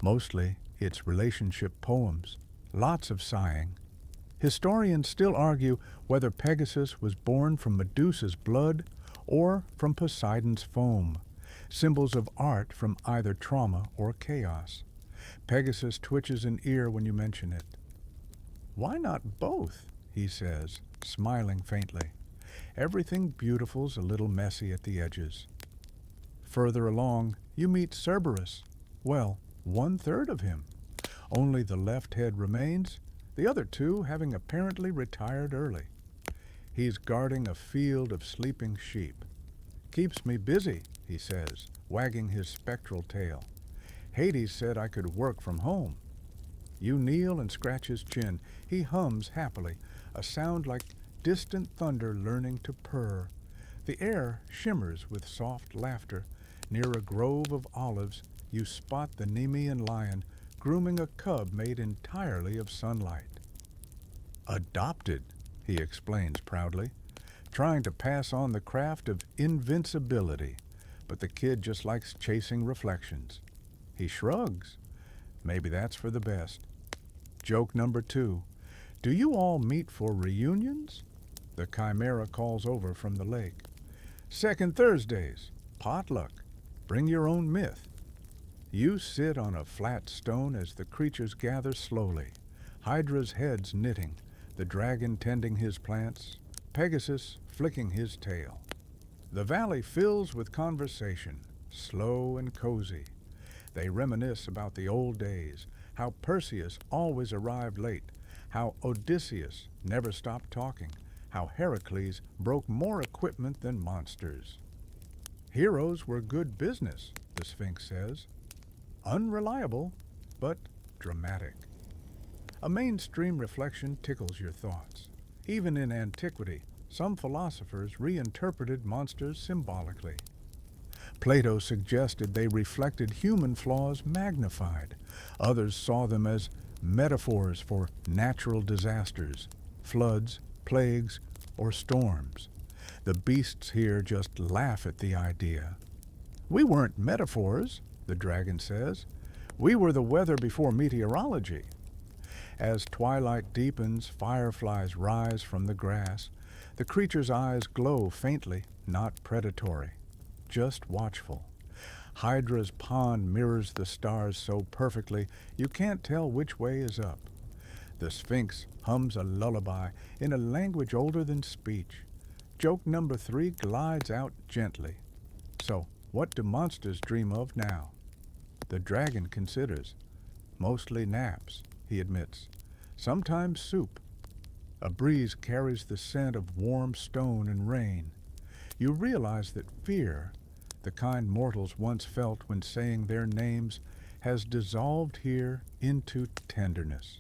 Mostly it's relationship poems, lots of sighing. Historians still argue whether Pegasus was born from Medusa's blood or from Poseidon's foam, symbols of art from either trauma or chaos. Pegasus twitches an ear when you mention it. Why not both? He says, smiling faintly. Everything beautiful's a little messy at the edges. Further along, you meet Cerberus. Well, 1/3 of him. Only the left head remains, the other 2 having apparently retired early. He's guarding a field of sleeping sheep. Keeps me busy, he says, wagging his spectral tail. Hades said I could work from home. You kneel and scratch his chin. He hums happily, a sound like distant thunder learning to purr. The air shimmers with soft laughter. Near a grove of olives, you spot the Nemean lion grooming a cub made entirely of sunlight. Adopted, he explains proudly, trying to pass on the craft of invincibility, but the kid just likes chasing reflections. He shrugs. Maybe that's for the best. Joke number 2. Do you all meet for reunions? The chimera calls over from the lake. Second Thursdays, potluck. Bring your own myth. You sit on a flat stone as the creatures gather slowly, Hydra's heads knitting, the dragon tending his plants, Pegasus flicking his tail. The valley fills with conversation, slow and cozy. They reminisce about the old days, how Perseus always arrived late, how Odysseus never stopped talking, how Heracles broke more equipment than monsters. Heroes were good business, the Sphinx says. Unreliable, but dramatic. A mainstream reflection tickles your thoughts. Even in antiquity, some philosophers reinterpreted monsters symbolically. Plato suggested they reflected human flaws magnified. Others saw them as metaphors for natural disasters, floods, plagues, or storms. The beasts here just laugh at the idea. We weren't metaphors, the dragon says. We were the weather before meteorology. As twilight deepens, fireflies rise from the grass. The creature's eyes glow faintly, not predatory, just watchful. Hydra's pond mirrors the stars so perfectly you can't tell which way is up. The Sphinx hums a lullaby in a language older than speech. Joke number 3 glides out gently. So, what do monsters dream of now? The dragon considers. Mostly naps, he admits. Sometimes soup. A breeze carries the scent of warm stone and rain. You realize that fear, the kind mortals once felt when saying their names, has dissolved here into tenderness.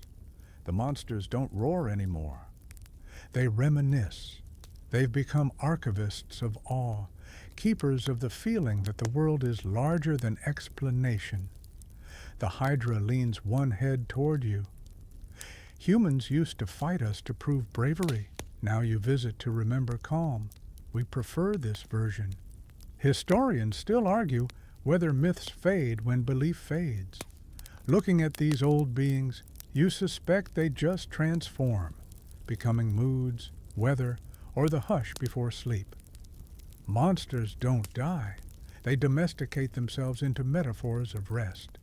The monsters don't roar anymore. They reminisce. They've become archivists of awe, keepers of the feeling that the world is larger than explanation. The Hydra leans one head toward you. Humans used to fight us to prove bravery. Now you visit to remember calm. We prefer this version. Historians still argue whether myths fade when belief fades. Looking at these old beings, you suspect they just transform, becoming moods, weather, or the hush before sleep. Monsters don't die. They domesticate themselves into metaphors of rest.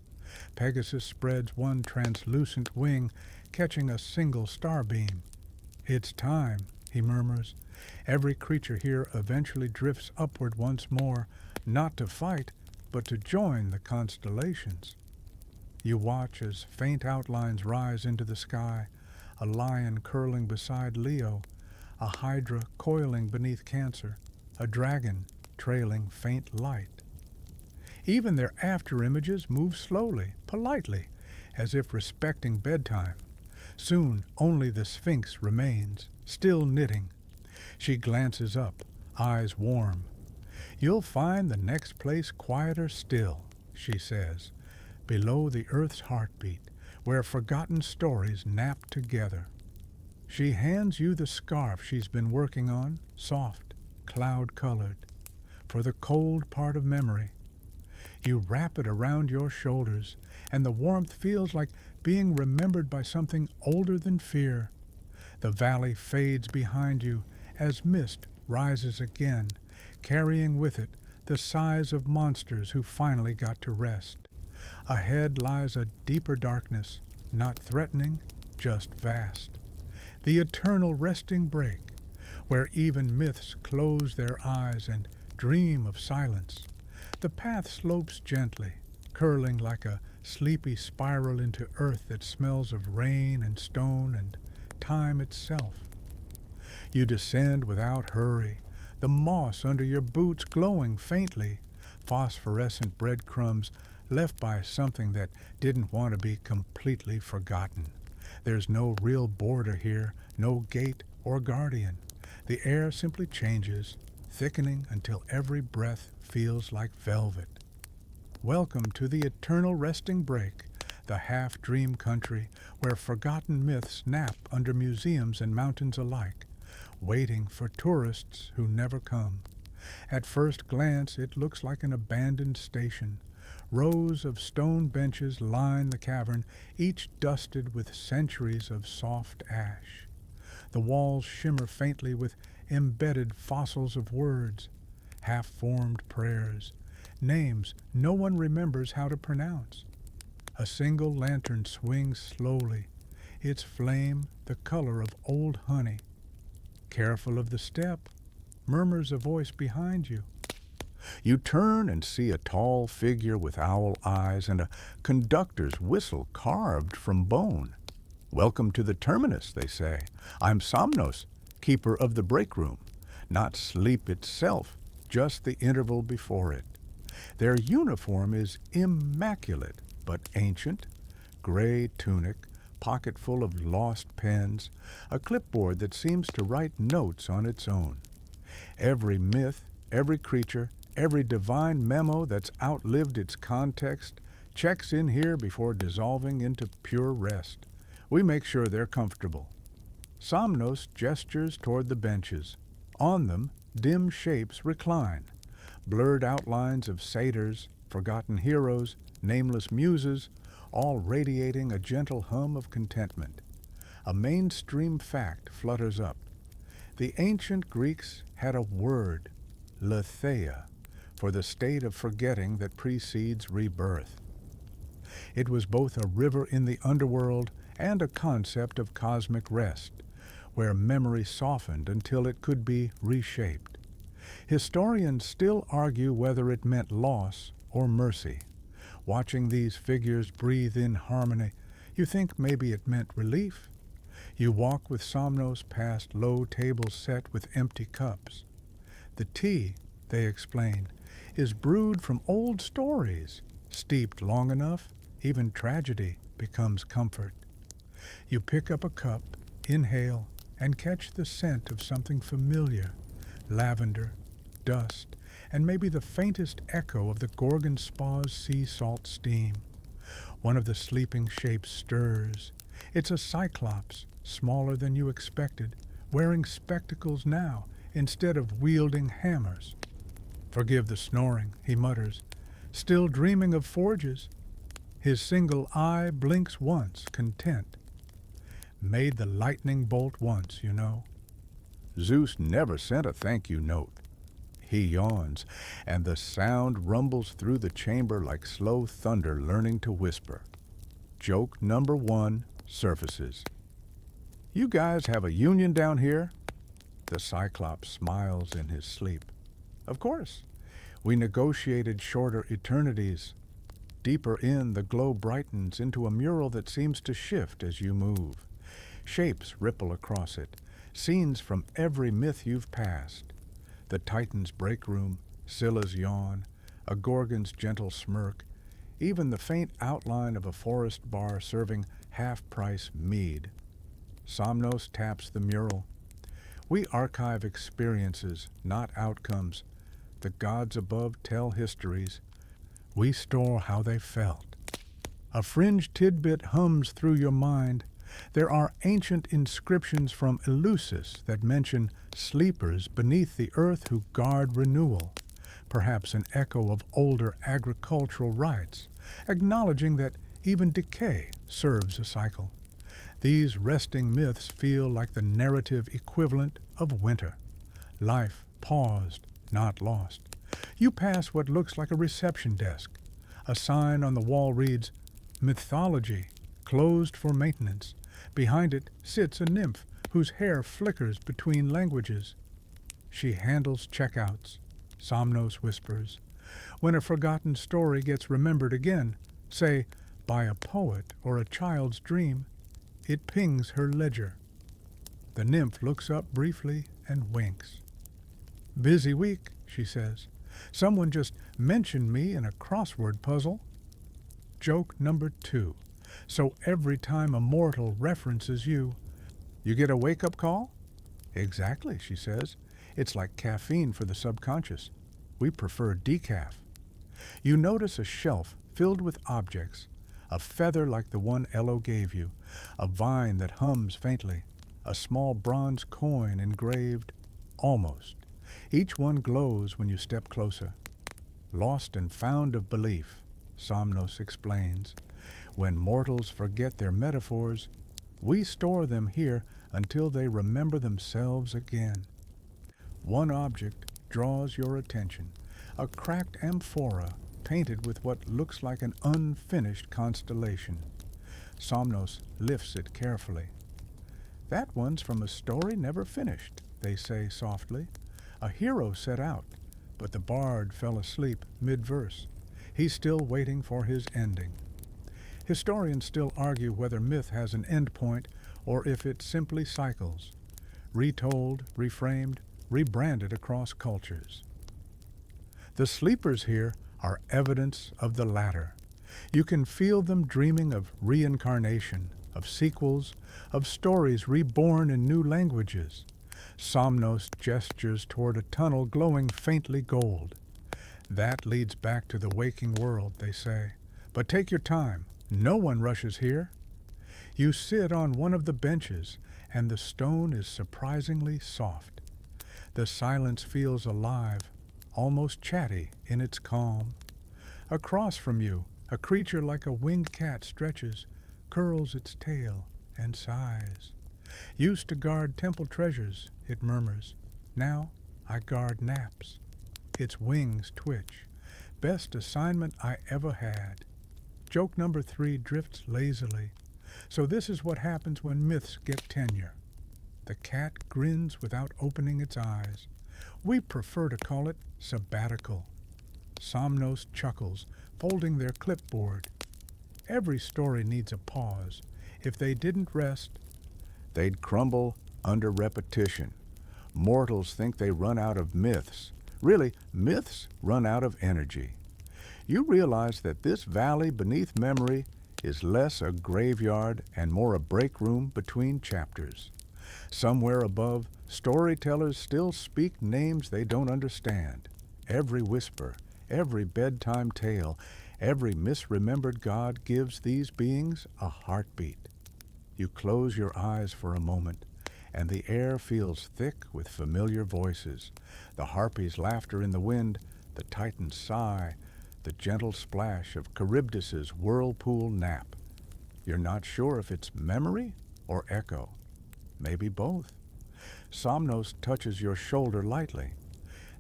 Pegasus spreads one translucent wing, catching a single starbeam. It's time, he murmurs. Every creature here eventually drifts upward once more, not to fight, but to join the constellations. You watch as faint outlines rise into the sky, a lion curling beside Leo, a hydra coiling beneath Cancer, a dragon trailing faint light. Even their after-images move slowly, politely, as if respecting bedtime. Soon only the Sphinx remains, still knitting. She glances up, eyes warm. You'll find the next place quieter still, she says, below the earth's heartbeat, where forgotten stories nap together. She hands you the scarf she's been working on, soft, cloud-colored, for the cold part of memory. You wrap it around your shoulders, and the warmth feels like being remembered by something older than fear. The valley fades behind you as mist rises again, carrying with it the sighs of monsters who finally got to rest. Ahead lies a deeper darkness, not threatening, just vast. The eternal resting break, where even myths close their eyes and dream of silence. The path slopes gently, curling like a sleepy spiral into earth that smells of rain and stone and time itself. You descend without hurry, the moss under your boots glowing faintly, phosphorescent breadcrumbs left by something that didn't want to be completely forgotten. There's no real border here, no gate or guardian. The air simply changes, thickening until every breath feels like velvet. Welcome to the eternal resting break, the half-dream country where forgotten myths nap under museums and mountains alike, waiting for tourists who never come. At first glance, it looks like an abandoned station. Rows of stone benches line the cavern, each dusted with centuries of soft ash. The walls shimmer faintly with embedded fossils of words, half-formed prayers, names no one remembers how to pronounce. A single lantern swings slowly, its flame the color of old honey. Careful of the step, murmurs a voice behind you. You turn and see a tall figure with owl eyes and a conductor's whistle carved from bone. Welcome to the terminus, they say. I'm Somnos, keeper of the breakroom. Not sleep itself, just the interval before it. Their uniform is immaculate, but ancient. Gray tunic, pocket full of lost pens, a clipboard that seems to write notes on its own. Every myth, every creature, every divine memo that's outlived its context checks in here before dissolving into pure rest. We make sure they're comfortable. Somnos gestures toward the benches. On them, dim shapes recline. Blurred outlines of satyrs, forgotten heroes, nameless muses, all radiating a gentle hum of contentment. A mainstream fact flutters up. The ancient Greeks had a word, letheia, for the state of forgetting that precedes rebirth. It was both a river in the underworld and a concept of cosmic rest, where memory softened until it could be reshaped. Historians still argue whether it meant loss or mercy. Watching these figures breathe in harmony, you think maybe it meant relief. You walk with Somnos past low tables set with empty cups. The tea, they explain, is brewed from old stories. Steeped long enough, even tragedy becomes comfort. You pick up a cup, inhale, and catch the scent of something familiar, lavender, dust, and maybe the faintest echo of the Gorgon Spa's sea salt steam. One of the sleeping shapes stirs. It's a cyclops, smaller than you expected, wearing spectacles now instead of wielding hammers. Forgive the snoring, he mutters, still dreaming of forges. His single eye blinks once, content. Made the lightning bolt once, you know. Zeus never sent a thank you note. He yawns, and the sound rumbles through the chamber like slow thunder learning to whisper. Joke number 1 surfaces. You guys have a union down here? The Cyclops smiles in his sleep. Of course. We negotiated shorter eternities. Deeper in, the glow brightens into a mural that seems to shift as you move. Shapes ripple across it, scenes from every myth you've passed. The Titan's breakroom, Scylla's yawn, a Gorgon's gentle smirk, even the faint outline of a forest bar serving half-price mead. Somnos taps the mural. We archive experiences, not outcomes. The gods above tell histories. We store how they felt. A fringe tidbit hums through your mind. There are ancient inscriptions from Eleusis that mention sleepers beneath the earth who guard renewal, perhaps an echo of older agricultural rites, acknowledging that even decay serves a cycle. These resting myths feel like the narrative equivalent of winter. Life paused, not lost. You pass what looks like a reception desk. A sign on the wall reads, Mythology, closed for maintenance. Behind it sits a nymph whose hair flickers between languages. She handles checkouts, Somnos whispers. When a forgotten story gets remembered again, say, by a poet or a child's dream, it pings her ledger. The nymph looks up briefly and winks. Busy week, she says. Someone just mentioned me in a crossword puzzle. Joke number 2. So every time a mortal references you, you get a wake-up call? Exactly, she says. It's like caffeine for the subconscious. We prefer decaf. You notice a shelf filled with objects, a feather like the one Elo gave you, a vine that hums faintly, a small bronze coin engraved almost. Each one glows when you step closer. Lost and found of belief, Somnos explains. When mortals forget their metaphors, we store them here until they remember themselves again. One object draws your attention, a cracked amphora painted with what looks like an unfinished constellation. Somnos lifts it carefully. That one's from a story never finished, they say softly. A hero set out, but the bard fell asleep mid-verse. He's still waiting for his ending. Historians still argue whether myth has an end point or if it simply cycles, retold, reframed, rebranded across cultures. The sleepers here are evidence of the latter. You can feel them dreaming of reincarnation, of sequels, of stories reborn in new languages. Somnos gestures toward a tunnel glowing faintly gold. That leads back to the waking world, they say. But take your time. No one rushes here. You sit on one of the benches, and the stone is surprisingly soft. The silence feels alive, almost chatty in its calm. Across from you, a creature like a winged cat stretches, curls its tail, and sighs. Used to guard temple treasures, it murmurs. Now I guard naps. Its wings twitch. Best assignment I ever had. Joke number 3 drifts lazily. So this is what happens when myths get tenure. The cat grins without opening its eyes. We prefer to call it sabbatical. Somnos chuckles, folding their clipboard. Every story needs a pause. If they didn't rest, they'd crumble under repetition. Mortals think they run out of myths. Really, myths run out of energy. You realize that this valley beneath memory is less a graveyard and more a break room between chapters. Somewhere above, storytellers still speak names they don't understand. Every whisper, every bedtime tale, every misremembered god gives these beings a heartbeat. You close your eyes for a moment, and the air feels thick with familiar voices. The harpy's laughter in the wind, the titan's sigh, the gentle splash of Charybdis's whirlpool nap. You're not sure if it's memory or echo. Maybe both. Somnos touches your shoulder lightly.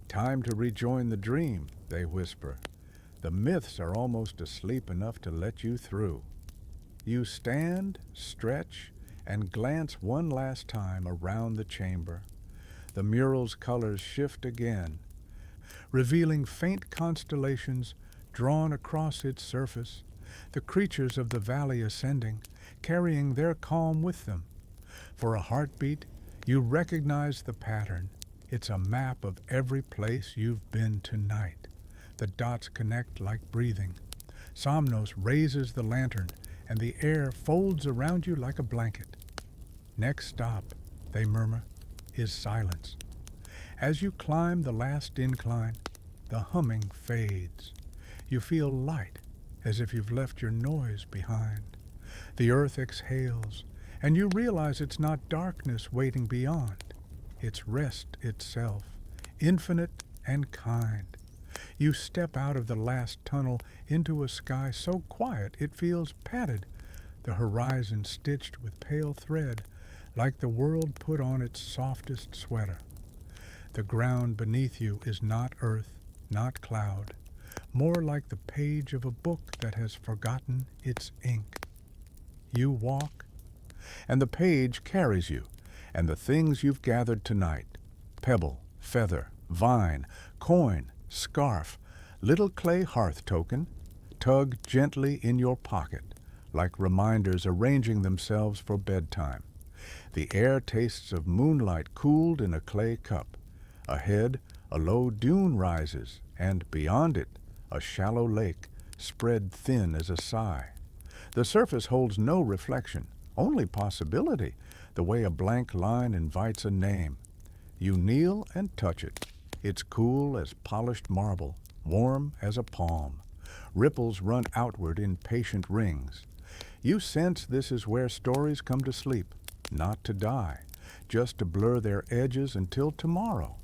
Time to rejoin the dream, they whisper. The myths are almost asleep enough to let you through. You stand, stretch, and glance one last time around the chamber. The mural's colors shift again, revealing faint constellations drawn across its surface, the creatures of the valley ascending, carrying their calm with them. For a heartbeat, you recognize the pattern. It's a map of every place you've been tonight. The dots connect like breathing. Somnos raises the lantern, and the air folds around you like a blanket. Next stop, they murmur, is silence. As you climb the last incline, the humming fades. You feel light, as if you've left your noise behind. The earth exhales, and you realize it's not darkness waiting beyond. It's rest itself, infinite and kind. You step out of the last tunnel into a sky so quiet it feels padded, the horizon stitched with pale thread, like the world put on its softest sweater. The ground beneath you is not earth, not cloud, more like the page of a book that has forgotten its ink. You walk, and the page carries you, and the things you've gathered tonight, pebble, feather, vine, coin, scarf, little clay hearth token, tug gently in your pocket, like reminders arranging themselves for bedtime. The air tastes of moonlight cooled in a clay cup. Ahead, a low dune rises, and beyond it, a shallow lake, spread thin as a sigh. The surface holds no reflection, only possibility, the way a blank line invites a name. You kneel and touch it. It's cool as polished marble, warm as a palm. Ripples run outward in patient rings. You sense this is where stories come to sleep, not to die, just to blur their edges until tomorrow.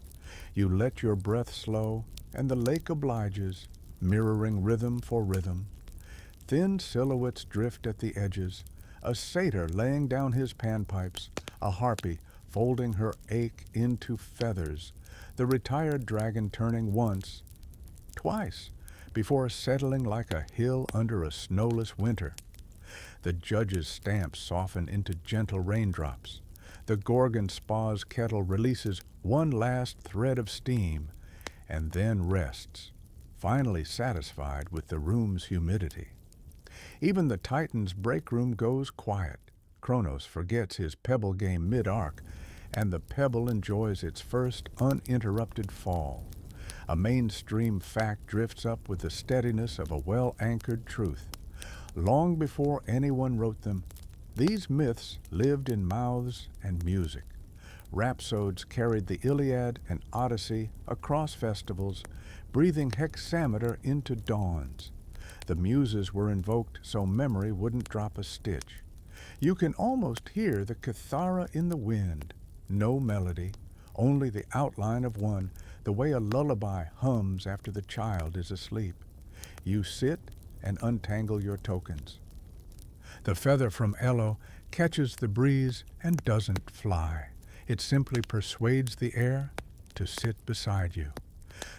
You let your breath slow, and the lake obliges, mirroring rhythm for rhythm. Thin silhouettes drift at the edges, a satyr laying down his panpipes, a harpy folding her ache into feathers, the retired dragon turning once, twice, before settling like a hill under a snowless winter. The judge's stamps soften into gentle raindrops. The Gorgon spa's kettle releases one last thread of steam, and then rests, finally satisfied with the room's humidity. Even the Titan's breakroom goes quiet. Kronos forgets his pebble game mid-arc, and the pebble enjoys its first uninterrupted fall. A mainstream fact drifts up with the steadiness of a well-anchored truth. Long before anyone wrote them, these myths lived in mouths and music. Rhapsodes carried the Iliad and Odyssey across festivals, breathing hexameter into dawns. The muses were invoked so memory wouldn't drop a stitch. You can almost hear the kithara in the wind. No melody, only the outline of one, the way a lullaby hums after the child is asleep. You sit and untangle your tokens. The feather from Elo catches the breeze and doesn't fly. It simply persuades the air to sit beside you.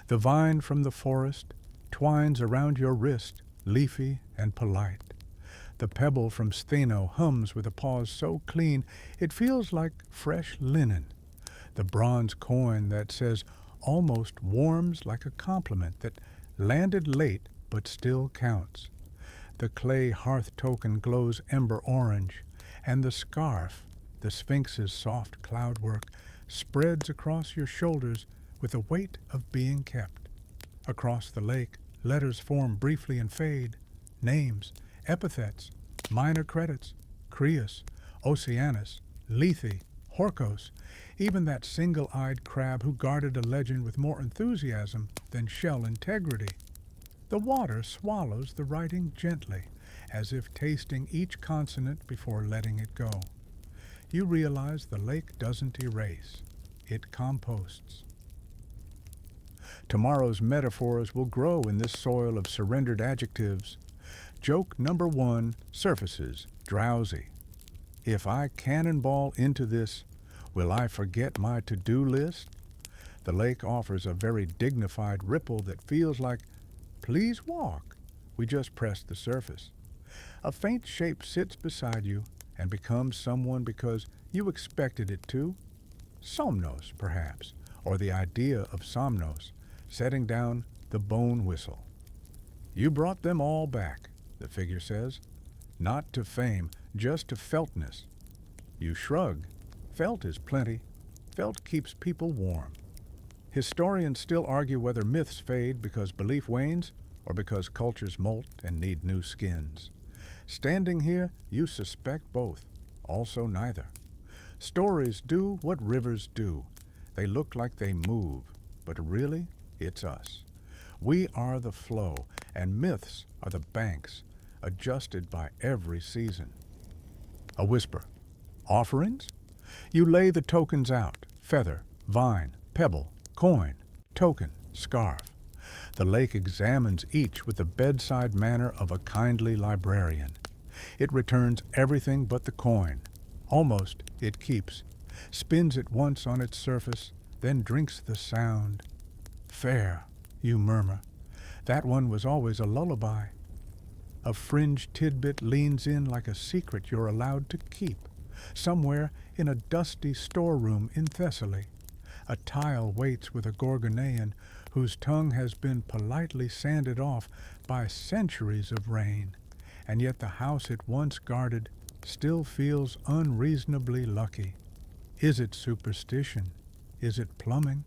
The vine from the forest twines around your wrist, leafy and polite. The pebble from Stheno hums with a pause so clean it feels like fresh linen. The bronze coin that says almost warms like a compliment that landed late but still counts. The clay hearth token glows ember orange, and the scarf, the Sphinx's soft cloudwork, spreads across your shoulders with the weight of being kept. Across the lake, letters form briefly and fade, names, epithets, minor credits, Creus, Oceanus, Lethe, Horkos, even that single-eyed crab who guarded a legend with more enthusiasm than shell integrity. The water swallows the writing gently, as if tasting each consonant before letting it go. You realize the lake doesn't erase, it composts. Tomorrow's metaphors will grow in this soil of surrendered adjectives. Joke number 1 surfaces, drowsy. If I cannonball into this, will I forget my to-do list? The lake offers a very dignified ripple that feels like, please walk. We just pressed the surface. A faint shape sits beside you and becomes someone because you expected it to. Somnos, perhaps, or the idea of somnos, setting down the bone whistle. You brought them all back, the figure says, not to fame, just to feltness. You shrug. Felt is plenty. Felt keeps people warm. Historians still argue whether myths fade because belief wanes or because cultures molt and need new skins. Standing here, you suspect both, also neither. Stories do what rivers do. They look like they move, but really, it's us. We are the flow, and myths are the banks, adjusted by every season. A whisper. Offerings? You lay the tokens out, feather, vine, pebble, coin, token, scarf. The lake examines each with the bedside manner of a kindly librarian. It returns everything but the coin. Almost it keeps, spins it once on its surface, then drinks the sound. Fair, you murmur. That one was always a lullaby. A fringed tidbit leans in like a secret you're allowed to keep. Somewhere in a dusty storeroom in Thessaly, a tile waits with a Gorgonean whose tongue has been politely sanded off by centuries of rain, and yet the house it once guarded still feels unreasonably lucky. Is it superstition? Is it plumbing?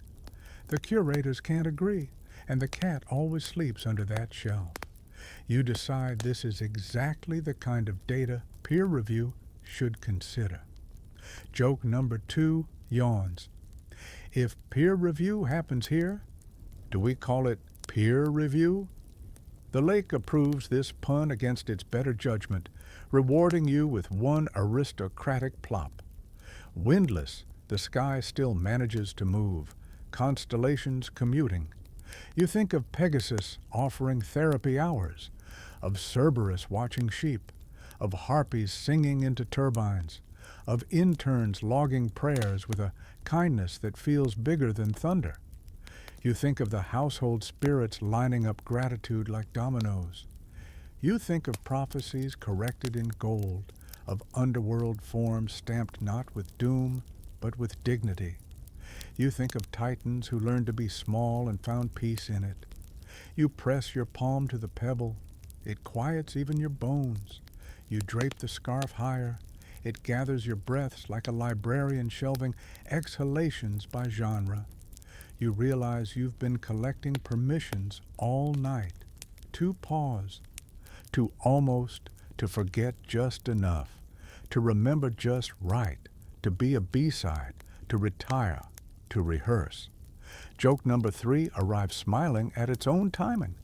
The curators can't agree, and the cat always sleeps under that shelf. You decide this is exactly the kind of data peer review should consider. Joke number 2 yawns. If peer review happens here, do we call it peer review? The lake approves this pun against its better judgment, rewarding you with one aristocratic plop. Windless, the sky still manages to move, constellations commuting. You think of Pegasus offering therapy hours, of Cerberus watching sheep, of harpies singing into turbines, of interns logging prayers with a kindness that feels bigger than thunder. You think of the household spirits lining up gratitude like dominoes. You think of prophecies corrected in gold, of underworld forms stamped not with doom, but with dignity. You think of titans who learned to be small and found peace in it. You press your palm to the pebble. It quiets even your bones. You drape the scarf higher. It gathers your breaths like a librarian shelving exhalations by genre. You realize you've been collecting permissions all night. To pause. To almost, to forget just enough. To remember just right. To be a B-side. To retire. To rehearse. Joke number 3 arrives smiling at its own timing.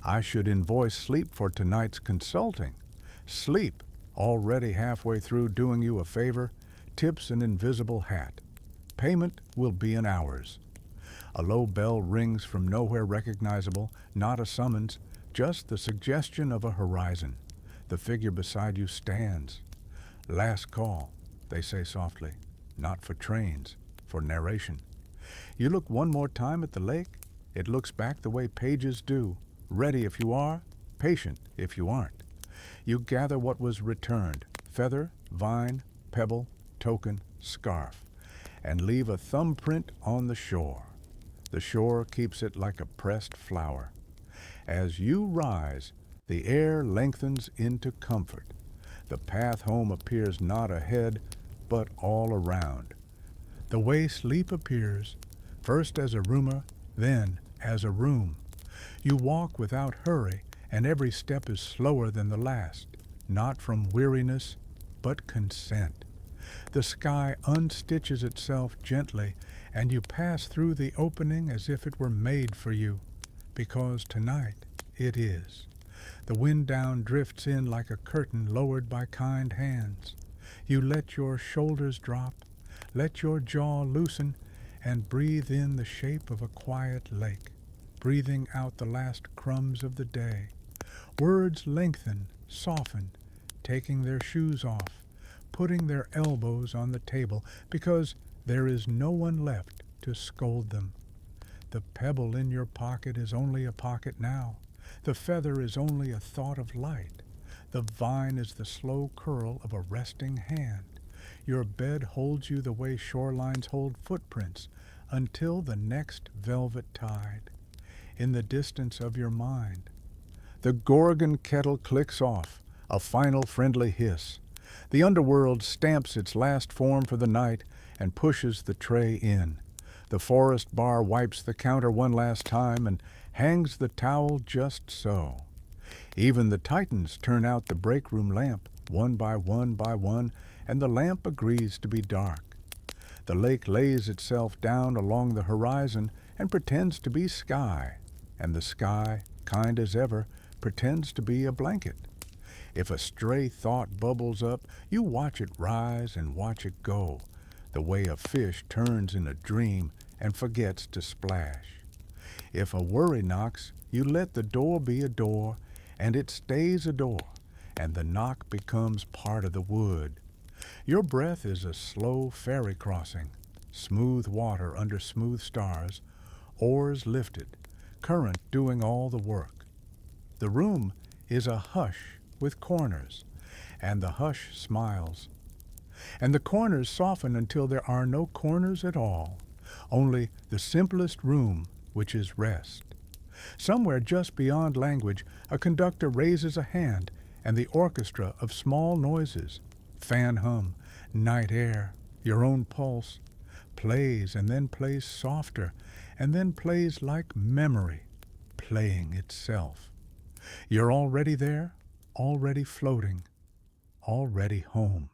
I should invoice sleep for tonight's consulting. Sleep, already halfway through doing you a favor, tips an invisible hat. Payment will be in hours. A low bell rings from nowhere recognizable, not a summons, just the suggestion of a horizon. The figure beside you stands. Last call, they say softly, not for trains, for narration. You look one more time at the lake. It looks back the way pages do, ready if you are, patient if you aren't. You gather what was returned, feather, vine, pebble, token, scarf, and leave a thumbprint on the shore. The shore keeps it like a pressed flower. As you rise, the air lengthens into comfort. The path home appears not ahead, but all around. The way sleep appears, first as a rumor, then as a room. You walk without hurry, and every step is slower than the last, not from weariness, but consent. The sky unstitches itself gently, and you pass through the opening as if it were made for you, because tonight it is. The wind down drifts in like a curtain lowered by kind hands. You let your shoulders drop, let your jaw loosen, and breathe in the shape of a quiet lake, breathing out the last crumbs of the day. Words lengthen, soften, taking their shoes off, putting their elbows on the table, because there is no one left to scold them. The pebble in your pocket is only a pocket now. The feather is only a thought of light. The vine is the slow curl of a resting hand. Your bed holds you the way shorelines hold footprints until the next velvet tide. In the distance of your mind, the Gorgon kettle clicks off, a final friendly hiss. The underworld stamps its last form for the night and pushes the tray in. The forest bar wipes the counter one last time and hangs the towel just so. Even the titans turn out the breakroom lamp, one by one, and the lamp agrees to be dark. The lake lays itself down along the horizon and pretends to be sky, and the sky, kind as ever, pretends to be a blanket. If a stray thought bubbles up, you watch it rise and watch it go, the way a fish turns in a dream and forgets to splash. If a worry knocks, you let the door be a door, and it stays a door, and the knock becomes part of the wood. Your breath is a slow ferry crossing, smooth water under smooth stars, oars lifted, current doing all the work. The room is a hush with corners, and the hush smiles. And the corners soften until there are no corners at all, only the simplest room, which is rest. Somewhere just beyond language, a conductor raises a hand, and the orchestra of small noises, fan hum, night air, your own pulse, plays and then plays softer, and then plays like memory, playing itself. You're already there, already floating, already home.